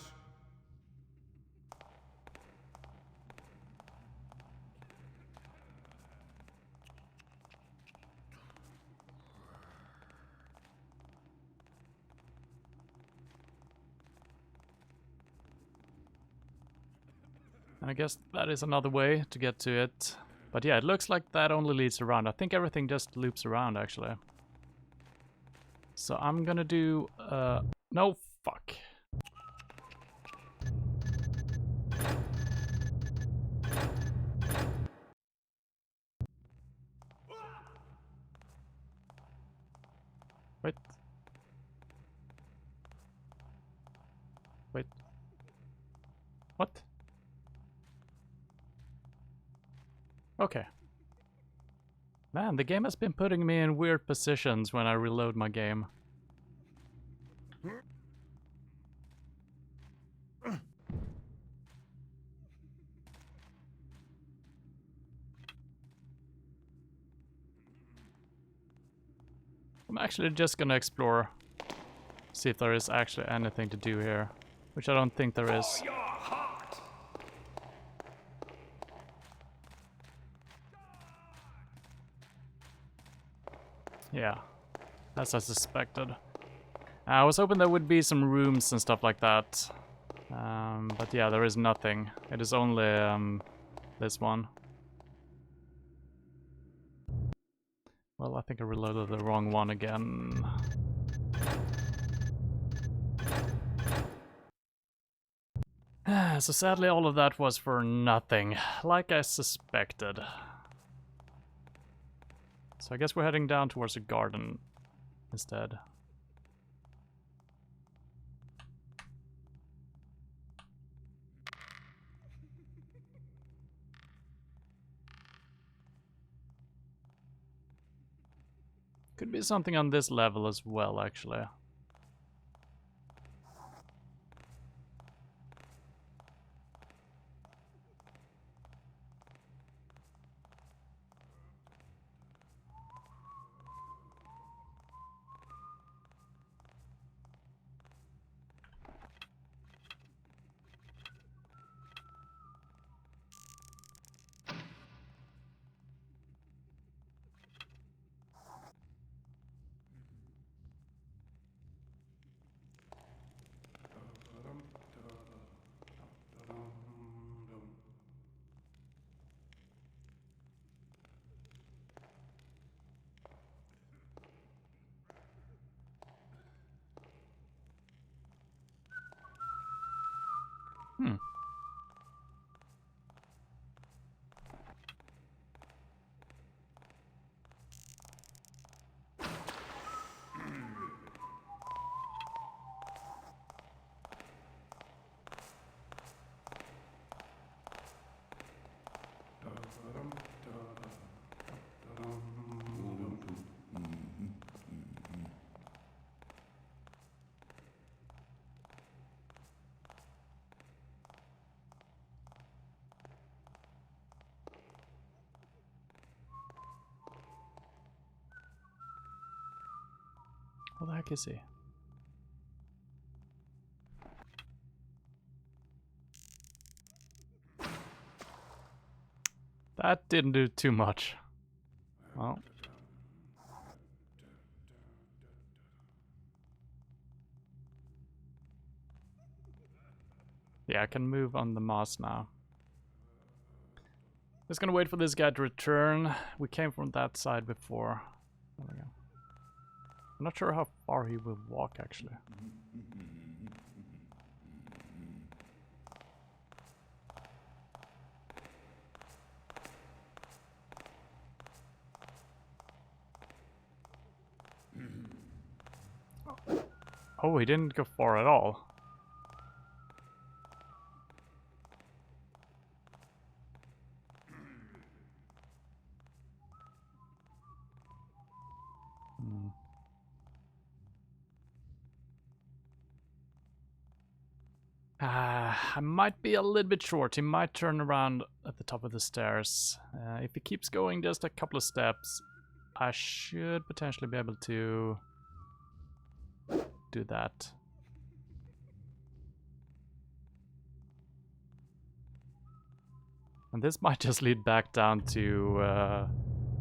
And I guess that is another way to get to it. But yeah, it looks like that only leads around. I think everything just loops around, actually. So I'm gonna do... no, fuck. Wait. Wait. What? Okay. Man, the game has been putting me in weird positions when I reload my game. I'm actually just gonna explore. See if there is actually anything to do here. Which I don't think there is. You're hot! Yeah, as I suspected. I was hoping there would be some rooms and stuff like that. But yeah, there is nothing. It is only this one. Well, I think I reloaded the wrong one again. So sadly all of that was for nothing, like I suspected. So I guess we're heading down towards the garden instead. Could be something on this level as well, actually. Hmm. What the heck is he? That didn't do too much. Well. Yeah, I can move on the moss now. Just gonna wait for this guy to return. We came from that side before. There we go. I'm not sure how far he will walk, actually. Oh, he didn't go far at all. Hmm. I might be a little bit short. He might turn around at the top of the stairs. If he keeps going just a couple of steps, I should potentially be able to do that. And this might just lead back down to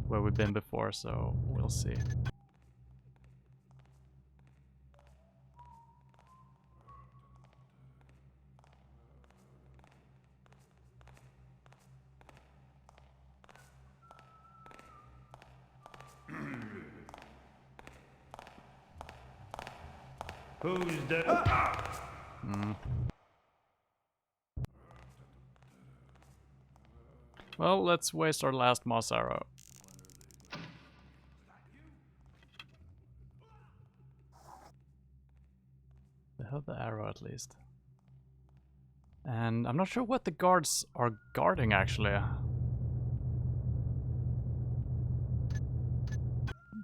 where we've been before, so we'll see. Who's the... Well, let's waste our last moss arrow. They have the arrow at least. And I'm not sure what the guards are guarding actually.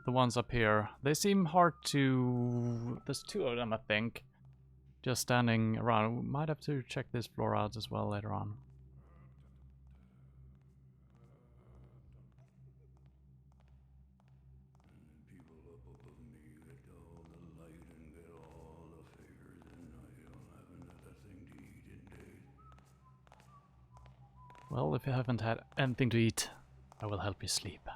The ones up here. They seem hard to... There's two of them, I think. Just standing around. We might have to check this floor out as well later on. People up above me get all the light and get all the favors, and I don't have another thing to eat in days. Well, if you haven't had anything to eat, I will help you sleep.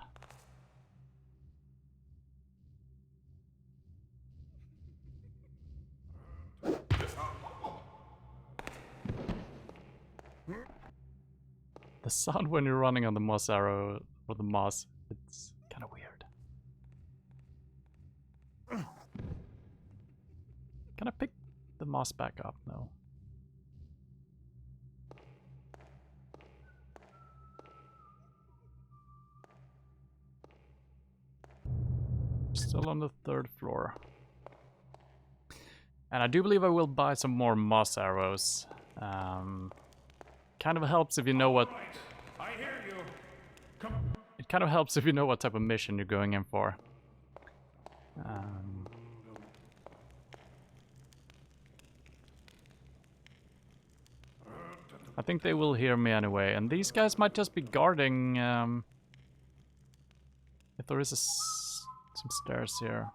The sound when you're running on the moss arrow, or the moss, it's kind of weird. Can I pick the moss back up? No. Still on the 3rd floor. And I do believe I will buy some more moss arrows. Kind of helps if you know what... I hear you. Come. It kind of helps if you know what type of mission you're going in for. I think they will hear me anyway, and these guys might just be guarding... if there is some stairs here.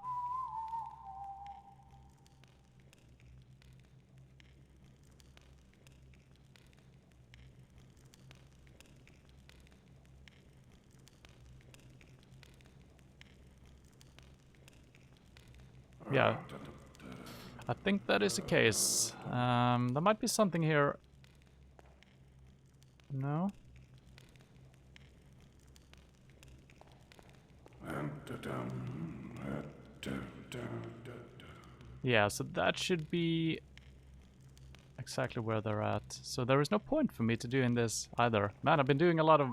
Yeah, I think that is the case. There might be something here. No? Yeah, so that should be exactly where they're at. So there is no point for me to doing this either. Man, I've been doing a lot of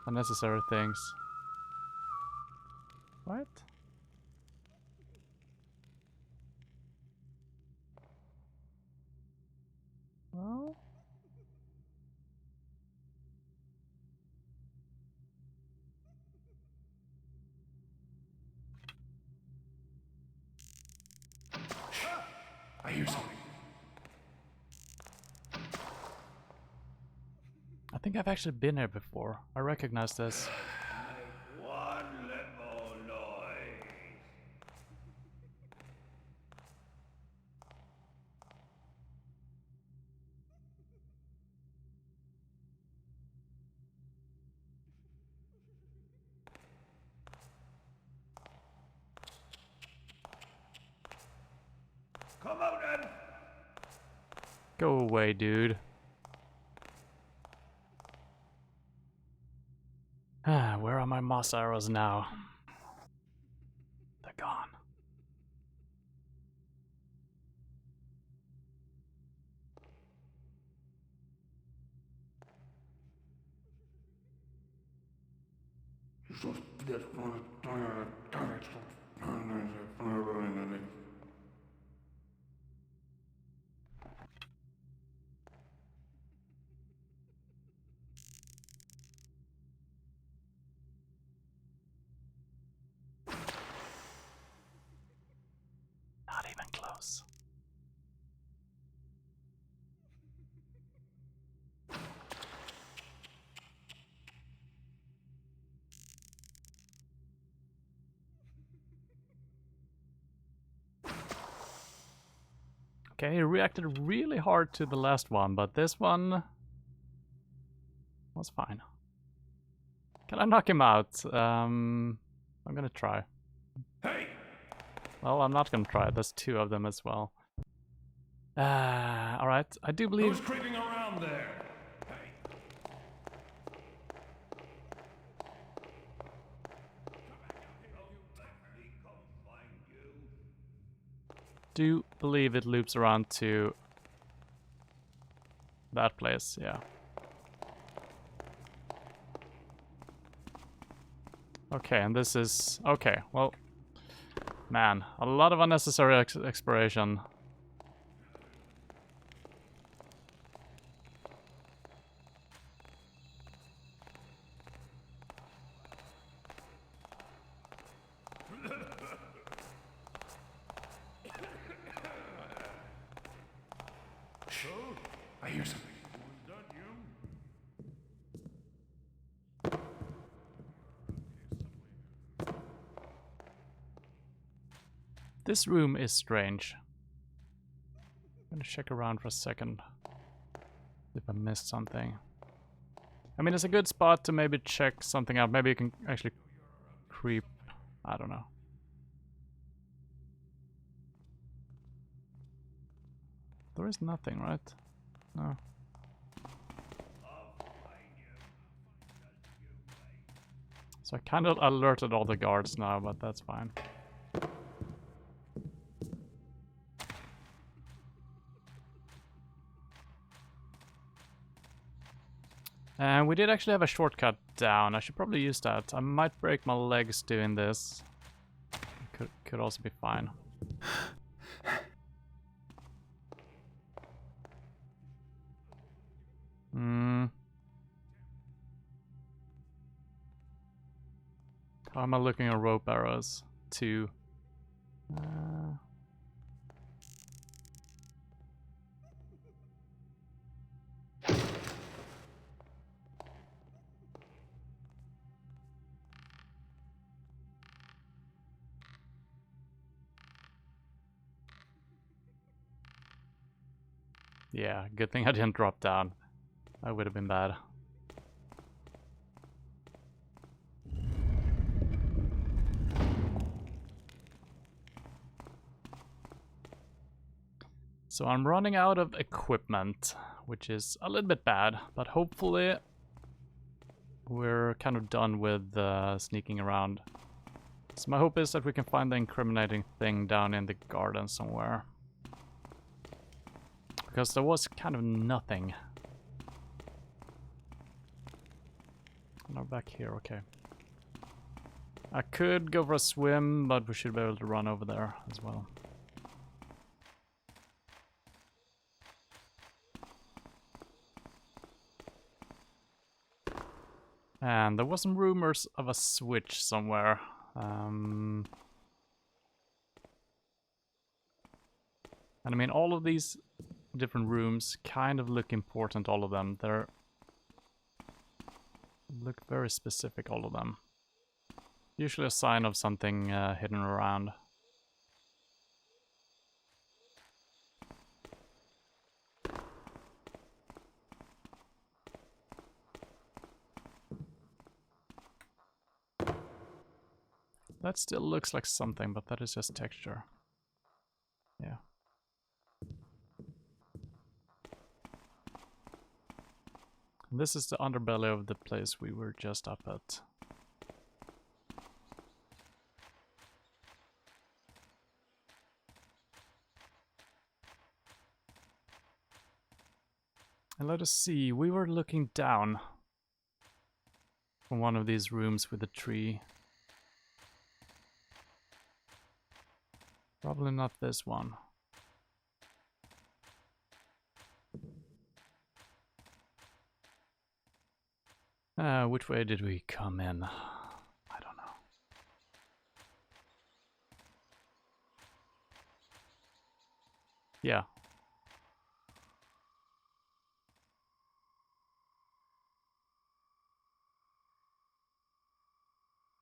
unnecessary things. What? Well... I hear something. I think I've actually been here before. I recognize this. One little noise. Come out then! Go away, dude. Where are my moss arrows now? They're gone. themselves. Okay, he reacted really hard to the last one, but this one was fine. Can I knock him out? I'm gonna try. Hey! Well, I'm not gonna try. There's two of them as well. Alright, I do Who's believe... creeping around there? Hey! do believe it loops around to that place, yeah. Okay, and this is... Okay, well... Man, a lot of unnecessary exploration. I hear something. Was that you? This room is strange. I'm gonna check around for a second. If I missed something. I mean, it's a good spot to maybe check something out. Maybe you can actually creep. I don't know. There is nothing, right? No. So I kind of alerted all the guards now, but that's fine. And we did actually have a shortcut down. I should probably use that. I might break my legs doing this. Could also be fine. How am I looking at rope arrows? 2. Yeah, good thing I didn't drop down. That would have been bad. So I'm running out of equipment, which is a little bit bad, but hopefully we're kind of done with sneaking around. So my hope is that we can find the incriminating thing down in the garden somewhere. Because there was kind of nothing. No, back here, okay. I could go for a swim, but we should be able to run over there as well. And there was some rumors of a switch somewhere. And I mean, all of these different rooms kind of look important, all of them. They're look very specific, all of them. Usually a sign of something hidden around. That still looks like something, but that is just texture. Yeah. And this is the underbelly of the place we were just up at. And let us see, we were looking down from one of these rooms with a tree. Probably not this one. Which way did we come in? I don't know. Yeah.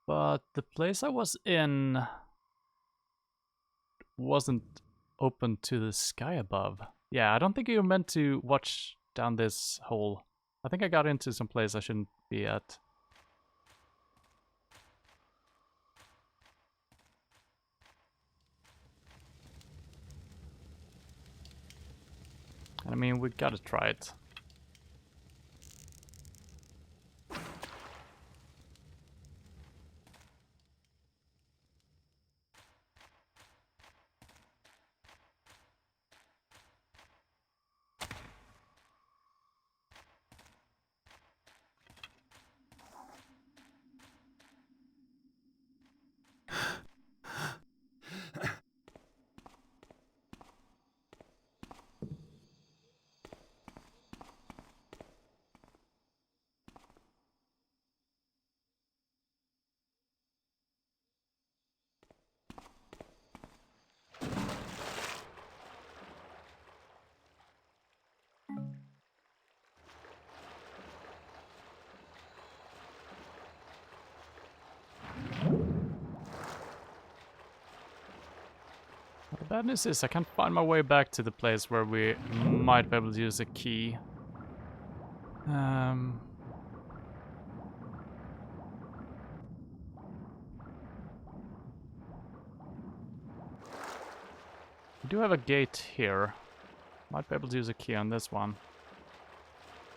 But the place I was in wasn't open to the sky above. Yeah, I don't think you're meant to watch down this hole. I think I got into some place I shouldn't be at. I mean, we gotta try it. The bad news is I can't find my way back to the place where we might be able to use a key. We do have a gate here. Might be able to use a key on this one.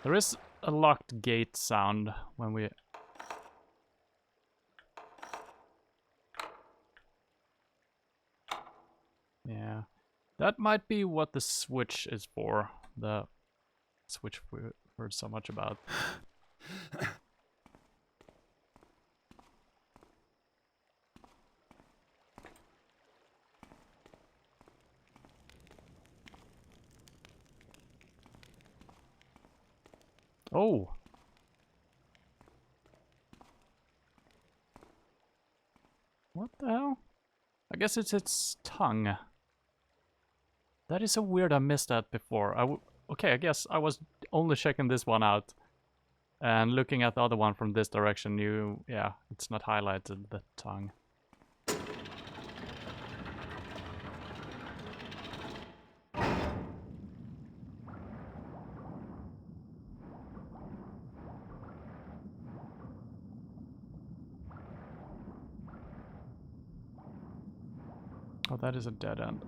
There is a locked gate sound when we... Yeah. That might be what the switch is for. The switch we heard so much about. Oh! What the hell? I guess it's its tongue. That is so weird, I missed that before. Okay, I guess I was only checking this one out. And looking at the other one from this direction, yeah, it's not highlighted, the tongue. Oh, that is a dead end.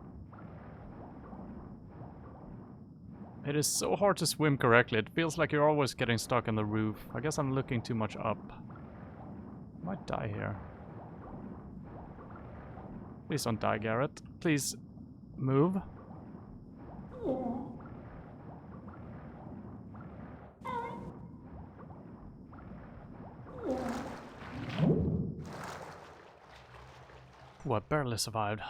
It is so hard to swim correctly. It feels like you're always getting stuck on the roof. I guess I'm looking too much up. I might die here. Please don't die, Garrett. Please move. Oh, I barely survived.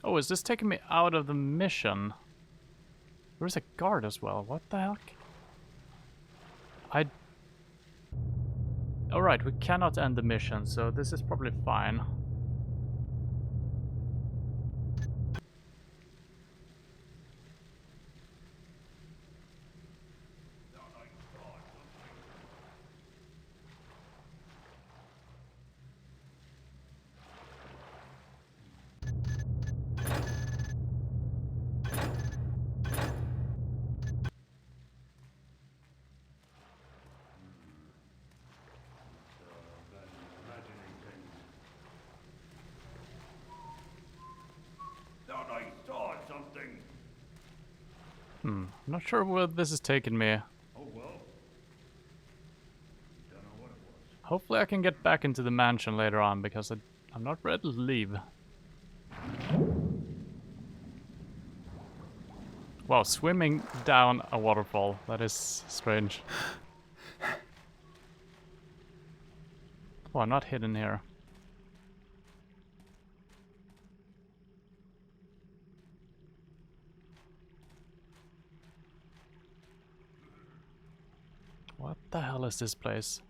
Oh, is this taking me out of the mission? There's a guard as well. What the heck? Alright, we cannot end the mission, so this is probably fine. Imagining things. Thought I saw something. I'm not sure where this is taking me. Oh well. Don't know what it was. Hopefully I can get back into the mansion later on, because I'm not ready to leave. Wow, swimming down a waterfall. That is strange. Oh, I'm not hidden here. hell is this place?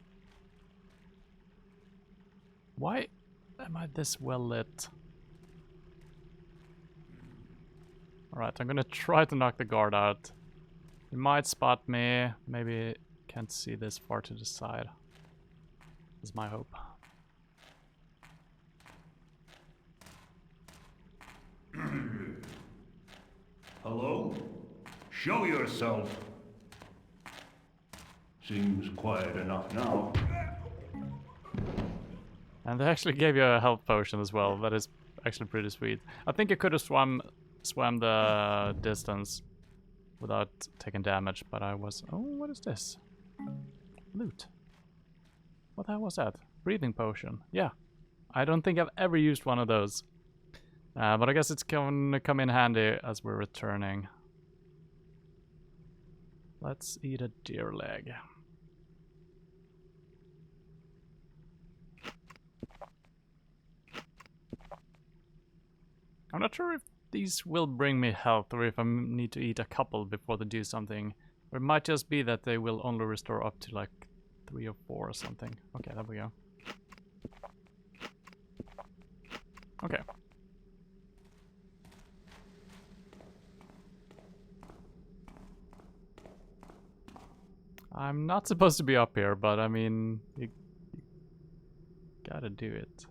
Why am I this well lit? Alright, I'm gonna try to knock the guard out. He might spot me. Maybe can't see this far to the side. Is my hope. Hello? Show yourself. Seems quiet enough now. And they actually gave you a health potion as well. That is actually pretty sweet. I think you could have swam the distance without taking damage, but I was... Oh, what is this? Loot. What the hell was that? Breathing potion. Yeah. I don't think I've ever used one of those. But I guess it's gonna come in handy as we're returning. Let's eat a deer leg. I'm not sure if these will bring me health or if I need to eat a couple before they do something. Or it might just be that they will only restore up to like 3 or 4 or something. Okay, there we go. Okay. I'm not supposed to be up here, but I mean, you gotta do it.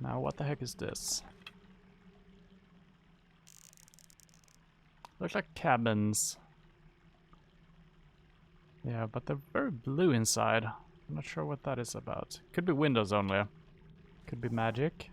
Now, what the heck is this? Looks like cabins. Yeah, but they're very blue inside. I'm not sure what that is about. Could be windows only. Could be magic.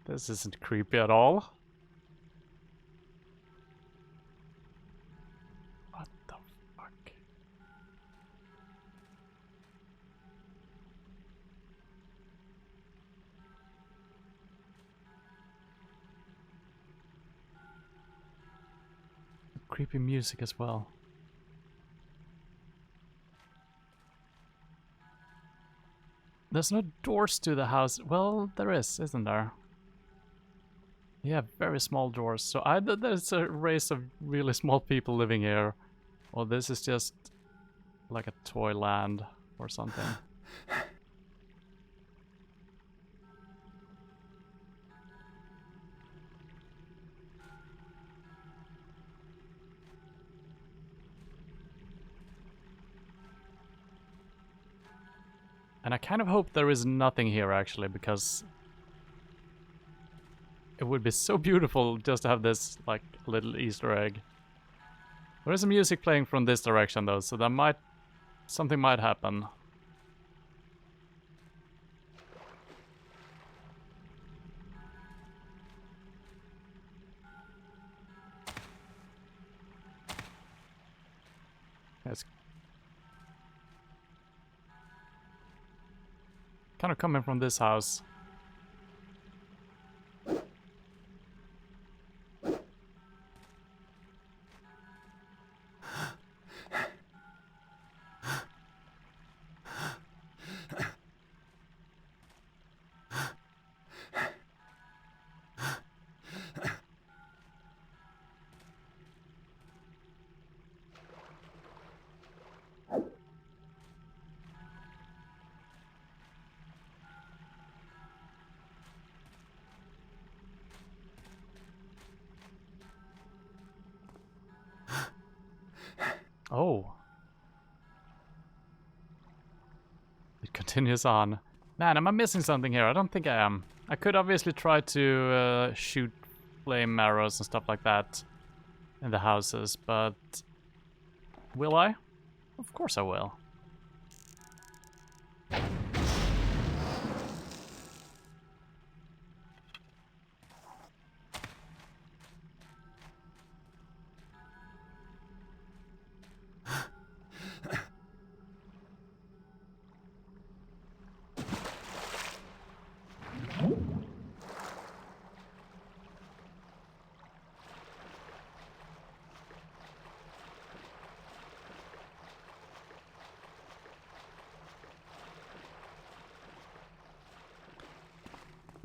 This isn't creepy at all. What the fuck? Creepy music as well. There's no doors to the house. Well, there is, isn't there? Yeah, very small doors. So either there's a race of really small people living here, or this is just like a toy land or something. And I kind of hope there is nothing here actually, because it would be so beautiful just to have this, like, little Easter egg. There is some music playing from this direction though, so that something might happen. It's kind of coming from this house. Oh. It continues on. Man, am I missing something here? I don't think I am. I could obviously try to shoot flame arrows and stuff like that. in the houses, but will I? Of course I will.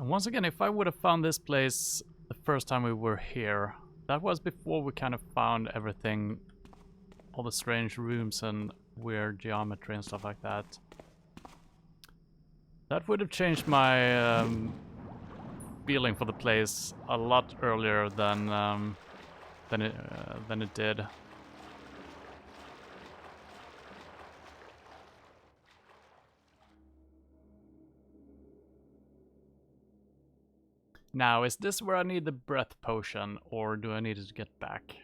And once again, if I would have found this place the first time we were here, that was before we kind of found everything, all the strange rooms and weird geometry and stuff like that. That would have changed my feeling for the place a lot earlier than it did. Now, is this where I need the breath potion, or do I need it to get back?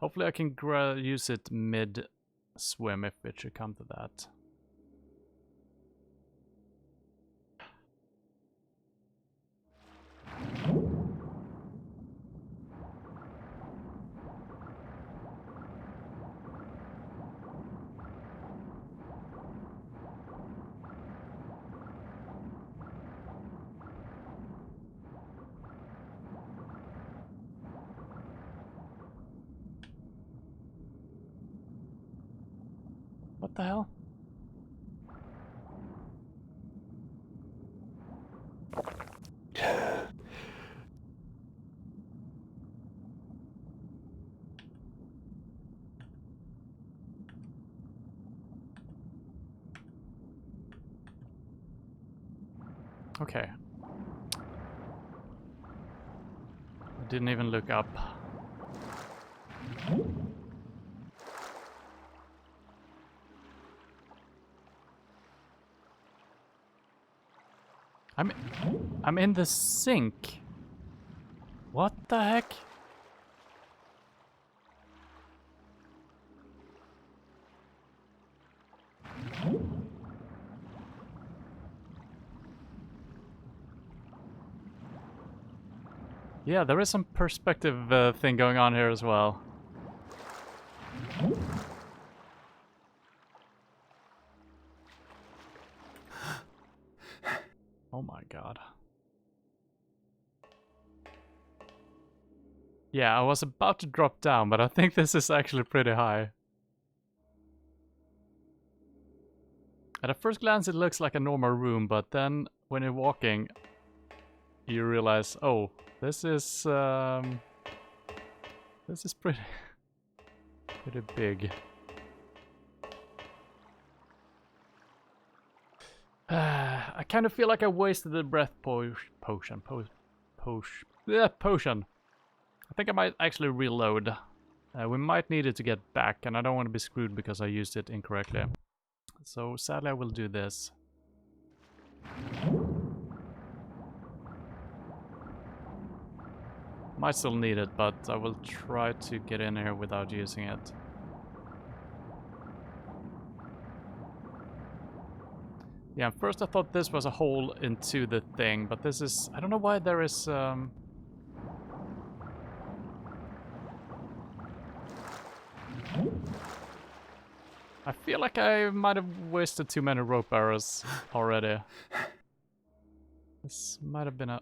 Hopefully I can use it mid-swim if it should come to that. What the hell? Okay. I didn't even look up. I'm in the sink. What the heck? Yeah, there is some perspective thing going on here as well. Oh my god. Yeah, I was about to drop down, but I think this is actually pretty high. At a first glance it looks like a normal room, but then when you're walking, you realize, oh, this is pretty big. I kind of feel like I wasted the breath potion. Potion. I think I might actually reload. We might need it to get back, and I don't want to be screwed because I used it incorrectly. So sadly I will do this. Might still need it, but I will try to get in here without using it. Yeah, first I thought this was a hole into the thing, but this is... I don't know why there is... I feel like I might have wasted too many rope arrows already. This might have been a...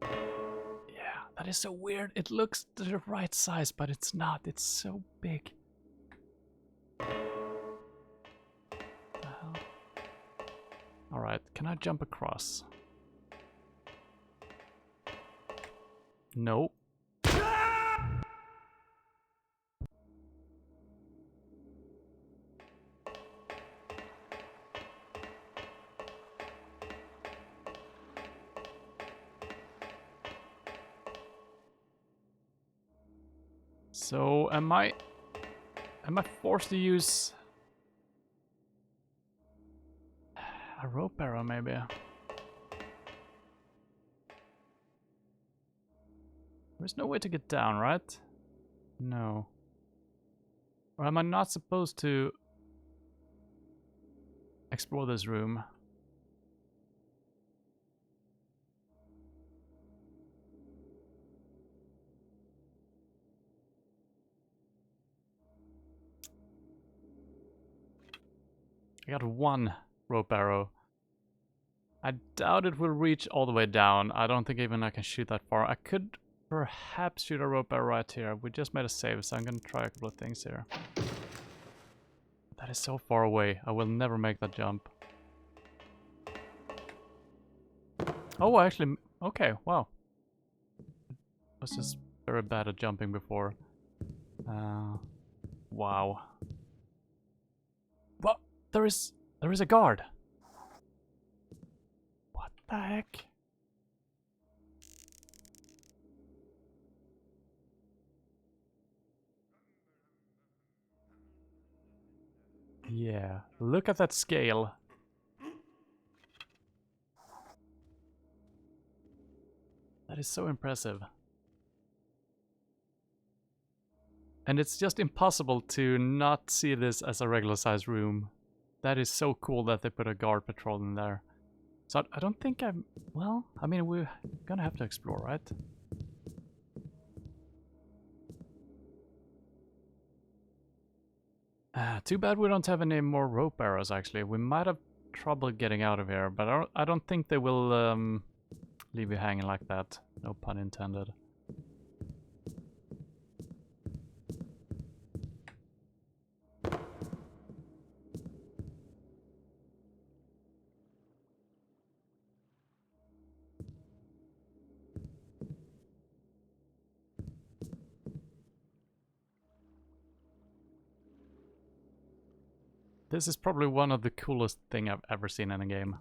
Yeah, that is so weird. It looks the right size, but it's not. It's so big. Alright, can I jump across? No. So am I forced to use a rope arrow maybe? There's no way to get down, right? No. Or am I not supposed to explore this room? I got one rope arrow. I doubt it will reach all the way down. I don't think even I can shoot that far. I could perhaps shoot a rope arrow right here. We just made a save, so I'm gonna try a couple of things here. That is so far away. I will never make that jump. Oh, actually, okay, wow. I was just very bad at jumping before. Wow. What? There is a guard. What the heck? Yeah, look at that scale. That is so impressive. And it's just impossible to not see this as a regular size room. That is so cool that they put a guard patrol in there. So I don't think I'm... Well, I mean, we're gonna have to explore, right? Too bad we don't have any more rope arrows, actually. We might have trouble getting out of here, but I don't think they will leave you hanging like that. No pun intended. This is probably one of the coolest thing I've ever seen in a game.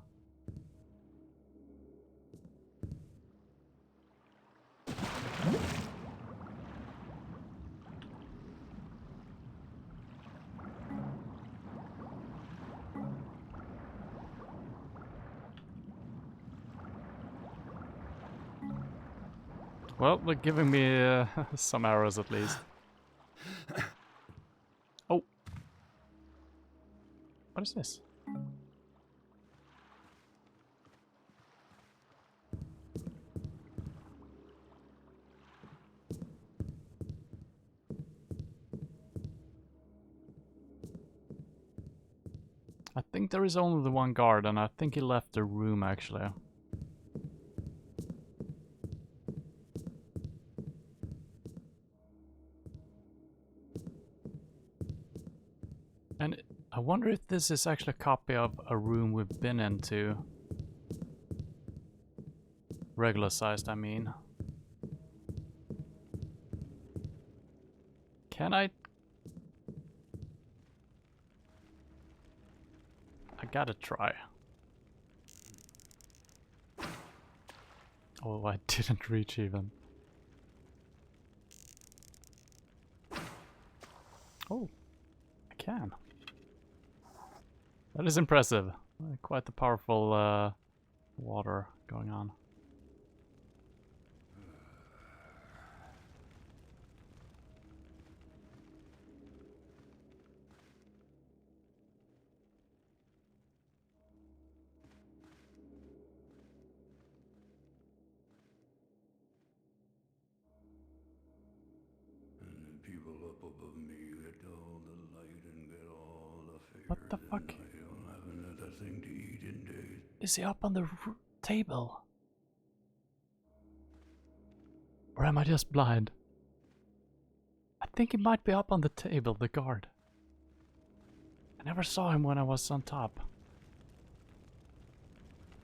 Well, they're giving me some arrows at least. Oh! What is this? I think there is only the one guard, and I think he left the room actually. And I wonder if this is actually a copy of a room we've been into. Regular sized, I mean. Can I gotta try. Oh, I didn't reach even. Oh, I can. That is impressive. Quite the powerful water going on. And the people up above me get all the light and get all the favors. What the fuck? And I don't have another thing to eat in days. Is he up on the table? Or am I just blind? I think he might be up on the table, the guard. I never saw him when I was on top.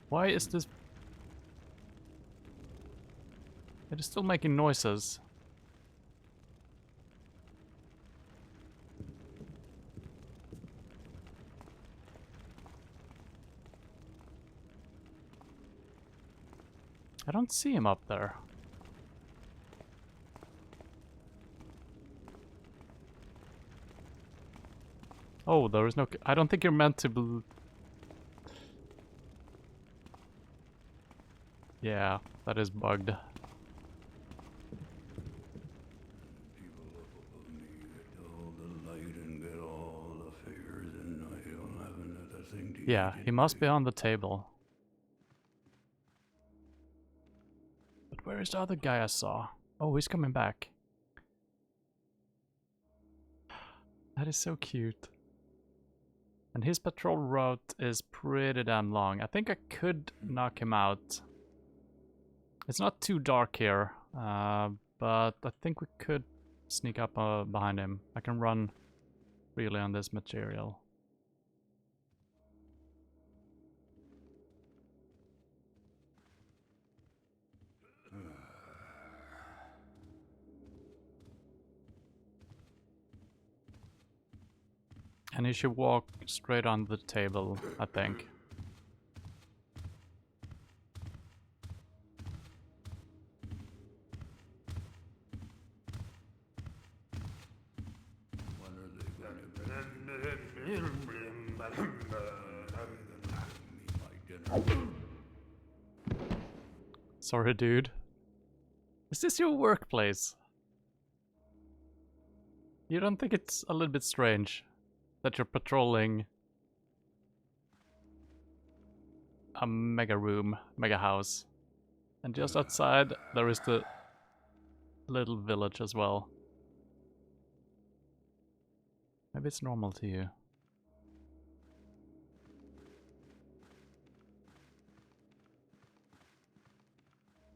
Why is this... It is still making noises. I don't see him up there. Oh, there is no... I don't think you're meant to... Yeah, that is bugged. People up Yeah, he must be on the table. But where is the other guy I saw? Oh, he's coming back. That is so cute. And his patrol route is pretty damn long. I think I could knock him out. It's not too dark here, but I think we could sneak up behind him. I can run freely on this material. And he should walk straight on the table, I think. When are they gonna me my dinner? Sorry, dude. Is this your workplace? You don't think it's a little bit strange that you're patrolling a mega room, mega house, and just outside there is the little village as well? Maybe it's normal to you.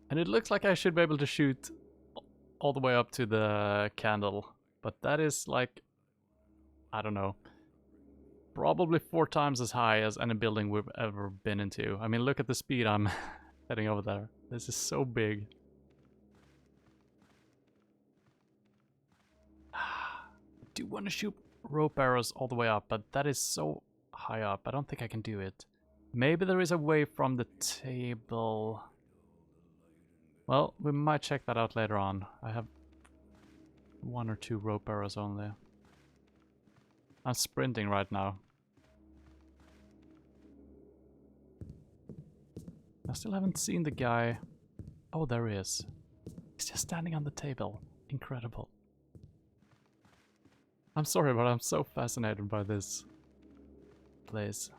And it looks like I should be able to shoot all the way up to the candle, but that is like, I don't know, probably 4 times as high as any building we've ever been into. I mean, look at the speed I'm heading over there. This is so big. I do want to shoot rope arrows all the way up, but that is so high up. I don't think I can do it. Maybe there is a way from the table. Well, we might check that out later on. I have 1 or 2 rope arrows only. I'm sprinting right now. I still haven't seen the guy. Oh, there he is. He's just standing on the table. Incredible. I'm sorry, but I'm so fascinated by this place.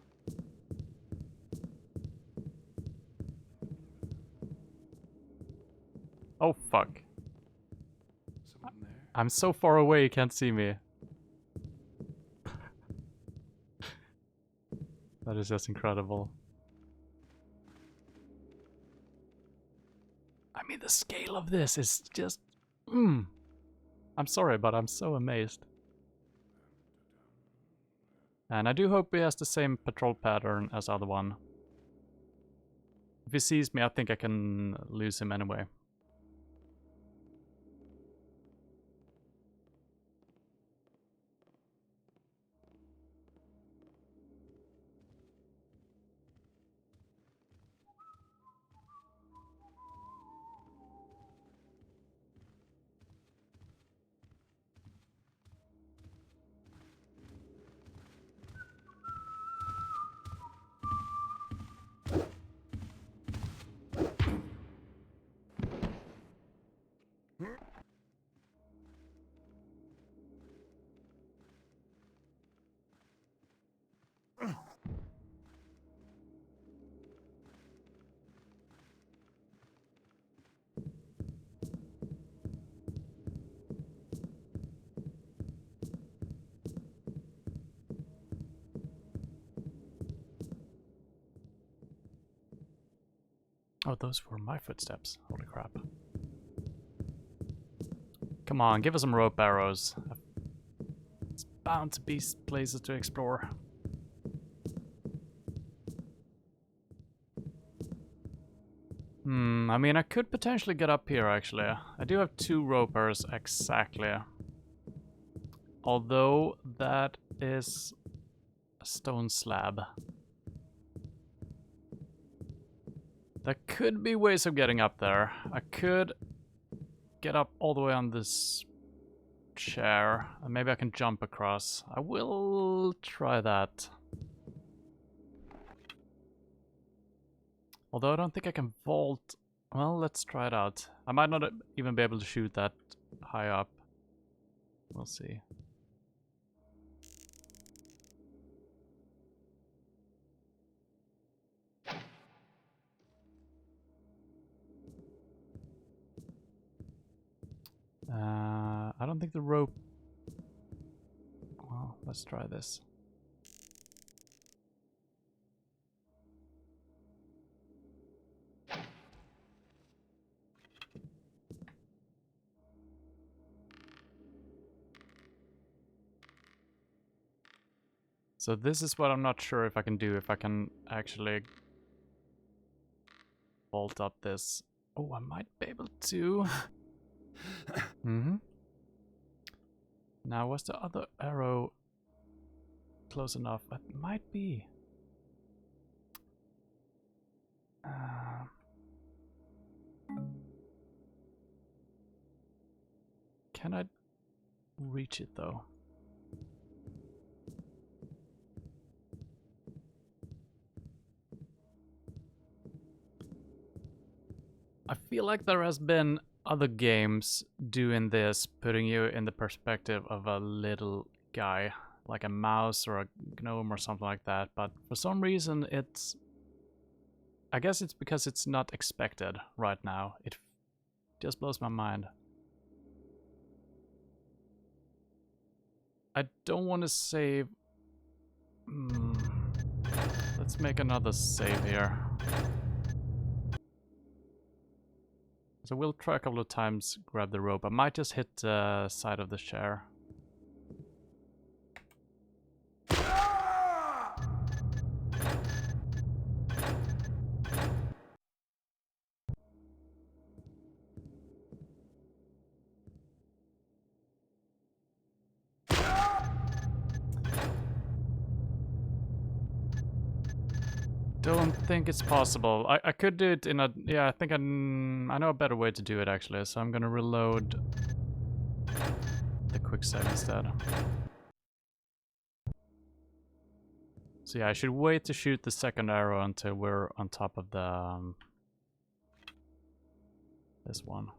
Oh, fuck. Someone there? I'm so far away you can't see me. That is just incredible. I mean, the scale of this is just... I'm sorry, but I'm so amazed. And I do hope he has the same patrol pattern as the other one. If he sees me, I think I can lose him anyway. Oh, those were my footsteps. Holy crap. Come on, give us some rope arrows. It's bound to be places to explore. I mean, I could potentially get up here, actually. I do have 2 ropers, exactly. Although, that is a stone slab. There could be ways of getting up there. I could get up all the way on this chair, and maybe I can jump across. I will try that. Although I don't think I can vault. Well, let's try it out. I might not even be able to shoot that high up. We'll see. don't think the rope... Well, let's try this. So this is what I'm not sure if I can do, if I can actually vault up this. Oh, I might be able to. Mm-hmm. Now, was the other arrow close enough? It might be. Can I reach it though? I feel like there has been other games doing this, putting you in the perspective of a little guy, like a mouse or a gnome or something like that, but for some reason it's... I guess it's because it's not expected right now. It just blows my mind. I don't want to save... Let's make another save here. So we'll try a couple of times, grab the rope. I might just hit the side of the chair. Don't think it's possible. I could do it in a... Yeah, I think I know a better way to do it actually, so I'm gonna reload the quick save instead. So yeah, I should wait to shoot the second arrow until we're on top of the... this one.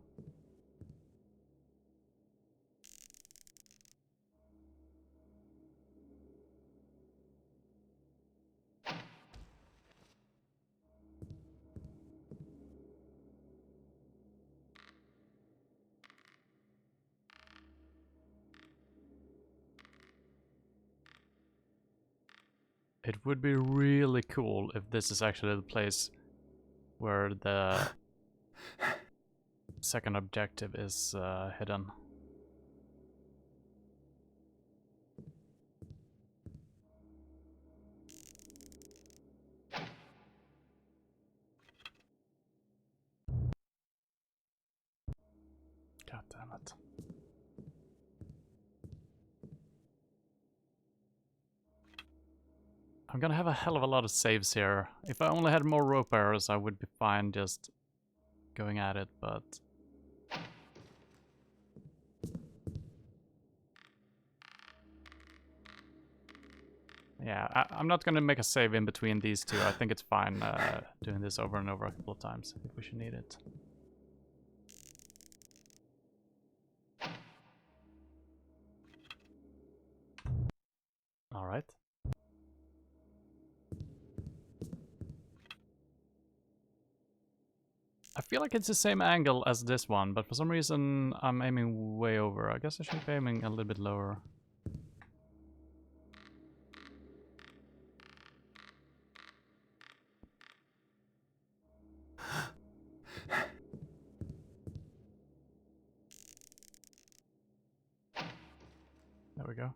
It would be really cool if this is actually the place where the second objective is hidden. God damn it. I'm gonna have a hell of a lot of saves here. If I only had more rope arrows, I would be fine just going at it, but... Yeah, I'm not gonna make a save in between these two. I think it's fine doing this over and over a couple of times if we should need it. Alright. I feel like it's the same angle as this one, but for some reason I'm aiming way over. I guess I should be aiming a little bit lower. There we go.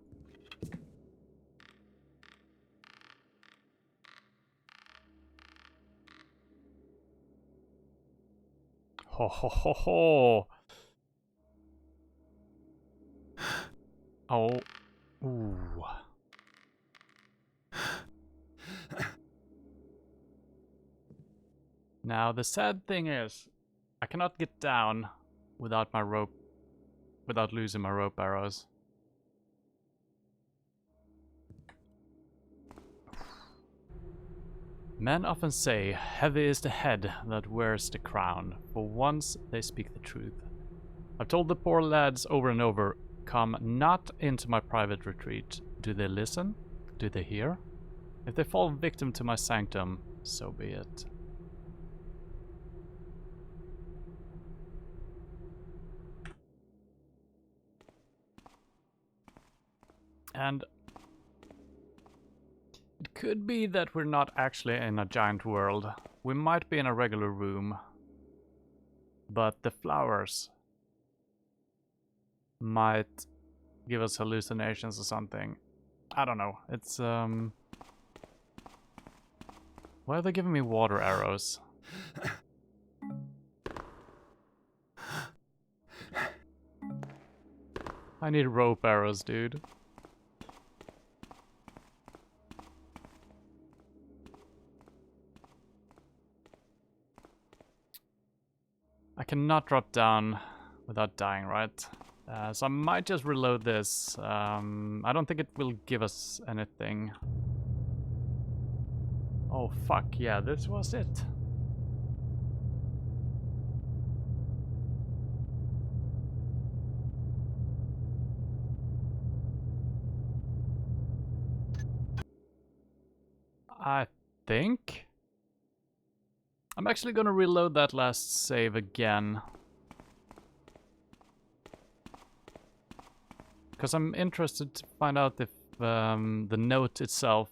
Ho ho ho ho! Oh. Ooh. Now the sad thing is, I cannot get down without my rope, without losing my rope arrows. Men often say, heavy is the head that wears the crown. For once, they speak the truth. I've told the poor lads over and over, come not into my private retreat. Do they listen? Do they hear? If they fall victim to my sanctum, so be it. And it could be that we're not actually in a giant world. We might be in a regular room. But the flowers might give us hallucinations or something. I don't know. It's why are they giving me water arrows? I need rope arrows, dude. I cannot drop down without dying, right? So I might just reload this. I don't think it will give us anything. Oh fuck, yeah, this was it. I think I'm actually gonna reload that last save again. Because I'm interested to find out if the note itself...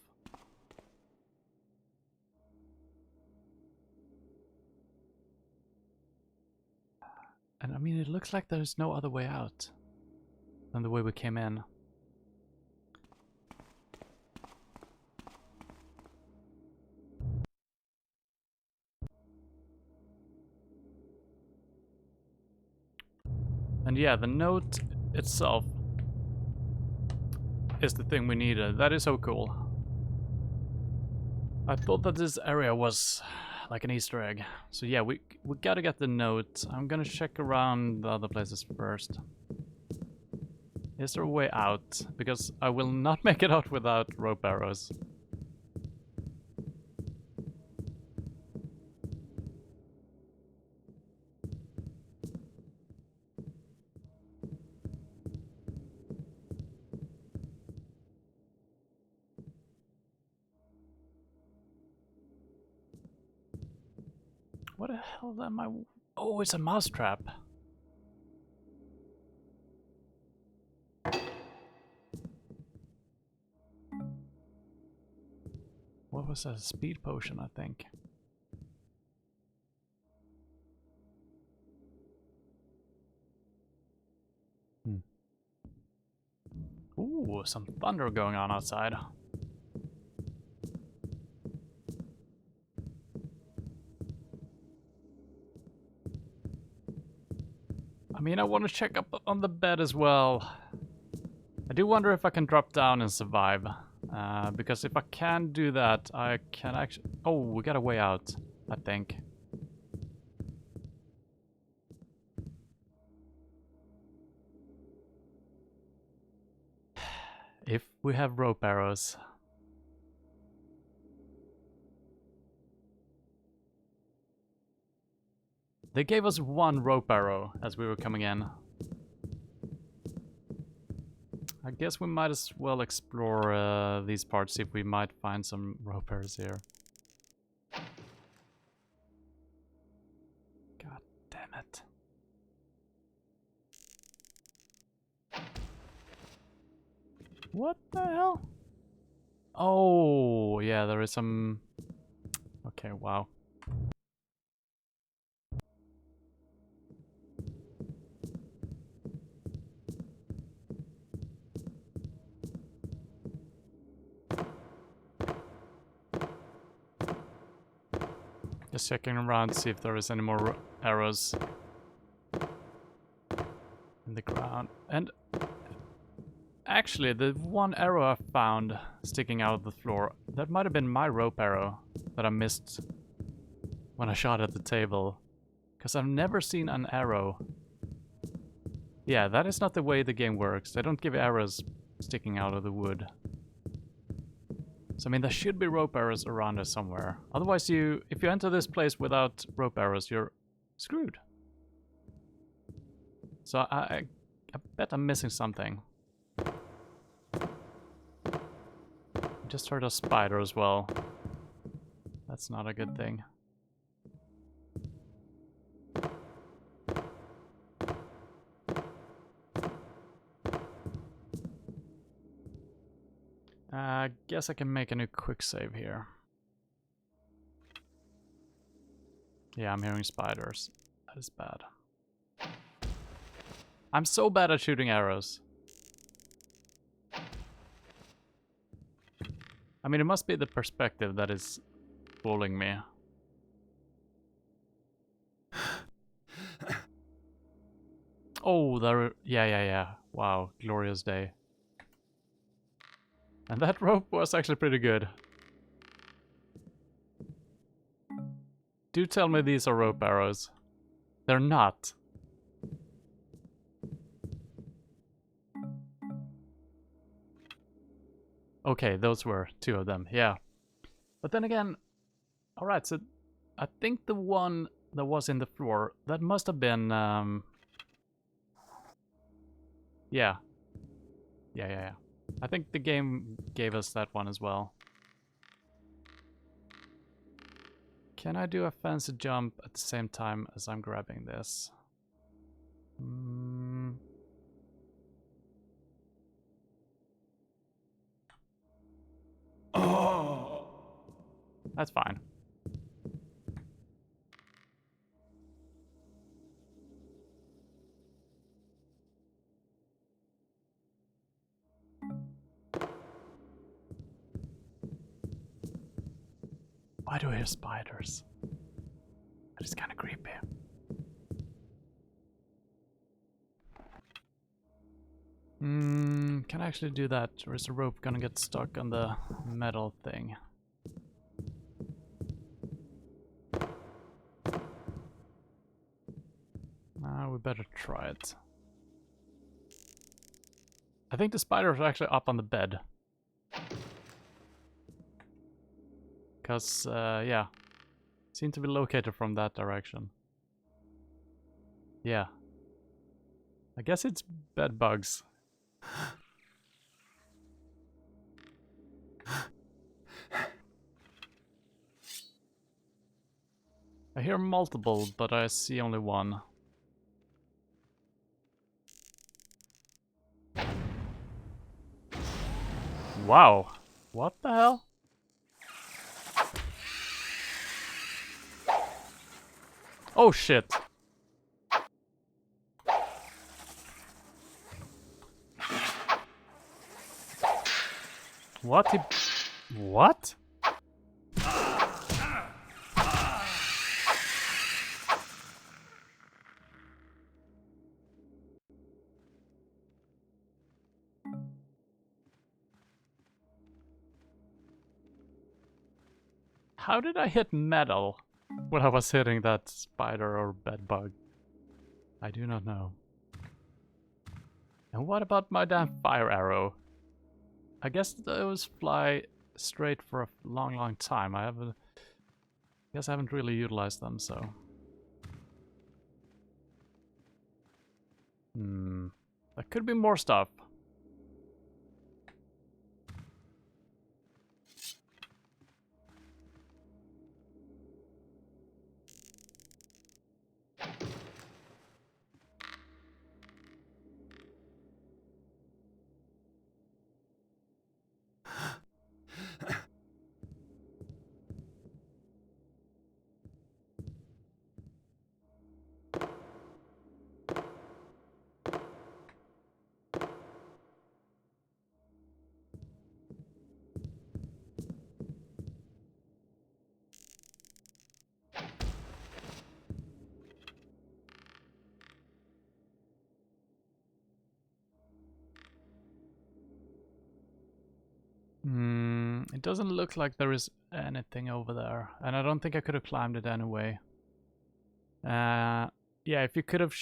And I mean, it looks like there's no other way out than the way we came in. And yeah, the note itself is the thing we needed. That is so cool. I thought that this area was like an Easter egg. So yeah, we gotta get the note. I'm gonna check around the other places first. Is there a way out? Because I will not make it out without rope arrows. What the hell am I... Oh, it's a mousetrap. What was that? A speed potion, I think. Ooh, some thunder going on outside. I mean, I want to check up on the bed as well. I do wonder if I can drop down and survive. Because if I can do that, I can actually... Oh, we got a way out, I think. If we have rope arrows. They gave us one rope arrow as we were coming in. I guess we might as well explore these parts, see if we might find some rope arrows here. God damn it. What the hell? Oh, yeah, there is some... Okay, wow. Just checking around to see if there is any more arrows in the ground. And actually, the one arrow I found sticking out of the floor, that might have been my rope arrow that I missed when I shot at the table. Because I've never seen an arrow. Yeah, that is not the way the game works. They don't give arrows sticking out of the wood. So I mean, there should be rope arrows around us somewhere. Otherwise, if you enter this place without rope arrows, you're screwed. So I bet I'm missing something. Just heard a spider as well. That's not a good thing. Guess I can make a new quick save here. Yeah, I'm hearing spiders. That is bad. I'm so bad at shooting arrows. I mean, it must be the perspective that is fooling me. Oh, there... Yeah. Wow, glorious day. And that rope was actually pretty good. Do tell me these are rope arrows. They're not. Okay, those were 2 of them, yeah. But then again... Alright, so... I think the one that was in the floor, that must have been... Yeah. Yeah. I think the game gave us that one as well. Can I do a fancy jump at the same time as I'm grabbing this? Oh. That's fine. Why do I hear spiders? That is kind of creepy. Can I actually do that? Or is the rope gonna get stuck on the metal thing? We better try it. I think the spiders are actually up on the bed. Because, yeah. Seem to be located from that direction. Yeah. I guess it's bed bugs. I hear multiple, but I see only one. Wow. What the hell? Oh shit. What? What? How did I hit metal when I was hitting that spider or bed bug? I do not know. And what about my damn fire arrow? I guess those fly straight for a long time. I guess I haven't really utilized them, so... There could be more stuff. It doesn't look like there is anything over there. And I don't think I could have climbed it anyway. Yeah, if you could have...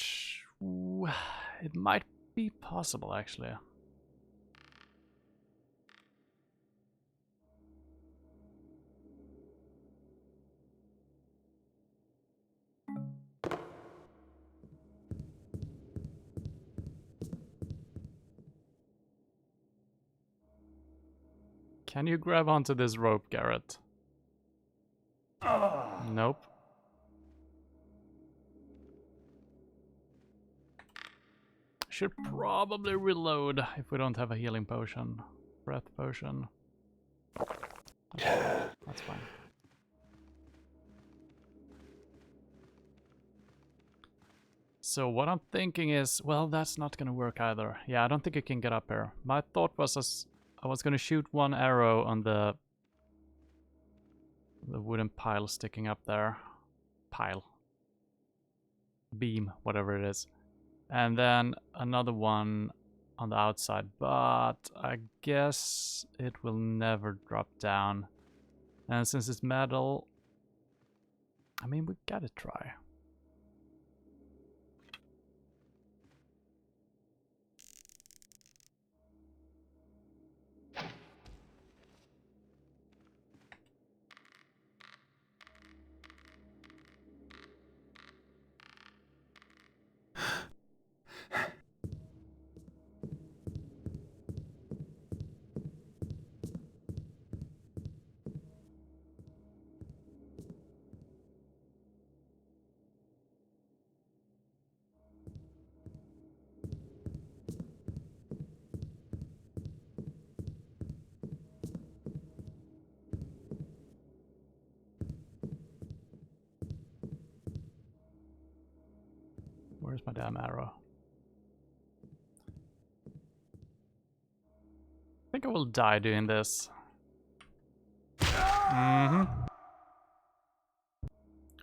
it might be possible, actually. Can you grab onto this rope, Garrett? Nope. Should probably reload if we don't have a healing potion. Breath potion. That's fine. So what I'm thinking is, well, that's not gonna work either. Yeah, I don't think I can get up here. My thought was I was gonna shoot one arrow on the wooden pile sticking up there. Pile. Beam, whatever it is. And then another one on the outside, but I guess it will never drop down. And since it's metal, I mean, we gotta try. Where's my damn arrow? I think I will die doing this.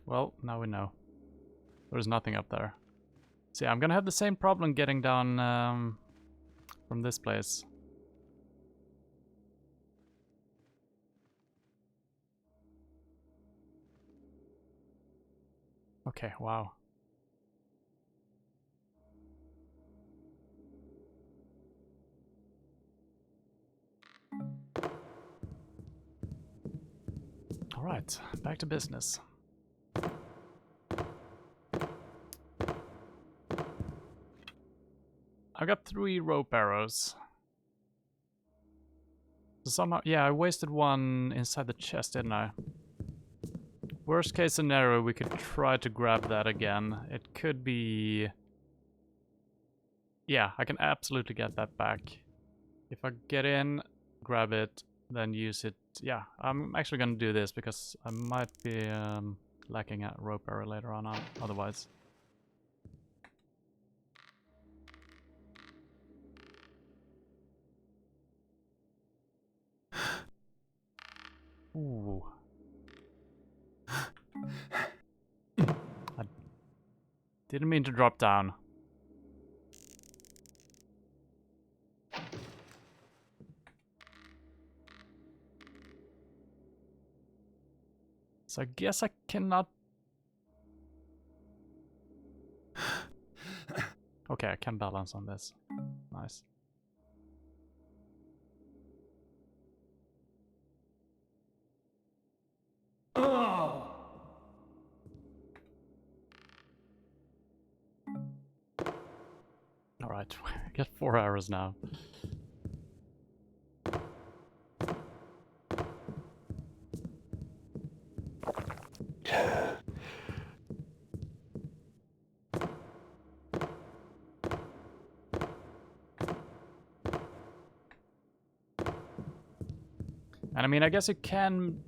Well, now we know. There's nothing up there. See, I'm gonna have the same problem getting down from this place. Okay, wow. Alright, back to business. I got 3 rope arrows. So somehow, yeah, I wasted one inside the chest, didn't I? Worst case scenario, we could try to grab that again. It could be... Yeah, I can absolutely get that back. If I get in, grab it, then use it. Yeah, I'm actually gonna do this because I might be lacking a rope arrow later on otherwise. Ooh. I didn't mean to drop down. So I guess I cannot... Okay, I can balance on this. Nice. Alright, I get 4 arrows now. And I mean, I guess you can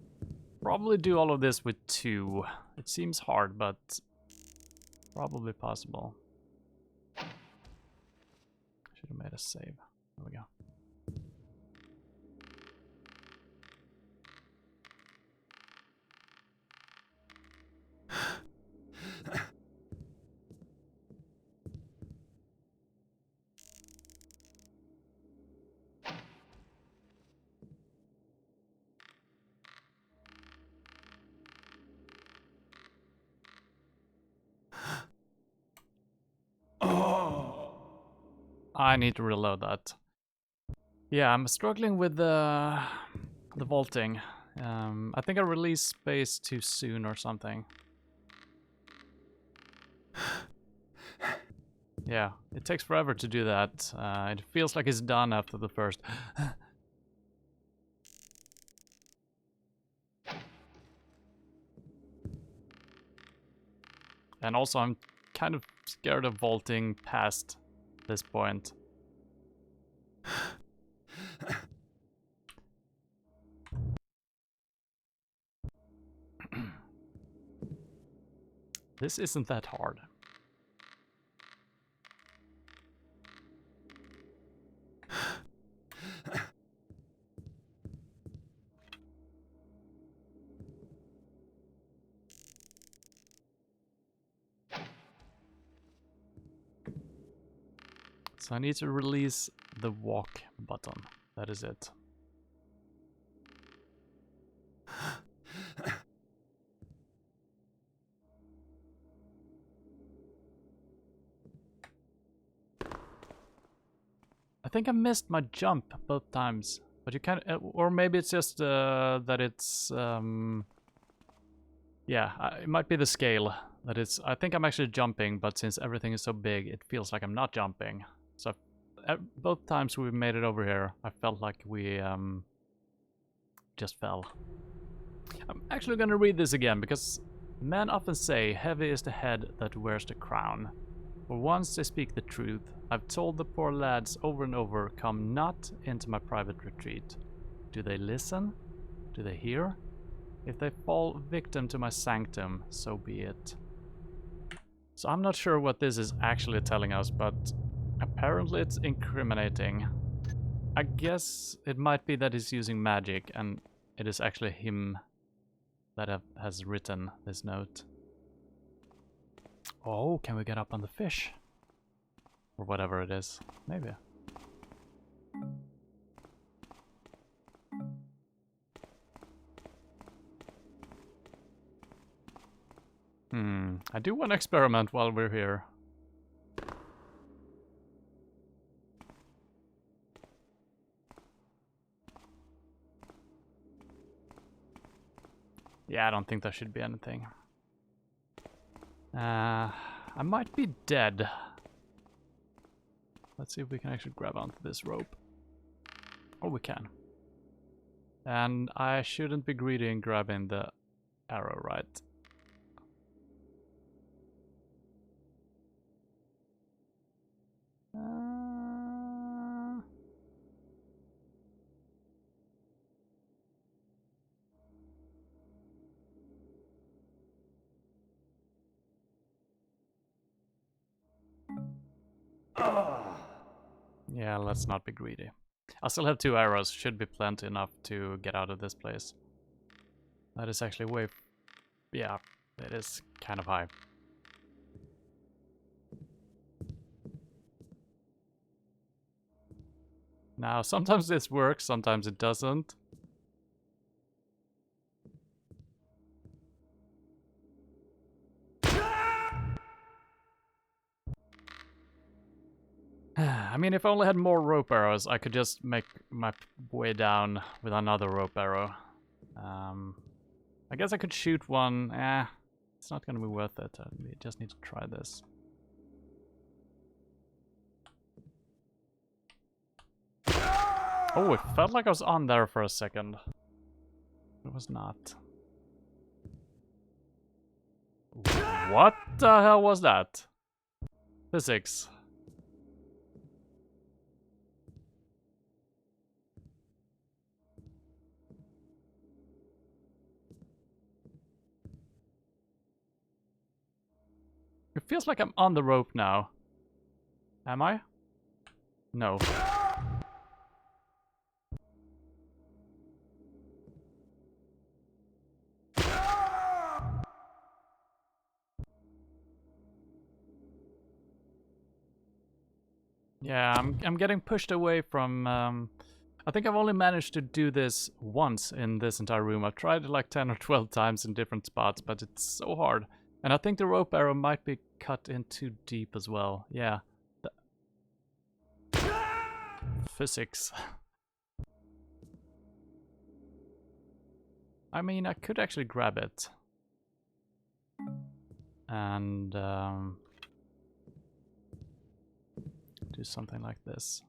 probably do all of this with 2. It seems hard, but probably possible. Should have made a save. There we go. I need to reload that. Yeah, I'm struggling with the vaulting. I think I released space too soon or something. Yeah, it takes forever to do that. It feels like it's done after the first. And also I'm kind of scared of vaulting past this point. This isn't that hard. So I need to release the walk button. That is it. I think I missed my jump both times, but you can, or maybe it's just that it's, yeah, it might be the scale that it's. I think I'm actually jumping, but since everything is so big, it feels like I'm not jumping. So both times we made it over here, I felt like we just fell. I'm actually gonna read this again because men often say heavy is the head that wears the crown. For once they speak the truth. I've told the poor lads over and over, come not into my private retreat. Do they listen? Do they hear? If they fall victim to my sanctum, so be it. So I'm not sure what this is actually telling us, but apparently it's incriminating. I guess it might be that he's using magic and it is actually him that has written this note. Oh, can we get up on the fish? Or whatever it is. Maybe. I do want to experiment while we're here. Yeah, I don't think there should be anything. I might be dead. Let's see if we can actually grab onto this rope. Oh, we can. And I shouldn't be greedy in grabbing the arrow, right? Yeah, let's not be greedy. I still have 2 arrows, should be plenty enough to get out of this place. That is actually way... yeah, it is kind of high. Now, sometimes this works, sometimes it doesn't. I mean, if I only had more rope arrows, I could just make my way down with another rope arrow. I guess I could shoot one. It's not gonna be worth it. We just need to try this. Oh, it felt like I was on there for a second. It was not. What the hell was that? Physics. It feels like I'm on the rope now. Am I? No. Yeah, I'm getting pushed away from... I think I've only managed to do this once in this entire room. I've tried it like 10 or 12 times in different spots, but it's so hard. And I think the rope arrow might be cut in too deep as well. Yeah. Physics. I mean, I could actually grab it. And do something like this.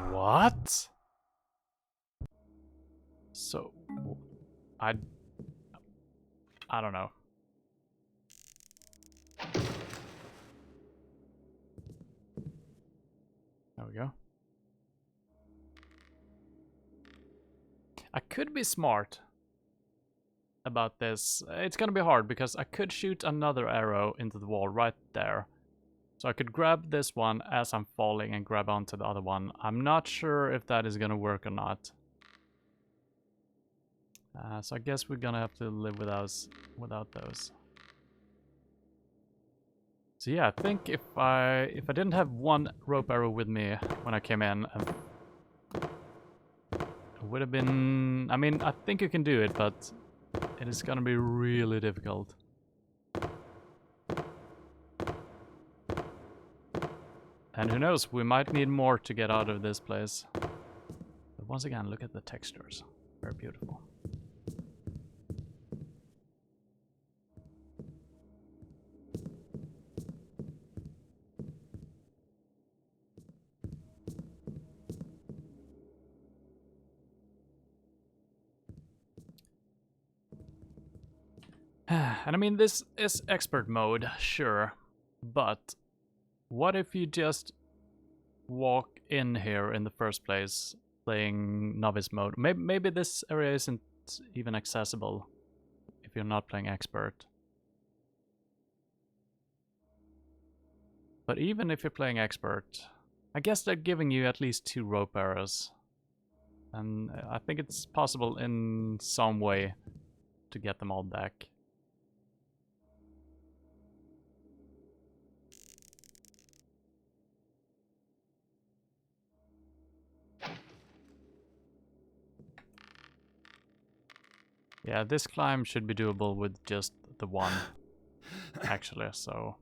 What? I don't know. There we go. I could be smart about this. It's gonna be hard because I could shoot another arrow into the wall right there. So I could grab this one as I'm falling and grab onto the other one. I'm not sure if that is gonna work or not. So I guess we're gonna have to live without those. So yeah, I think if I didn't have one rope arrow with me when I came in, it would have been. I mean, I think you can do it, but it is gonna be really difficult. And who knows, we might need more to get out of this place. But once again, look at the textures. Very beautiful. And I mean, this is expert mode, sure. But what if you just walk in here in the first place playing novice mode? Maybe this area isn't even accessible if you're not playing expert. But even if you're playing expert, I guess they're giving you at least 2 rope arrows. And I think it's possible in some way to get them all back. Yeah, this climb should be doable with just the one, actually, so...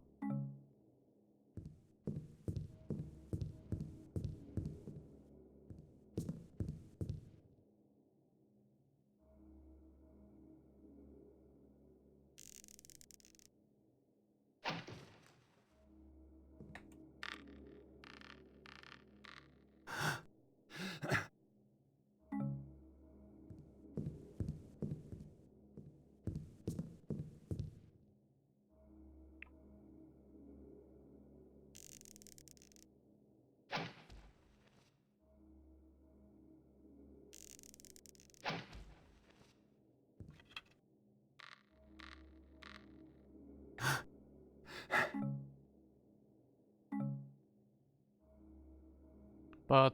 But...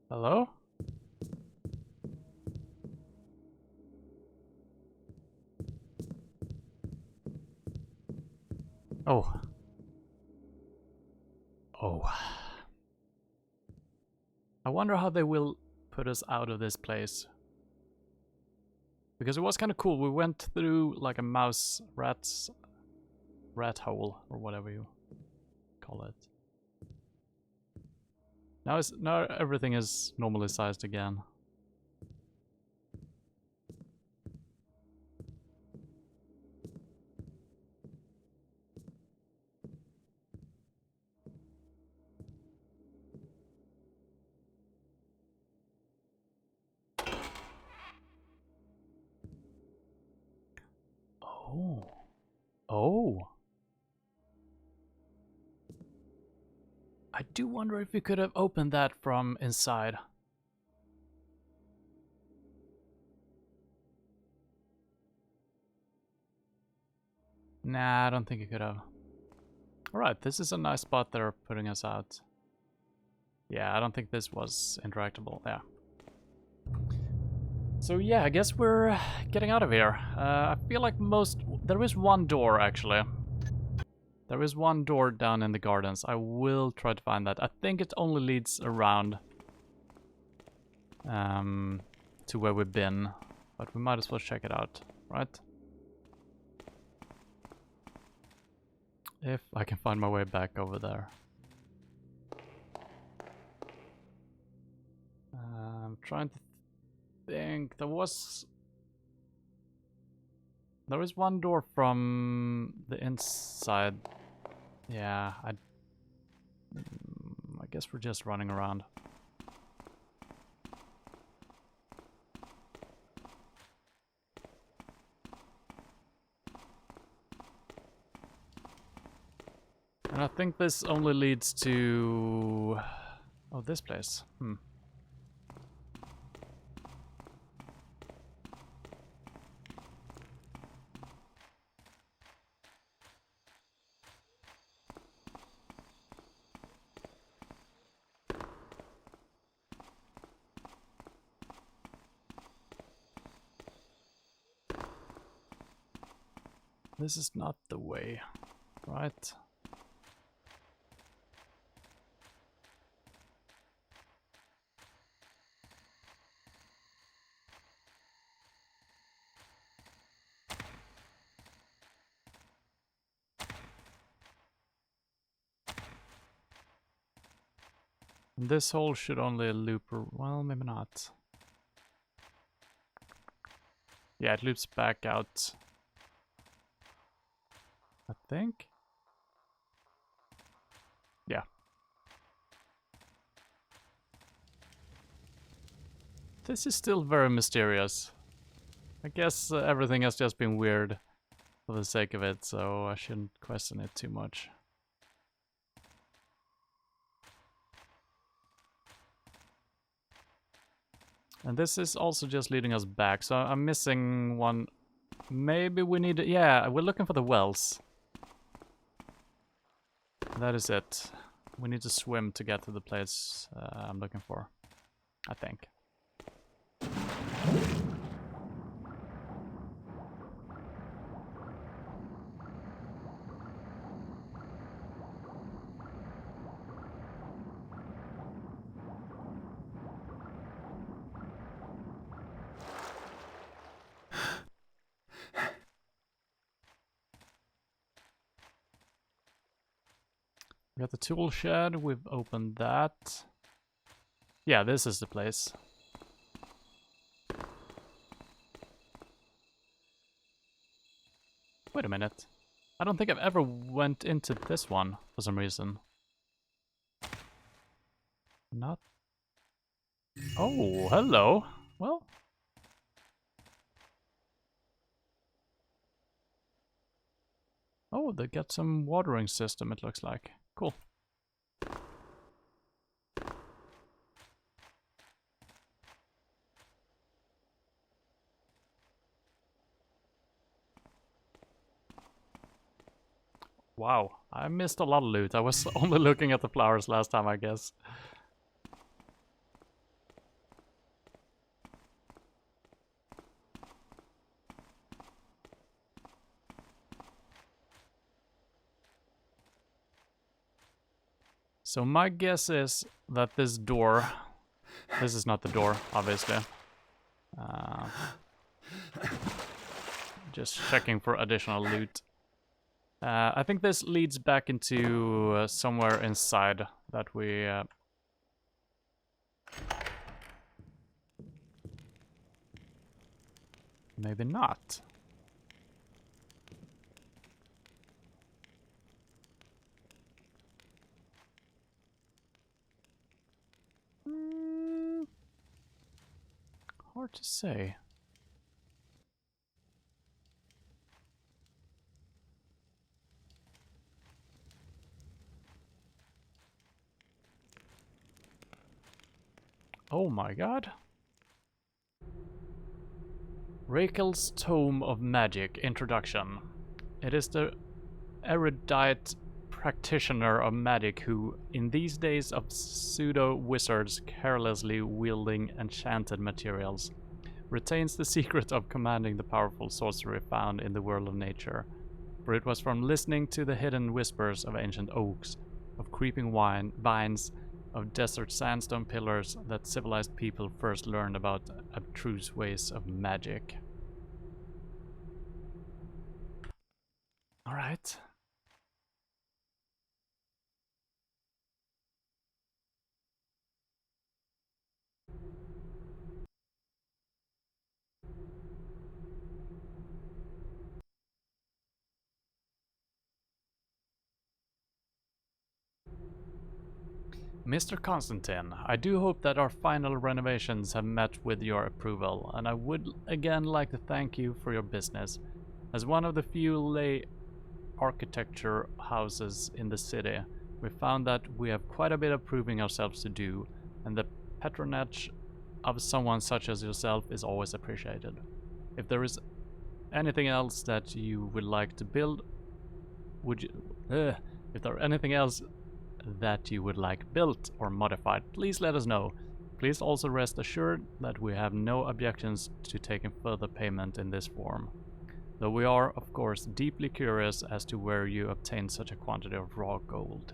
Hello? Oh. Oh. I wonder how they will put us out of this place. Because it was kind of cool. We went through like a rat hole, or whatever you call it. Now everything is normally sized again. Oh. Oh. I do wonder if we could have opened that from inside. Nah, I don't think you could have. Alright, this is a nice spot they're putting us out. Yeah, I don't think this was interactable. Yeah. So yeah, I guess we're getting out of here. I feel like there is one door, actually. There is one door down in the gardens. I will try to find that. I think it only leads around to where we've been. But we might as well check it out, right? If I can find my way back over there. I'm trying to think. There is one door from the inside. Yeah, I guess we're just running around. And I think this only leads to... Oh, this place. This is not the way, right? And this hole should only loop, well, maybe not. Yeah, it loops back out. I think. Yeah. This is still very mysterious. I guess everything has just been weird for the sake of it, so I shouldn't question it too much. And this is also just leading us back, so I'm missing one. Maybe we need... Yeah, we're looking for the wells. That is it. We need to swim to get to the place I'm looking for, I think. We got the tool shed, we've opened that. Yeah, this is the place. Wait a minute. I don't think I've ever went into this one for some reason. Not... Oh, hello. Well... Oh, they got some watering system, it looks like. Cool. Wow, I missed a lot of loot. I was only looking at the flowers last time, I guess. So my guess is that this door... This is not the door, obviously. Just checking for additional loot. I think this leads back into somewhere inside that we... Maybe not. Hard to say. Oh my god. Rakel's Tome of Magic Introduction. It is the erudite practitioner of magic who, in these days of pseudo-wizards carelessly wielding enchanted materials, retains the secret of commanding the powerful sorcery found in the world of nature. For it was from listening to the hidden whispers of ancient oaks, of creeping vines, of desert sandstone pillars that civilized people first learned about abstruse ways of magic. All right. Mr. Constantine, I do hope that our final renovations have met with your approval, and I would again like to thank you for your business. As one of the few lay architecture houses in the city, we found that we have quite a bit of proving ourselves to do, and the patronage of someone such as yourself is always appreciated. If there is anything else that you would like to build, if there are anything else that you would like built or modified, please let us know. Please also rest assured that we have no objections to taking further payment in this form, though we are, of course, deeply curious as to where you obtained such a quantity of raw gold.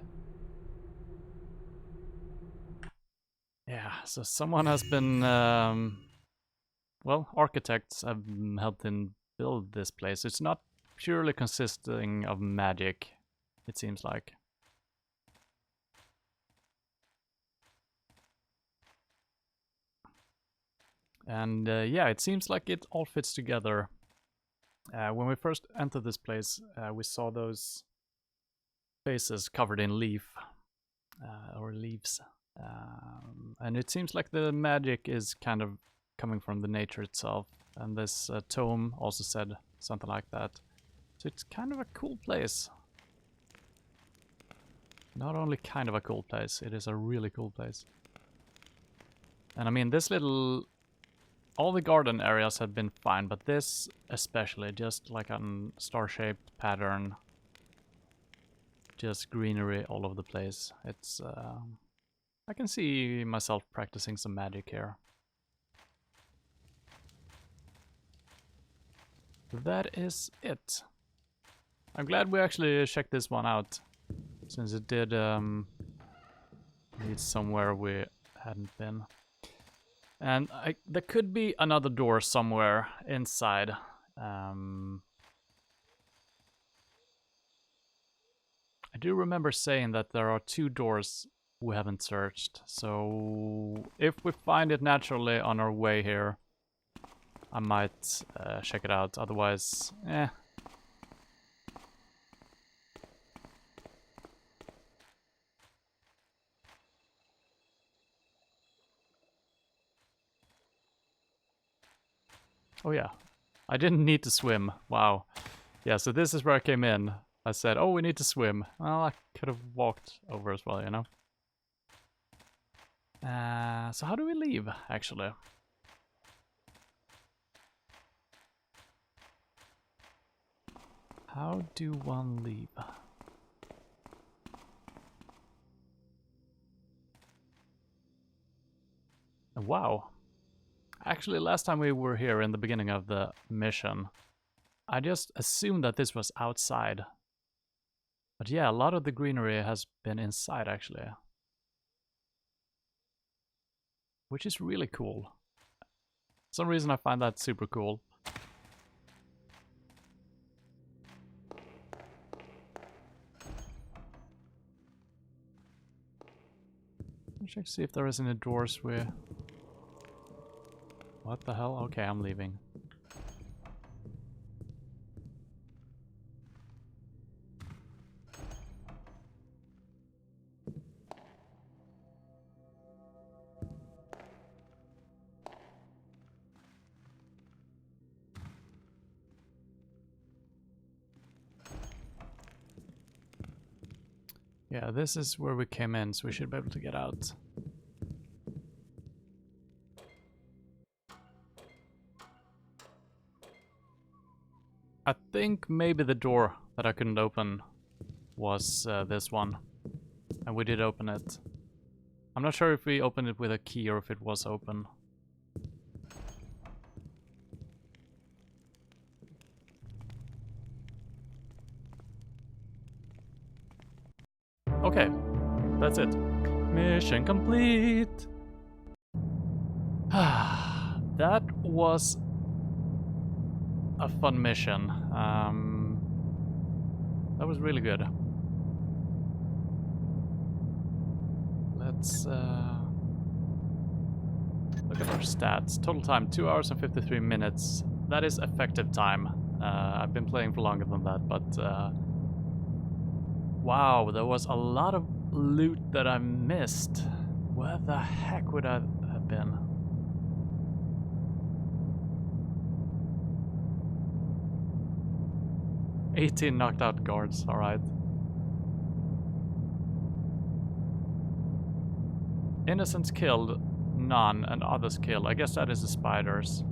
Yeah, so someone has been, well, architects have helped in build this place. It's not purely consisting of magic, it seems like. And yeah, it seems like it all fits together. When we first entered this place, we saw those faces covered in leaf, or leaves. And it seems like the magic is kind of coming from the nature itself. And this tome also said something like that. So it's kind of a cool place. Not only kind of a cool place, it is a really cool place. And I mean, this little... all the garden areas have been fine, but this especially, just like a star-shaped pattern. Just greenery all over the place. It's... I can see myself practicing some magic here. That is it. I'm glad we actually checked this one out, since it did lead somewhere we hadn't been. And there could be another door somewhere inside. I do remember saying that there are 2 doors we haven't searched, so if we find it naturally on our way here, I might check it out. Otherwise, oh yeah, I didn't need to swim. Wow. Yeah, so this is where I came in. I said, oh, we need to swim. Well, I could have walked over as well, you know? So how do we leave, actually? How do one leave? Wow. Actually, last time we were here in the beginning of the mission, I just assumed that this was outside. But yeah, a lot of the greenery has been inside, actually. Which is really cool. For some reason I find that super cool. Let's check to see if there is any doors where... What the hell? Okay, I'm leaving. Yeah, this is where we came in, so we should be able to get out. I think maybe the door that I couldn't open was this one. And we did open it. I'm not sure if we opened it with a key or if it was open. Okay, that's it. Mission complete! That was a fun mission. That was really good. Let's look at our stats. Total time, 2 hours and 53 minutes. That is effective time. I've been playing for longer than that, but wow, there was a lot of loot that I missed. Where the heck would I have been? 18 knocked out guards, alright. Innocents killed, none, and others killed. I guess that is the spiders.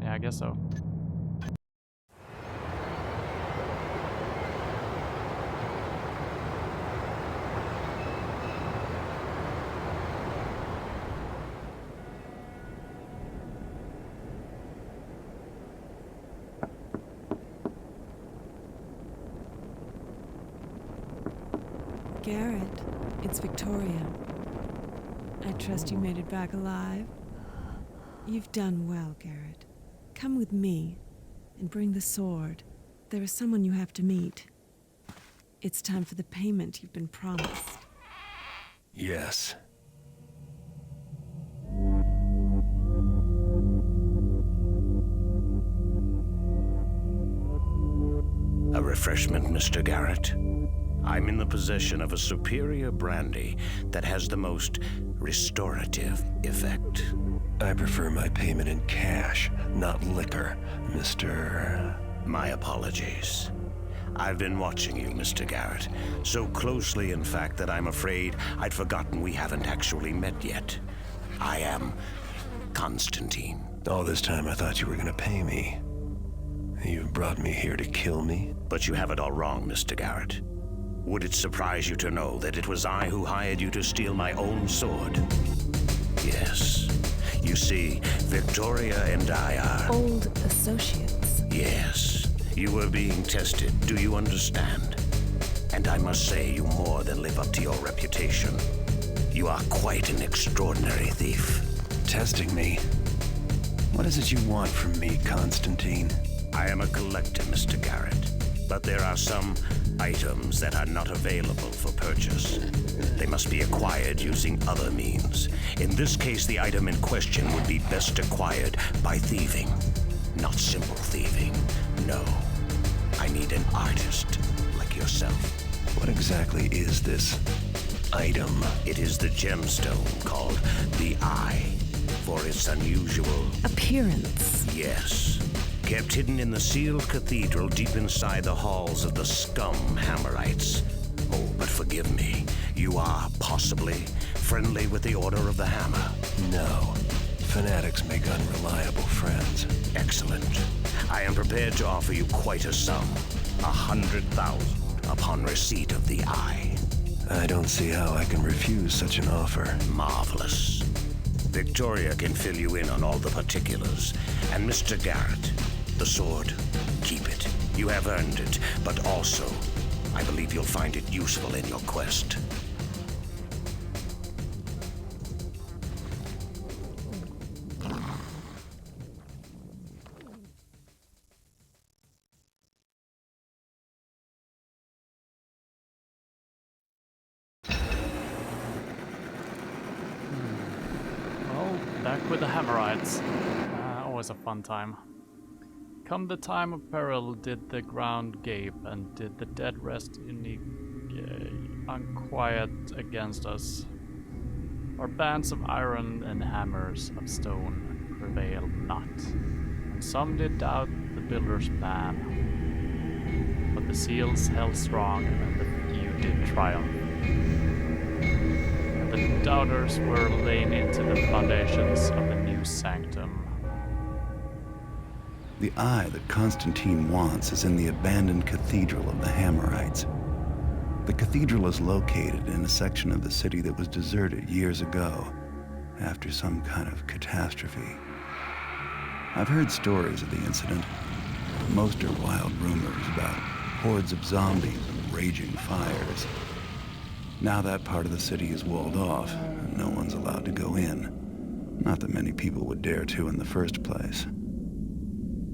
Yeah, I guess so. Garrett, it's Victoria. I trust you made it back alive. You've done well, Garrett. Come with me and bring the sword. There is someone you have to meet. It's time for the payment you've been promised. Yes. A refreshment, Mr. Garrett. I'm in the possession of a superior brandy that has the most restorative effect. I prefer my payment in cash, not liquor, Mr. My apologies. I've been watching you, Mr. Garrett, so closely, in fact, that I'm afraid I'd forgotten we haven't actually met yet. I am Constantine. All this time I thought you were gonna pay me. You've brought me here to kill me? But you have it all wrong, Mr. Garrett. Would it surprise you to know that it was I who hired you to steal my own sword? Yes. You see, Victoria and I are... Old associates. Yes. You were being tested, do you understand? And I must say, you more than live up to your reputation. You are quite an extraordinary thief. Testing me? What is it you want from me, Constantine? I am a collector, Mr. Garrett. But there are some items that are not available for purchase. They must be acquired using other means. In this case, the item in question would be best acquired by thieving. Not simple thieving. No. I need an artist like yourself. What exactly is this item? It is the gemstone called the Eye, for its unusual Appearance. Yes. Kept hidden in the sealed cathedral deep inside the halls of the scum Hammerites. Oh, but forgive me. You are possibly friendly with the Order of the Hammer. No. Fanatics make unreliable friends. Excellent. I am prepared to offer you quite a sum. 100,000 upon receipt of the Eye. I don't see how I can refuse such an offer. Marvelous. Victoria can fill you in on all the particulars. And Mr. Garrett, the sword, keep it. You have earned it, but also, I believe you'll find it useful in your quest. Well, back with the Hammerites. Always a fun time. Come the time of peril did the ground gape, and did the dead rest unquiet against us. Our bands of iron and hammers of stone prevailed not, and some did doubt the builder's plan. But the seals held strong, and the few did triumph. And the doubters were laid into the foundations of the new sanctum. The eye that Constantine wants is in the abandoned cathedral of the Hammerites. The cathedral is located in a section of the city that was deserted years ago, after some kind of catastrophe. I've heard stories of the incident. Most are wild rumors about hordes of zombies and raging fires. Now that part of the city is walled off, and no one's allowed to go in. Not that many people would dare to in the first place.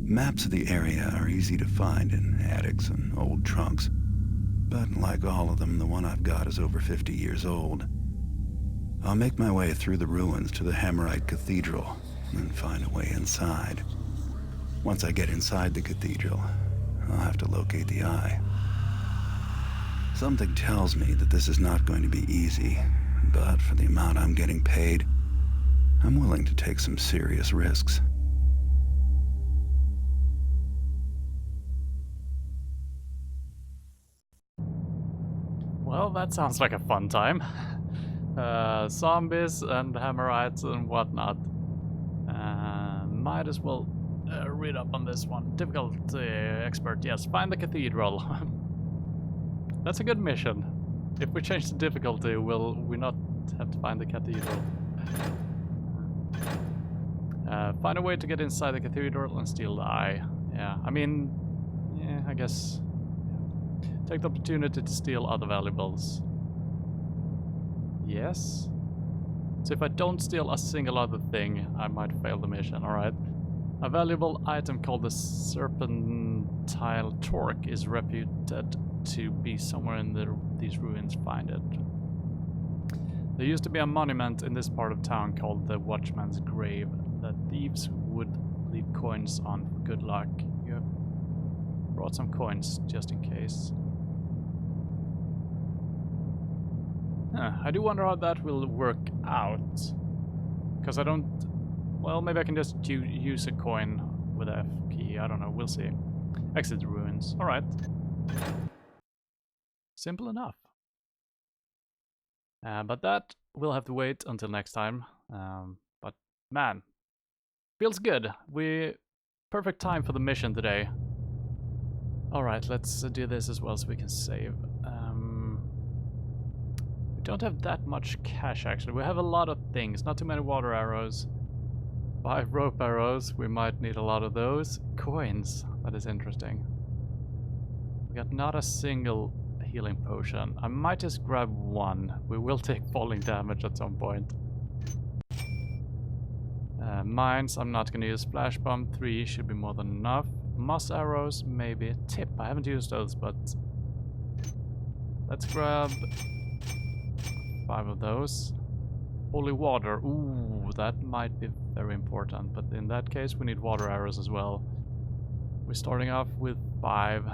Maps of the area are easy to find in attics and old trunks. But like all of them, the one I've got is over 50 years old. I'll make my way through the ruins to the Hammerite Cathedral and find a way inside. Once I get inside the cathedral, I'll have to locate the eye. Something tells me that this is not going to be easy, but for the amount I'm getting paid, I'm willing to take some serious risks. that sounds like a fun time. Zombies and hammerites and whatnot. Might as well read up on this one. Difficulty expert, yes. Find the cathedral. That's a good mission. If we change the difficulty, will we not have to find the cathedral? Find a way to get inside the cathedral and steal the eye. Yeah, I mean, yeah, I guess. Yeah. Take the opportunity to steal other valuables. Yes. So if I don't steal a single other thing, I might fail the mission, alright. A valuable item called the Serpentile Torque is reputed to be somewhere in these ruins. Find it. There used to be a monument in this part of town called the Watchman's Grave that thieves would leave coins on for good luck. You have brought some coins just in case. I do wonder how that will work out. Because I don't... Well, maybe I can just use a coin with a F key. I don't know. We'll see. Exit the ruins. Alright. Simple enough. But that will have to wait until next time. But man, feels good. Perfect time for the mission today. Alright, let's do this as well so we can save. We don't have that much cash actually. We have a lot of things. Not too many water arrows. 5 rope arrows. We might need a lot of those. Coins. That is interesting. We got not a single healing potion. I might just grab one. We will take falling damage at some point. Mines, I'm not going to use splash bomb. 3 should be more than enough. Moss arrows, maybe. Tip, I haven't used those, but let's grab 5 of those. Holy water, ooh, that might be very important, but in that case we need water arrows as well. We're starting off with 5.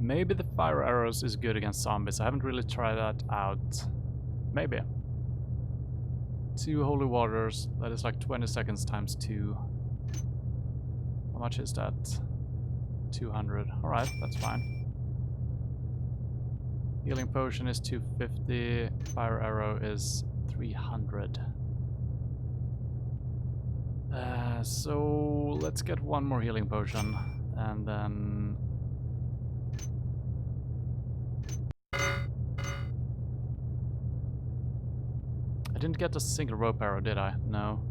Maybe the fire arrows is good against zombies. I haven't really tried that out. Maybe. 2 holy waters. That is like 20 seconds times 2. How much is that? 200. Alright, that's fine. Healing potion is 250. Fire arrow is 300. So let's get one more healing potion. And then... I didn't get a single rope arrow, did I? No.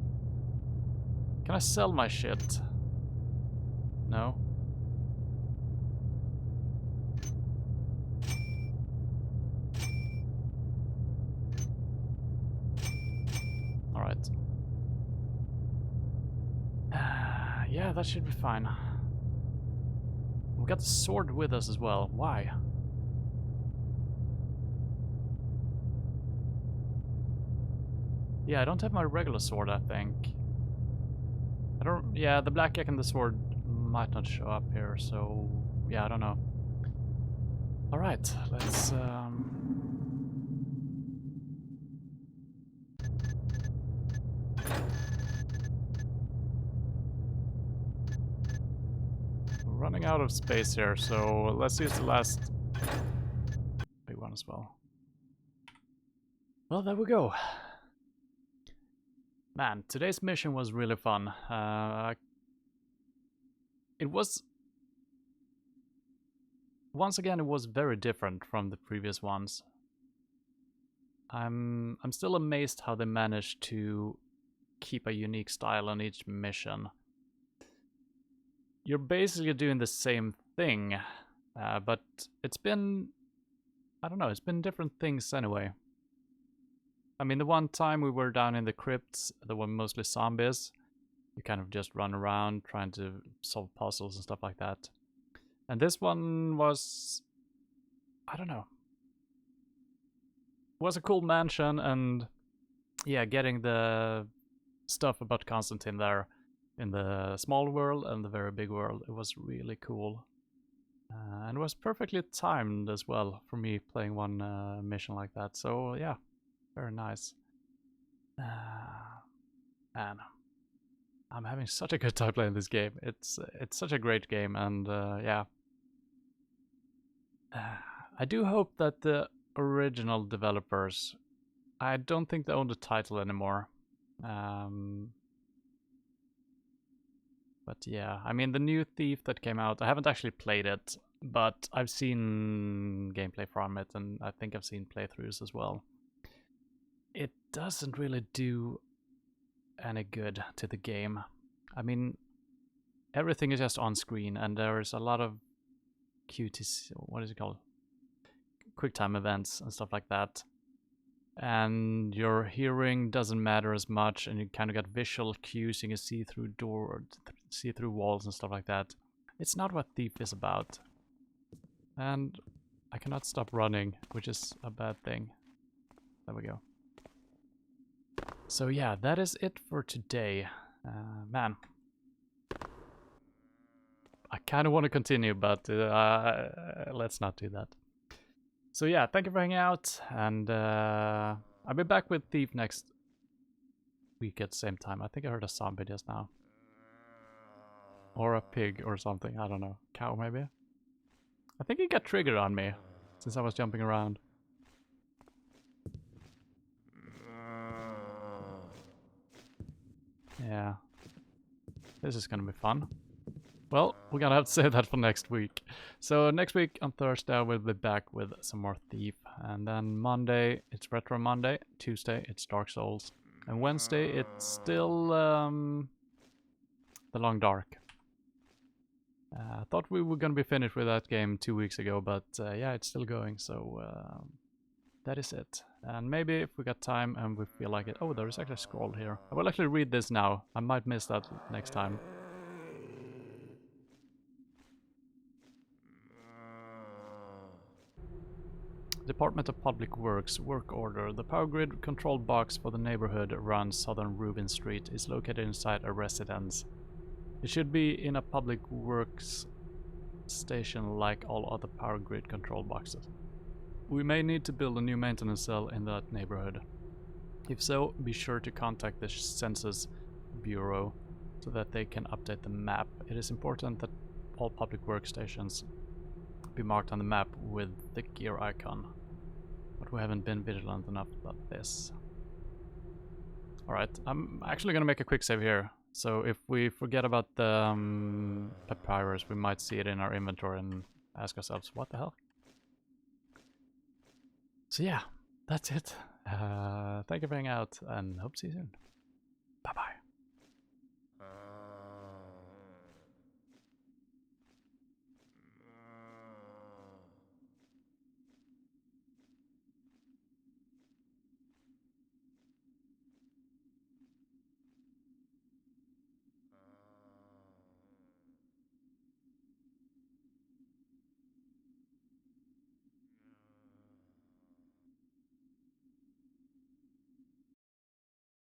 Can I sell my shit? No. Alright. Yeah, that should be fine. We got the sword with us as well. Why? Yeah, I don't have my regular sword, I think. I don't... Yeah, the blackjack and the sword might not show up here, so... Yeah, I don't know. Alright, let's... We're running out of space here, so let's use the last big one as well. Well, there we go. Man, today's mission was really fun. It was... Once again, it was very different from the previous ones. I'm still amazed how they managed to keep a unique style on each mission. You're basically doing the same thing, but it's been... I don't know, it's been different things anyway. I mean, the one time we were down in the crypts, there were mostly zombies. You kind of just run around trying to solve puzzles and stuff like that. And this one was... I don't know. It was a cool mansion, and yeah, getting the stuff about Constantine there in the small world and the very big world, it was really cool. And it was perfectly timed as well for me playing one mission like that. So yeah, very nice. And I'm having such a good time playing this game. It's such a great game, and yeah. I do hope that the original developers, I don't think they own the title anymore. But yeah, I mean the new Thief that came out, I haven't actually played it, but I've seen gameplay from it, and I think I've seen playthroughs as well. It doesn't really do any good to the game. I mean, everything is just on screen, and there's a lot of QTC, what is it called? QuickTime events and stuff like that. And your hearing doesn't matter as much, and you kind of got visual cues. You can see through see through walls and stuff like that. It's not what Thief is about. And I cannot stop running, which is a bad thing. There we go. So yeah, that is it for today. Man, I kind of want to continue, but let's not do that. So yeah, thank you for hanging out, and I'll be back with Thief next week at the same time. I think I heard a zombie just now. Or a pig or something, I don't know. Cow maybe? I think he got triggered on me, since I was jumping around. Yeah. This is gonna be fun. Well, we're gonna have to save that for next week. So next week on Thursday I will be back with some more Thief. And then Monday it's Retro Monday. Tuesday it's Dark Souls. And Wednesday it's still The Long Dark. I thought we were gonna be finished with that game 2 weeks ago, but yeah, it's still going, so that is it. And maybe if we got time and we feel like it... Oh, there is actually a scroll here. I will actually read this now. I might miss that next time. Department of Public Works, work order. The power grid control box for the neighborhood around Southern Rubin Street is located inside a residence. It should be in a public works station like all other power grid control boxes. We may need to build a new maintenance cell in that neighborhood. If so, be sure to contact the Census Bureau so that they can update the map. It is important that all public workstations be marked on the map with the gear icon. But we haven't been vigilant enough about this. Alright, I'm actually gonna make a quick save here. So if we forget about the papyrus, we might see it in our inventory and ask ourselves, what the hell? So yeah, that's it. Thank you for hanging out, and hope to see you soon.